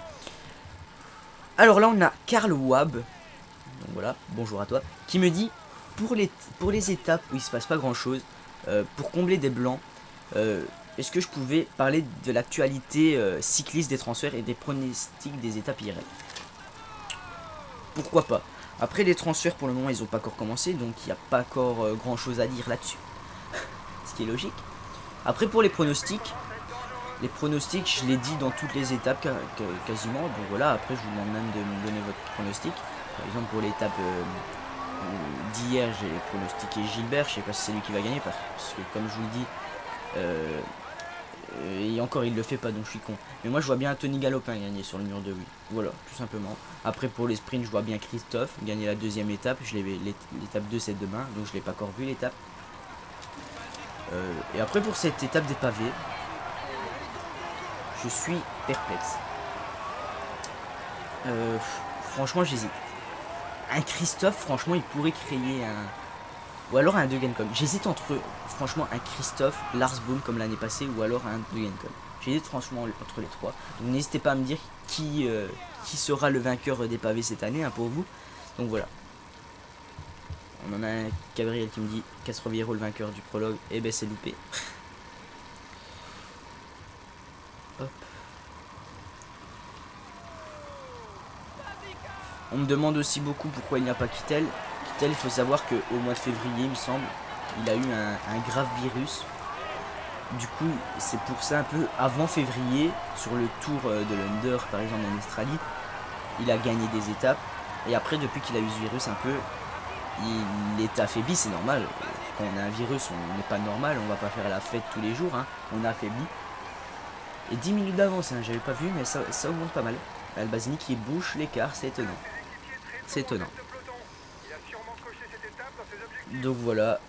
Alors là on a Karl Wab. Donc voilà, bonjour à toi. Qui me dit pour les étapes où il se passe pas grand chose, pour combler des blancs, est-ce que je pouvais parler de l'actualité cycliste des transferts et des pronostics des étapes IRL? Pourquoi pas. Après les transferts pour le moment ils ont pas encore commencé, donc il n'y a pas encore grand chose à dire là-dessus. Ce qui est logique. Après pour les pronostics je l'ai dit dans toutes les étapes quasiment, donc voilà, après je vous demande même de me donner votre pronostic. Par exemple pour l'étape d'hier, j'ai pronostiqué Gilbert. Je sais pas si c'est lui qui va gagner parce que comme je vous le dis, et encore il le fait pas donc je suis con. Mais moi je vois bien Tony Galopin gagner sur le mur de oui. Voilà, tout simplement. Après pour les sprints, je vois bien Christophe gagner la deuxième étape. L'étape 2 c'est demain, donc je l'ai pas encore vu l'étape. Et après pour cette étape des pavés, je suis perplexe. Franchement j'hésite. Un Christophe, franchement il pourrait créer un... Ou alors un Degencom. J'hésite entre, franchement, un Christophe, Lars Boom comme l'année passée, ou alors un Degencom. J'hésite franchement entre les trois. Donc n'hésitez pas à me dire qui sera le vainqueur des pavés cette année, hein, pour vous. Donc voilà. On en a un Gabriel qui me dit Castroviejo le vainqueur du prologue. Eh ben c'est loupé. Hop. On me demande aussi beaucoup pourquoi il n'y a pas Kittel. Il faut savoir qu'au mois de février, il me semble, il a eu un grave virus. Du coup, c'est pour ça un peu avant février, sur le tour de l'Under, par exemple en Australie, il a gagné des étapes. Et après, depuis qu'il a eu ce virus un peu, il est affaibli, c'est normal. Quand on a un virus, on n'est pas normal, on va pas faire la fête tous les jours, hein. On est affaibli. Et 10 minutes d'avance, hein, j'avais pas vu, mais ça augmente pas mal. Albazini qui bouche l'écart, c'est étonnant. C'est étonnant. Donc voilà,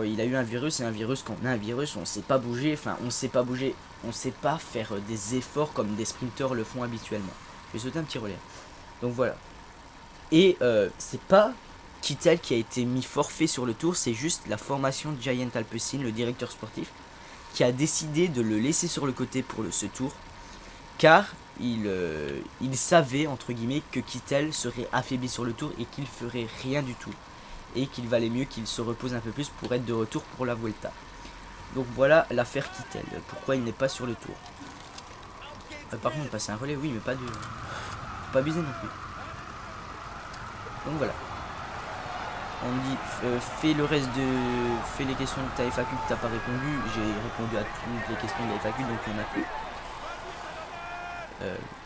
il a eu un virus, et un virus, quand on a un virus, on sait pas bouger, enfin on sait pas bouger, on sait pas faire des efforts comme des sprinteurs le font habituellement. Je vais sauter un petit relais. Donc voilà. Et c'est pas Kittel qui a été mis forfait sur le tour, c'est juste la formation de Giant Alpecin, le directeur sportif, qui a décidé de le laisser sur le côté pour ce tour, car il savait, entre guillemets, que Kittel serait affaibli sur le tour et qu'il ferait rien du tout. Et qu'il valait mieux qu'il se repose un peu plus pour être de retour pour la Vuelta. Donc voilà l'affaire Kittel. Pourquoi il n'est pas sur le tour. Par contre, passer un relais, oui, mais pas de... Faut pas abuser non plus. Donc voilà. On me dit, fais les questions de ta FAQ que t'as pas répondu. J'ai répondu à toutes les questions de la FAQ, donc il n'y en a plus.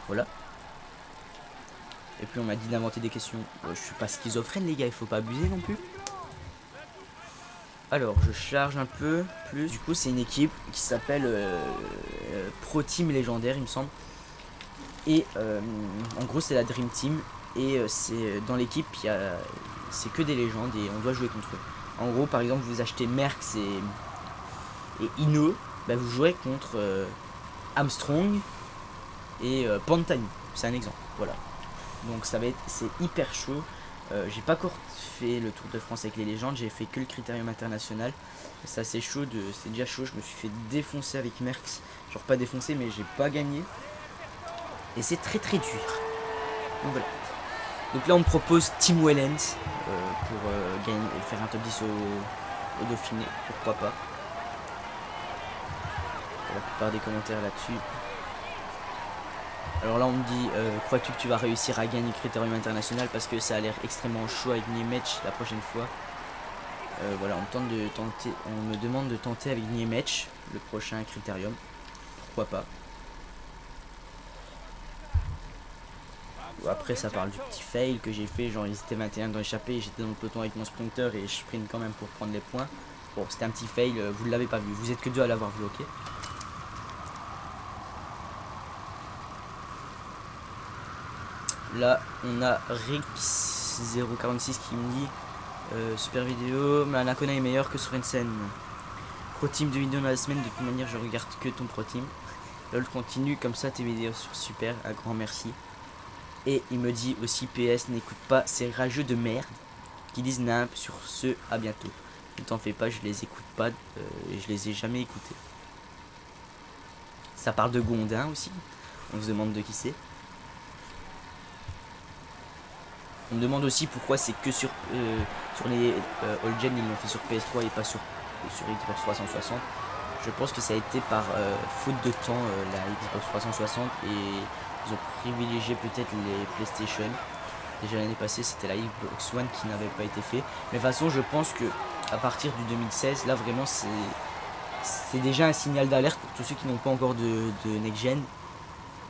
Voilà. Et puis on m'a dit d'inventer des questions. Je suis pas schizophrène les gars, il faut pas abuser non plus. Alors je charge un peu plus. Du coup c'est une équipe qui s'appelle Pro Team Légendaire il me semble. Et en gros c'est la Dream Team. Et c'est dans l'équipe c'est que des légendes et on doit jouer contre eux. En gros par exemple vous achetez Merckx et Ino. Bah, vous jouez contre Armstrong et Pantani. C'est un exemple. Voilà. Donc c'est hyper chaud. J'ai pas encore fait le Tour de France avec les légendes, j'ai fait que le Critérium international. C'est assez chaud, c'est déjà chaud. Je me suis fait défoncer avec Merckx, genre pas défoncer mais j'ai pas gagné. Et c'est très dur. Donc voilà. Donc là on me propose Tim Wellens pour faire un top 10 au Dauphiné, pourquoi pas. La plupart des commentaires là-dessus. Alors là on me dit, crois-tu que tu vas réussir à gagner le Critérium international parce que ça a l'air extrêmement chaud avec Niemec la prochaine fois. Voilà, on me demande de tenter avec Niemec le prochain Critérium. Pourquoi pas. Après ça parle du petit fail que j'ai fait, genre ils étaient 21 dans l'échappée et j'étais dans le peloton avec mon sprinter et je sprint quand même pour prendre les points. Bon c'était un petit fail, vous ne l'avez pas vu, vous êtes que deux à l'avoir vu, ok. Là on a Rex046 qui me dit super vidéo, mais Anacona est meilleur que Sorensen. Pro team de vidéo dans la semaine, de toute manière je regarde que ton pro team. LOL continue comme ça tes vidéos sur super, un grand merci. Et il me dit aussi PS n'écoute pas ces rageux de merde qui disent nimp. Sur ce, à bientôt. Ne t'en fais pas, je les écoute pas et je les ai jamais écoutés. Ça parle de Gondin aussi. On se demande de qui c'est. On me demande aussi pourquoi c'est que sur les All Gen ils l'ont fait sur PS3 et pas sur Xbox 360. Je pense que ça a été par faute de temps la Xbox 360 et ils ont privilégié peut-être les PlayStation. Déjà l'année passée c'était la Xbox One qui n'avait pas été fait. Mais de toute façon je pense que à partir du 2016 là vraiment c'est déjà un signal d'alerte pour tous ceux qui n'ont pas encore de next gen.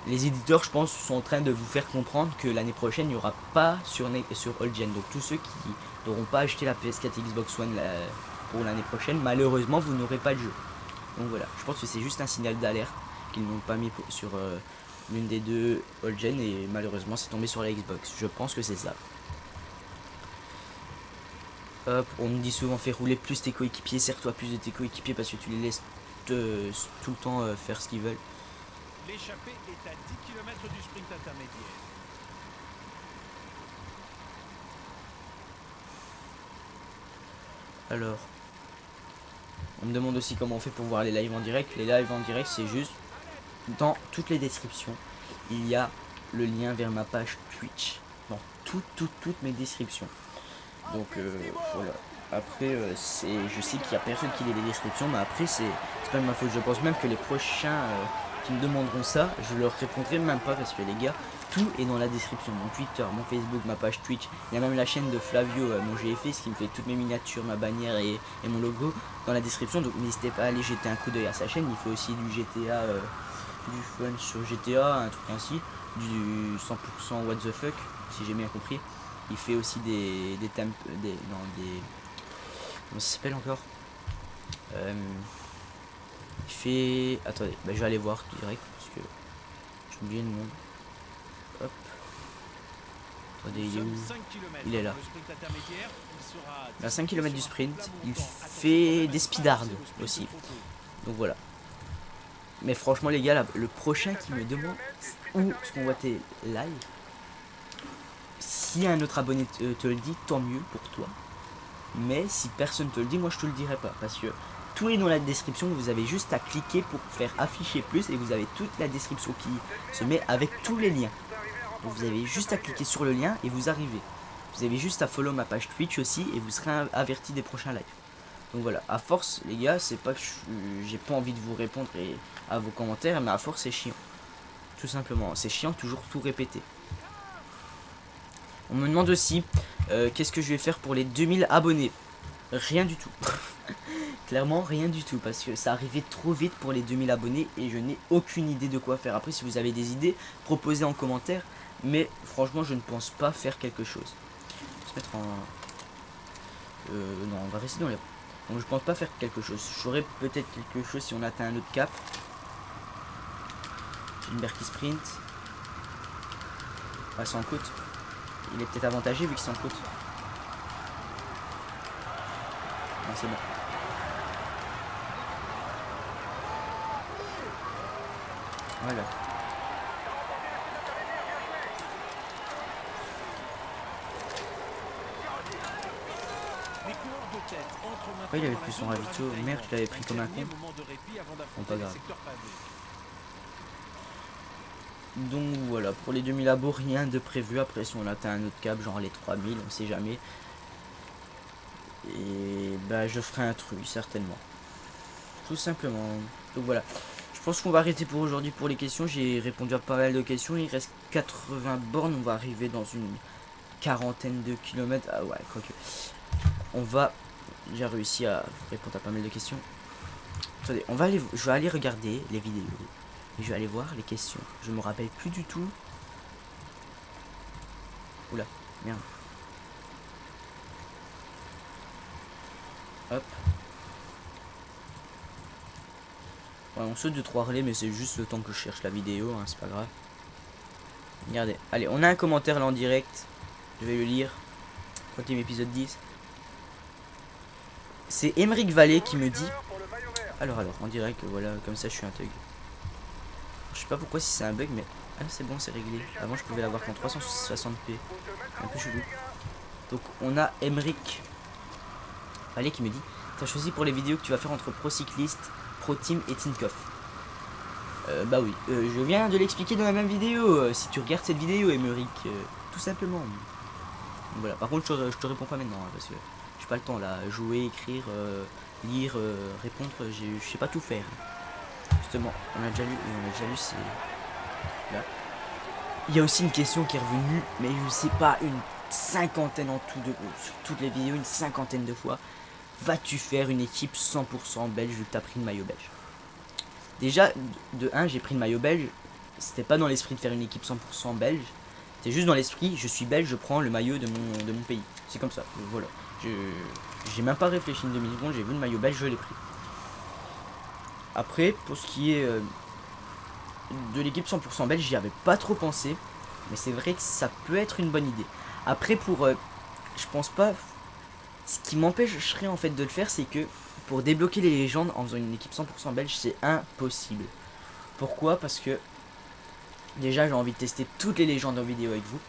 les éditeurs, je pense, sont en train de vous faire comprendre que l'année prochaine, il n'y aura pas sur Old Gen. Donc tous ceux qui n'auront pas acheté la PS4 Xbox One pour l'année prochaine, malheureusement, vous n'aurez pas de jeu. Donc voilà, je pense que c'est juste un signal d'alerte qu'ils n'ont pas mis sur l'une des deux Old Gen et malheureusement c'est tombé sur la Xbox. Je pense que c'est ça. Hop, on nous dit souvent fais rouler plus tes coéquipiers, serre-toi plus de tes coéquipiers parce que tu les laisses tout le temps faire ce qu'ils veulent. L'échappée est à 10 km du sprint intermédiaire. Alors, on me demande aussi comment on fait pour voir les lives en direct. Les lives en direct, c'est juste dans toutes les descriptions, il y a le lien vers ma page Twitch. Dans toutes mes descriptions. Donc voilà. Après, je sais qu'il y a personne qui lit les descriptions, mais après, c'est pas de ma faute. Je pense même que les prochains qui me demanderont ça, je leur répondrai même pas parce que les gars, tout est dans la description. Mon Twitter, mon Facebook, ma page Twitch. Il y a même la chaîne de Flavio, mon GFX, qui me fait toutes mes miniatures, ma bannière et mon logo dans la description. Donc n'hésitez pas à aller jeter un coup d'œil à sa chaîne. Il fait aussi du GTA, du fun sur GTA, un truc ainsi, du 100% what the fuck, si j'ai bien compris. Il fait aussi des thèmes, comment ça s'appelle encore, il fait, attendez, je vais aller voir direct parce que j'ai oublié le nom. Hop, attendez, il est où? Il est là. À 5 km du sprint. Il fait des speedards aussi. Donc voilà. Mais franchement les gars, là, le prochain qui me demande où est-ce qu'on voit tes lives, si un autre abonné te le dit, tant mieux pour toi. Mais si personne te le dit, moi je te le dirai pas. Parce que tout est dans la description. Vous avez juste à cliquer pour faire afficher plus. Et vous avez toute la description qui se met avec tous les liens. Donc vous avez juste à cliquer sur le lien et vous arrivez. Vous avez juste à follow ma page Twitch aussi. Et vous serez averti des prochains lives. Donc voilà, à force les gars, c'est pas que j'ai pas envie de vous répondre à vos commentaires. Mais à force c'est chiant. Tout simplement, c'est chiant toujours tout répéter. On me demande aussi qu'est-ce que je vais faire pour les 2000 abonnés. Rien du tout. Clairement rien du tout parce que ça arrivait trop vite pour les 2000 abonnés et je n'ai aucune idée de quoi faire. Après si vous avez des idées, proposez en commentaire. Mais franchement je ne pense pas faire quelque chose. On va se mettre en... non, on va rester dans les... Donc je pense pas faire quelque chose. J'aurais peut-être quelque chose si on atteint un autre cap. Gilbert qui sprint. Ah, sans coûte. Il est peut-être avantagé vu qu'il s'en coûte. Non, c'est bon. Voilà. Ouais, il avait pris son ravito. Merde, je l'avais pris comme un con. Bon, pas grave. Donc voilà, pour les 2000 abos, rien de prévu. Après, si on atteint un autre cap, genre les 3000, on sait jamais. Et bah, je ferai un truc, certainement. Tout simplement. Donc voilà. Je pense qu'on va arrêter pour aujourd'hui pour les questions. J'ai répondu à pas mal de questions. Il reste 80 bornes. On va arriver dans une quarantaine de kilomètres. Ah ouais, quoique. On va... J'ai réussi à répondre à pas mal de questions. Attendez, je vais aller regarder les vidéos. Et je vais aller voir les questions. Je me rappelle plus du tout. Oula, merde. Hop. Ouais, on saute de 3 relais, mais c'est juste le temps que je cherche la vidéo, hein, c'est pas grave. Regardez. Allez, on a un commentaire là en direct. Je vais le lire. 30e épisode 10. C'est Émeric Vallée qui me dit... Alors, en direct, voilà, comme ça je suis un thug. Je sais pas pourquoi si c'est un bug, mais... Ah, c'est bon, c'est réglé. Avant, je pouvais l'avoir qu'en 360p. Un peu chelou. Donc, on a Émeric Vallée qui me dit... T'as choisi pour les vidéos que tu vas faire entre Pro Cycliste, Pro Team et Tinkoff. Bah oui, je viens de l'expliquer dans la même vidéo. Si tu regardes cette vidéo, Émeric, tout simplement. Donc, voilà, par contre, je te réponds pas maintenant, hein, parce que j'ai pas le temps là. Jouer, écrire, lire, répondre, je sais pas tout faire. Justement, on a déjà lu, c'est là. Il y a aussi une question qui est revenue, mais je sais pas, une cinquantaine en tout sur toutes les vidéos, une cinquantaine de fois. Vas-tu faire une équipe 100% belge vu que t'as pris le maillot belge? Déjà, de 1, j'ai pris le maillot belge. c'était pas dans l'esprit de faire une équipe 100% belge. C'était juste dans l'esprit, je suis belge, je prends le maillot de mon pays. C'est comme ça, voilà. J'ai même pas réfléchi une demi-seconde, j'ai vu le maillot belge, je l'ai pris. Après, pour ce qui est de l'équipe 100% belge, j'y avais pas trop pensé. Mais c'est vrai que ça peut être une bonne idée. Après, je pense pas... Ce qui m'empêcherait en fait de le faire, c'est que pour débloquer les légendes en faisant une équipe 100% belge, c'est impossible. Pourquoi? Parce que déjà j'ai envie de tester toutes les légendes en vidéo avec vous.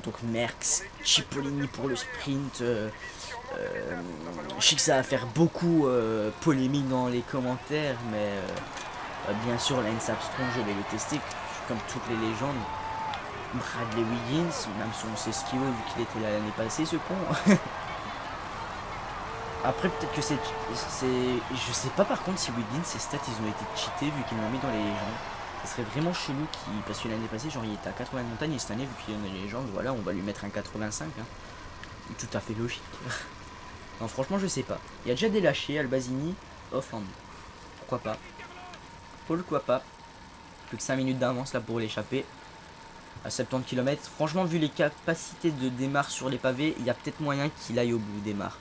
Donc Merckx, Cipollini pour le sprint. Je sais que ça va faire beaucoup polémique dans les commentaires, mais bien sûr Lance Armstrong je vais le tester comme toutes les légendes. Bradley Wiggins, même si on sait ce qu'il vaut vu qu'il était là l'année passée, ce con. Après peut-être que c'est... Je sais pas par contre si Wiggins, ses stats ils ont été cheatés vu qu'ils l'ont mis dans les légendes. Ça serait vraiment chelou parce que l'année passée genre il était à 80 de montagne et cette année vu qu'il est dans les légendes, voilà on va lui mettre un 85. Hein. Tout à fait logique. Non franchement je sais pas. Il y a déjà des lâchés, Albazini, Offland. Pourquoi pas. Pourquoi pas. Plus que 5 minutes d'avance là pour l'échapper. À 70 km. Franchement, vu les capacités de démarre sur les pavés, il y a peut-être moyen qu'il aille au bout, démarre.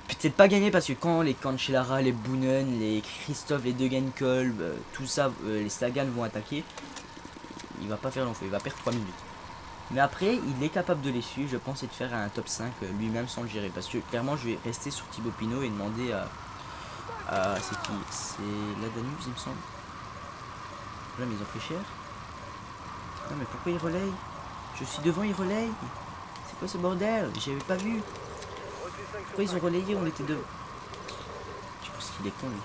Peut-être pas gagner parce que quand les Cancellara, les Boonen, les Christophe, les Degenkolb, tout ça, les Sagan vont attaquer, il va pas faire long feu, il va perdre 3 minutes. Mais après, il est capable de les suivre, je pense, et de faire un top 5 lui-même sans le gérer. Parce que clairement, je vais rester sur Thibaut Pinot et demander à c'est qui? C'est la Danube, il me semble. Là, mais ils ont fait cher. Non mais pourquoi il relaye? Je suis devant, il relaye. C'est quoi ce bordel? J'avais pas vu. Pourquoi ils ont relayé? On était devant. Je pense qu'il est con lui.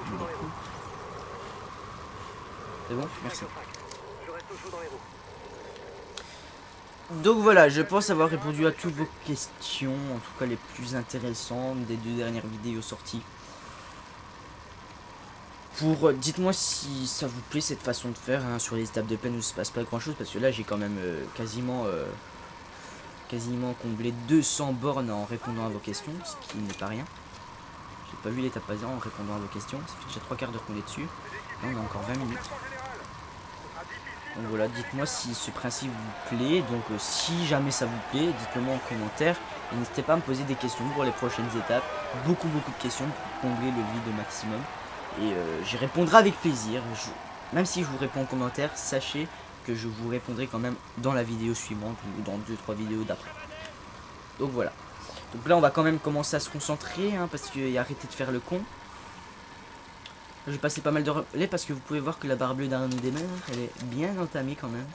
Il est con. C'est bon? Merci. Donc voilà, je pense avoir répondu à toutes vos questions, en tout cas les plus intéressantes des 2 dernières vidéos sorties. Dites-moi si ça vous plaît cette façon de faire hein, sur les étapes de peine où il se passe pas grand chose parce que là j'ai quand même quasiment comblé 200 bornes en répondant à vos questions, ce qui n'est pas rien. J'ai pas vu l'étape passée en répondant à vos questions, ça fait déjà 3 quarts d'heure qu'on est dessus. Là on a encore 20 minutes. Donc voilà, dites-moi si ce principe vous plaît, donc si jamais ça vous plaît, dites-le moi en commentaire. Et n'hésitez pas à me poser des questions pour les prochaines étapes, beaucoup de questions pour combler le vide au maximum. Et j'y répondrai avec plaisir. Même si je vous réponds en commentaire, sachez que je vous répondrai quand même dans la vidéo suivante ou dans 2-3 vidéos d'après. Donc voilà. Donc là on va quand même commencer à se concentrer hein, parce qu'il a arrêté de faire le con. Je vais passer pas mal de relais parce que vous pouvez voir que la barre bleue d'Arnaud Demer, elle est bien entamée quand même.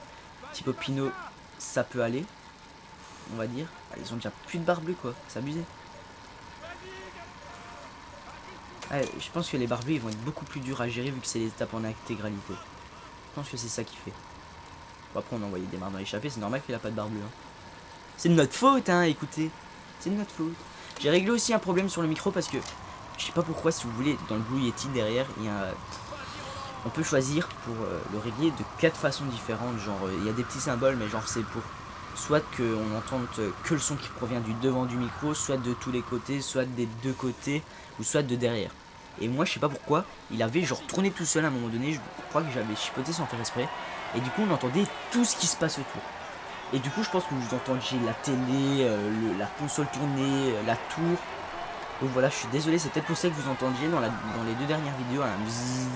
Thibaut Pinot, ça peut aller. On va dire. Ah, ils ont déjà plus de barre bleue quoi, c'est abusé. Ouais, je pense que les barbus ils vont être beaucoup plus durs à gérer vu que c'est les étapes en intégralité. Je pense que c'est ça qui fait. Bon, après on a envoyé des marres dans l'échappée, c'est normal qu'il a pas de barbe bleue. Hein. C'est de notre faute hein, écoutez. C'est de notre faute. J'ai réglé aussi un problème sur le micro parce que je sais pas pourquoi si vous voulez dans le Blue Yeti derrière il y a on peut choisir pour le régler de 4 façons différentes. Genre il y a des petits symboles mais genre c'est pour soit qu'on entende que le son qui provient du devant du micro, soit de tous les côtés, soit des 2 côtés, ou soit de derrière. Et moi je sais pas pourquoi, il avait genre tourné tout seul à un moment donné, je crois que j'avais chipoté sans faire exprès, et du coup on entendait tout ce qui se passe autour. Et du coup je pense que vous entendiez la télé, la console tourner, la tour. Donc voilà, je suis désolé, c'est peut-être pour ça que vous entendiez dans les 2 dernières vidéos un bzzz.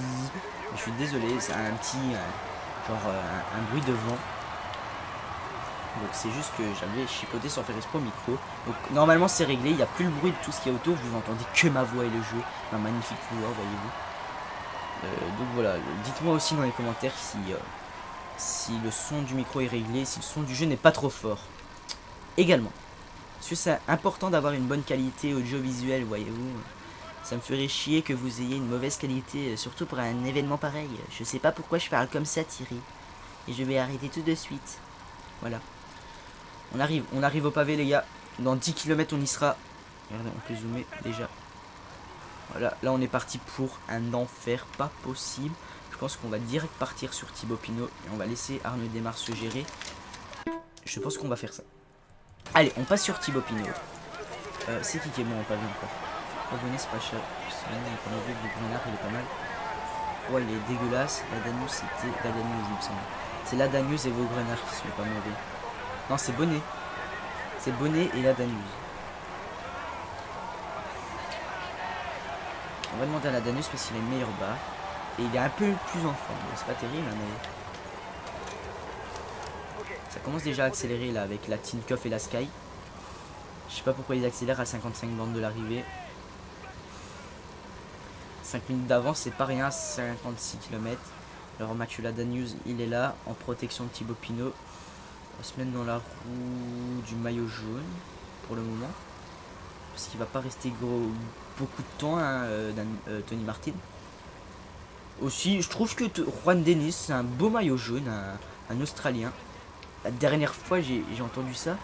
Je suis désolé, c'est un petit, un bruit de vent. Donc c'est juste que j'avais chipoté sans faire exprès au micro. Donc normalement c'est réglé, il n'y a plus le bruit de tout ce qu'il y a autour, vous entendez que ma voix et le jeu. Un magnifique voix, voyez-vous. Donc voilà, dites-moi aussi dans les commentaires si le son du micro est réglé, si le son du jeu n'est pas trop fort. Également, parce que c'est important d'avoir une bonne qualité audiovisuelle, voyez-vous. Ça me ferait chier que vous ayez une mauvaise qualité, surtout pour un événement pareil. Je sais pas pourquoi je parle comme ça, Thierry. Et je vais arrêter tout de suite. Voilà. On arrive au pavé les gars. Dans 10 km on y sera. Regardez, on peut zoomer déjà. Voilà, là on est parti pour un enfer pas possible. Je pense qu'on va direct partir sur Thibaut Pinot. Et on va laisser Arnaud Démarre se gérer. Je pense qu'on va faire ça. Allez, on passe sur Thibaut Pinot. C'est qui est bon en pavé encore? Abonné, c'est pas cher. Sinon, il est pas mauvais, le Grenard, il est pas mal. Ouais, il est dégueulasse. La Danuse, c'était la Danuse, il me semble. C'est la Danuse et vos Grenards qui sont pas mauvais. Non, c'est Bonnet. C'est Bonnet et la Danuse. On va demander à la Danuse parce qu'il a une meilleure barre. Et il est un peu plus en forme. C'est pas terrible, hein, mais... Ça commence déjà à accélérer là avec la Tinkoff et la Sky. Je sais pas pourquoi ils accélèrent à 55 bandes de l'arrivée. 5 minutes d'avance, c'est pas rien, 56 km. Alors Mathieu Ladanius, il est là, en protection de Thibaut Pinot. On va se mettre dans la roue du maillot jaune, pour le moment. Parce qu'il va pas rester beaucoup de temps, hein, Tony Martin. Aussi, je trouve que Juan Dennis, c'est un beau maillot jaune, un Australien. La dernière fois, j'ai entendu ça.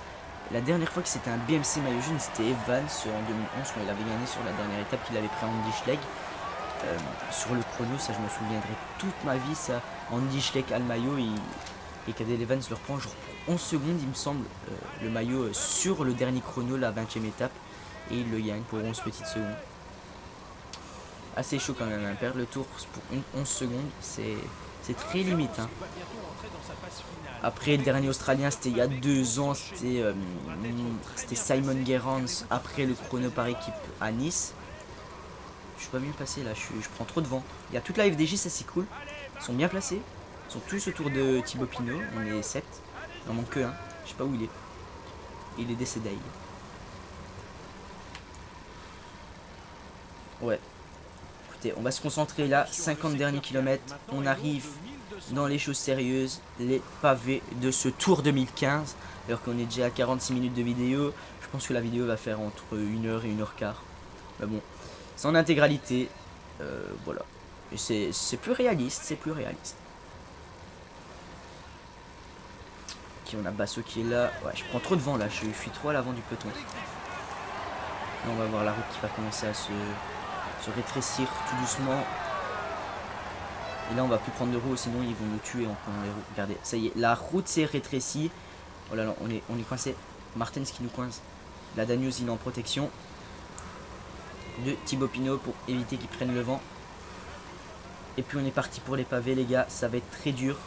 La dernière fois que c'était un BMC maillot jaune, c'était Evans en 2011, quand il avait gagné sur la dernière étape qu'il avait pris en Andy Schleck. Sur le chrono, ça je me souviendrai toute ma vie, ça. Andy Schleck a le maillot et Cadel Evans le reprend genre pour 11 secondes, il me semble, le maillot sur le dernier chrono, la 20e étape. Et il le gagne pour 11 petites secondes. Assez chaud quand même, hein. Perdre le tour pour 11 secondes, c'est très limite. Hein. Après, le dernier Australien, c'était il y a 2 ans, c'était Simon Gerrans après le chrono par équipe à Nice. Je suis pas bien placé là, je prends trop de vent. Il y a toute la FDJ, ça c'est cool. Ils sont bien placés. Ils sont tous autour de Thibaut Pinot. On est 7. Il en manque que un. Je sais pas où il est. Il est décédé. Ouais. Écoutez, on va se concentrer là. 50 derniers kilomètres. On arrive dans les choses sérieuses. Les pavés de ce Tour 2015. Alors qu'on est déjà à 46 minutes de vidéo. Je pense que la vidéo va faire entre 1h et 1h15. Mais bon. C'est en intégralité. Voilà. Et c'est plus réaliste. C'est plus réaliste. Ok, on a Basso qui est là. Ouais, je prends trop de vent là. Je suis trop à l'avant du peloton. Là, on va voir la route qui va commencer à se rétrécir tout doucement. Et là, on va plus prendre de roues. Sinon, ils vont nous tuer en prenant les roues. Regardez, ça y est. La route s'est rétrécie. Oh là là, on est coincé. Martens qui nous coince. La Danuse, il est en protection de Thibaut Pinot pour éviter qu'ils prennent le vent. Et puis on est parti pour les pavés, les gars. Ça va être très dur.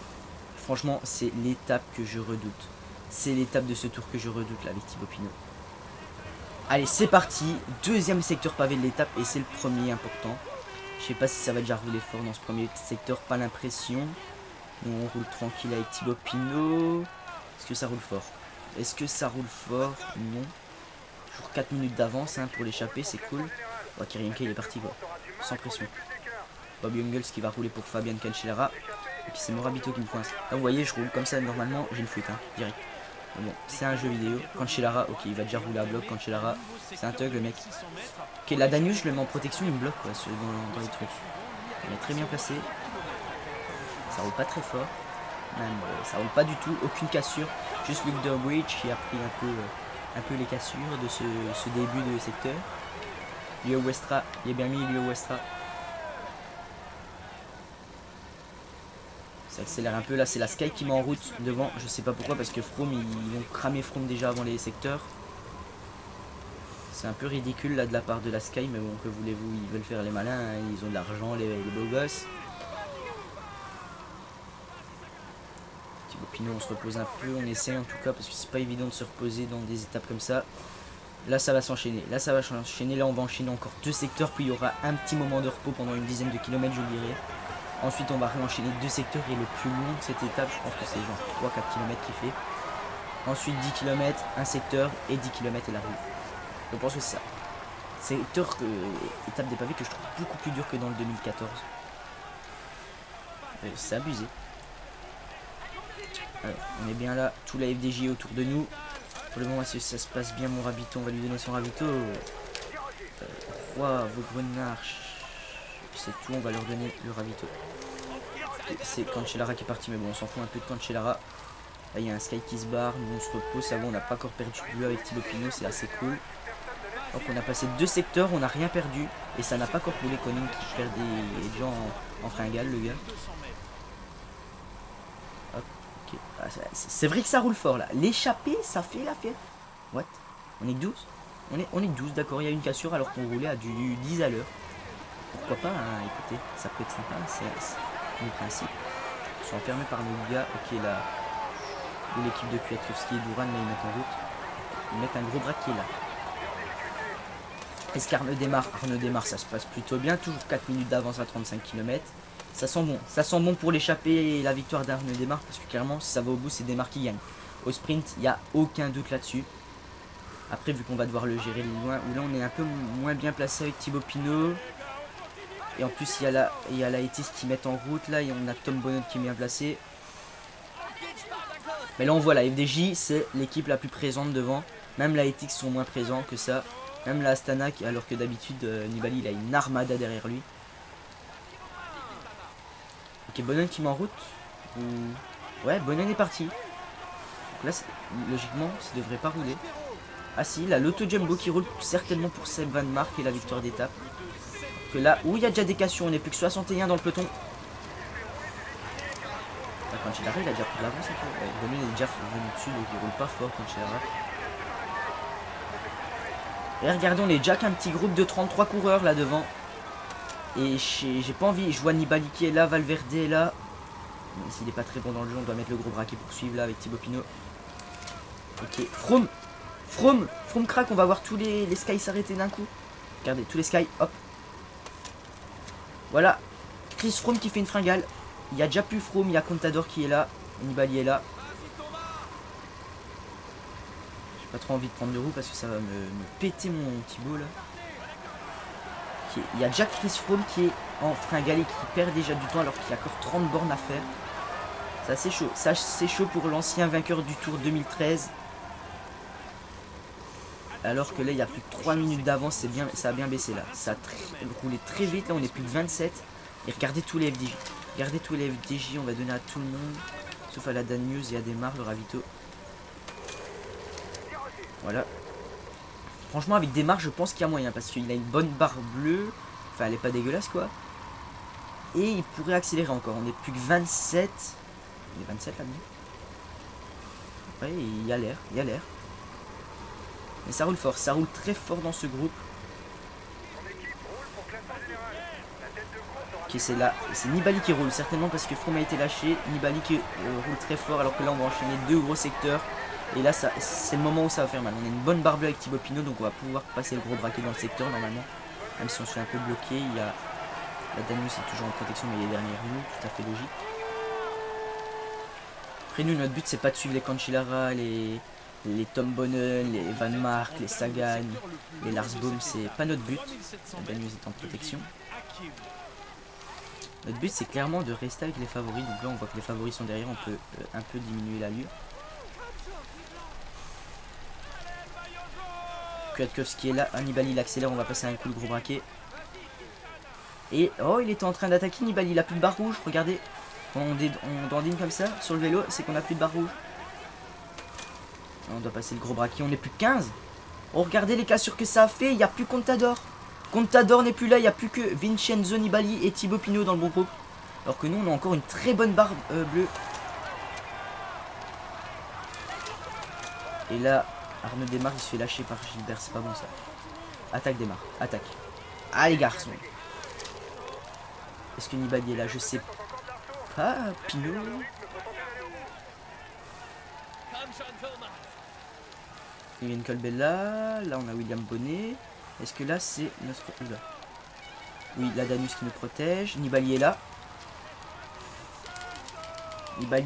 Franchement, c'est l'étape que je redoute. C'est l'étape de ce tour que je redoute là avec Thibaut Pinot. Allez, c'est parti. Deuxième secteur pavé de l'étape et c'est le premier important. Je sais pas si ça va déjà rouler fort dans ce premier secteur, pas l'impression. Nous on roule tranquille avec Thibaut Pinot. Est-ce que ça roule fort? Est-ce que ça roule fort? Non. Toujours 4 minutes d'avance, hein, pour l'échapper, c'est cool. Oh, Kirienke il est parti quoi, sans pression. Bob Jungels qui va rouler pour Fabian Cancellara. Et puis c'est Morabito qui me coince. Là vous voyez, je roule comme ça normalement, j'ai le foot, hein, direct. Mais bon, c'est un jeu vidéo. Cancellara, ok, il va déjà rouler à bloc. Cancellara, c'est un thug le mec. Ok, la Danus, je le mets en protection, il me bloque quoi, dans les trucs. Il est très bien placé. Ça roule pas très fort. Même, ça roule pas du tout, aucune cassure. Juste Luke Durbridge qui a pris un peu les cassures de ce début de secteur. Leo Westra, il est bien mis Leo Westra. Ça accélère un peu, là c'est la Sky qui met en route devant, je sais pas pourquoi parce que Froome, ils vont cramer Froome déjà avant les secteurs. C'est un peu ridicule là de la part de la Sky, mais bon, que voulez-vous, ils veulent faire les malins, hein, ils ont de l'argent, les beaux gosses. Thibaut Pinot, on se repose un peu, on essaie en tout cas parce que c'est pas évident de se reposer dans des étapes comme ça. Là ça va s'enchaîner, là on va enchaîner encore 2 secteurs, puis il y aura un petit moment de repos pendant une dizaine de kilomètres je dirais. Ensuite on va réenchaîner 2 secteurs et le plus long de cette étape, je pense que c'est genre 3-4 km qu'il fait. Ensuite 10 km, un secteur et 10 km et la rue. Je pense que c'est ça. Secteur, étape des pavés que je trouve beaucoup plus dur que dans le 2014. C'est abusé. Alors, on est bien là, tout la FDJ autour de nous. Pour le moment, si ça se passe bien, mon ravito, on va lui donner son ravito. Roi, vos grenards. C'est tout, on va leur donner le ravito. C'est Cancellara qui est parti, mais bon, on s'en fout un peu de Cancellara. Là, il y a un Sky qui se barre, nous on se repose, ça va, on n'a pas encore perdu de vue avec Thibaut Pinot, c'est assez cool. Donc on a passé 2 secteurs, on n'a rien perdu, et ça n'a pas encore roulé Conan qui perd des gens en fringale, le gars. Hop, ok. Ah, c'est vrai que ça roule fort là. L'échappée, ça fait l'affaire. What? On est que 12? On est 12, d'accord, il y a une cassure alors qu'on roulait à du 10 à l'heure. Pourquoi pas, hein, écoutez, ça peut être sympa, c'est le principe. Ils sont enfermés par nos gars, ok là. De l'équipe de Kwiatkowski et Duran, là ils mettent en route. Ils mettent un gros braquet là. Est-ce qu'Arnaud démarre? Arnaud démarre, ça se passe plutôt bien, toujours 4 minutes d'avance à 35 km. Ça sent bon pour l'échappée et la victoire d'Arnaud démarre, parce que clairement si ça va au bout c'est Démarre qui gagne. Au sprint, il n'y a aucun doute là-dessus. Après, vu qu'on va devoir le gérer de loin, où là on est un peu moins bien placé avec Thibaut Pinot. Et en plus, il y a la Etis qui met en route là, et on a Tom Bonnet qui est bien placé. Mais là on voit la FDJ, c'est l'équipe la plus présente devant. Même la Etis sont moins présents que ça. Même la Astana, alors que d'habitude Nibali il a une armada derrière lui. Ok, Bonnet qui met en route. Ouais, Bonnet est parti. Donc là, logiquement, ça devrait pas rouler. Ah si, là, l'auto jumbo qui roule certainement pour Seb Van Mark et la victoire d'étape. Que là, où il y a déjà des cassures, on n'est plus que 61 dans le peloton. Là, quand il arrive, il a déjà pris de l'avance un peu. Ouais, Bonnet est déjà venu dessus, donc il roule pas fort quand il arrive. Et regardez, on est déjà qu'un petit groupe de 33 coureurs là devant. Et j'ai pas envie, je vois Nibali qui est là, Valverde est là. Même s'il est pas très bon dans le jeu, on doit mettre le gros braquet pour suivre là avec Thibaut Pinot. Ok, Froome craque, on va voir tous les skies s'arrêter d'un coup. Regardez, tous les skies, hop. Voilà, Chris Froome qui fait une fringale. Il y a déjà plus Froome, il y a Contador qui est là. Nibali est là. J'ai pas trop envie de prendre de roue parce que ça va me péter mon Thibaut là. Il y a déjà Chris Froome qui est en fringale et qui perd déjà du temps alors qu'il y a encore 30 bornes à faire. C'est assez chaud. Ça c'est chaud pour l'ancien vainqueur du Tour 2013. Alors que là il y a plus de 3 minutes d'avance, c'est bien, ça a bien baissé là. Ça a roulé très vite, là on est plus que 27. Et regardez tous les FDJ. Regardez tous les FDJ, on va donner à tout le monde. Sauf à la Dan News et à Démarre, le ravito. Voilà. Franchement avec Démarre je pense qu'il y a moyen parce qu'il a une bonne barre bleue. Enfin elle est pas dégueulasse quoi. Et il pourrait accélérer encore. On est plus que 27. Il est 27 là-dedans. Ouais il y a l'air, Mais ça roule fort, ça roule très fort dans ce groupe. Ok c'est là, c'est Nibali qui roule certainement parce que Froome a été lâché. Nibali qui roule très fort alors que là on va enchaîner 2 gros secteurs. Et là c'est le moment où ça va faire mal. On a une bonne barre bleue avec Thibaut Pinot donc on va pouvoir passer le gros braquet dans le secteur normalement. Même si on se fait un peu bloqué, il y a la Danus est toujours en protection mais il est derrière nous, tout à fait logique. Après nous notre but c'est pas de suivre les Cancellara, les Tom Bonnen, les Van Mark, les Sagan, les Lars Boom, c'est pas notre but. La Danus est en protection. Notre but c'est clairement de rester avec les favoris, donc là on voit que les favoris sont derrière, on peut un peu diminuer l'allure. Kwiatkowski est là, Nibali il accélère, on va passer un coup de gros braquet. Et oh il était en train d'attaquer Nibali, il a plus de barre rouge, regardez. Quand on dandine comme ça sur le vélo, c'est qu'on a plus de barre rouge. On doit passer le gros braquet, on est plus que 15. Oh regardez les cassures que ça a fait, il n'y a plus Contador. Contador n'est plus là, il n'y a plus que Vincenzo Nibali et Thibaut Pinot dans le bon groupe. Alors que nous on a encore une très bonne barre bleue. Et là, Arnaud Démarre il se fait lâcher par Gilbert, c'est pas bon ça. Attaque Démarre, attaque. Ah les garçons. Est-ce que Nibali est là? Je sais pas. Pinot. Il y a une Colbella. Là on a William Bonnet. Est-ce que là c'est notre... Oula. Oui, la Danus qui nous protège. Nibali est là. Nibali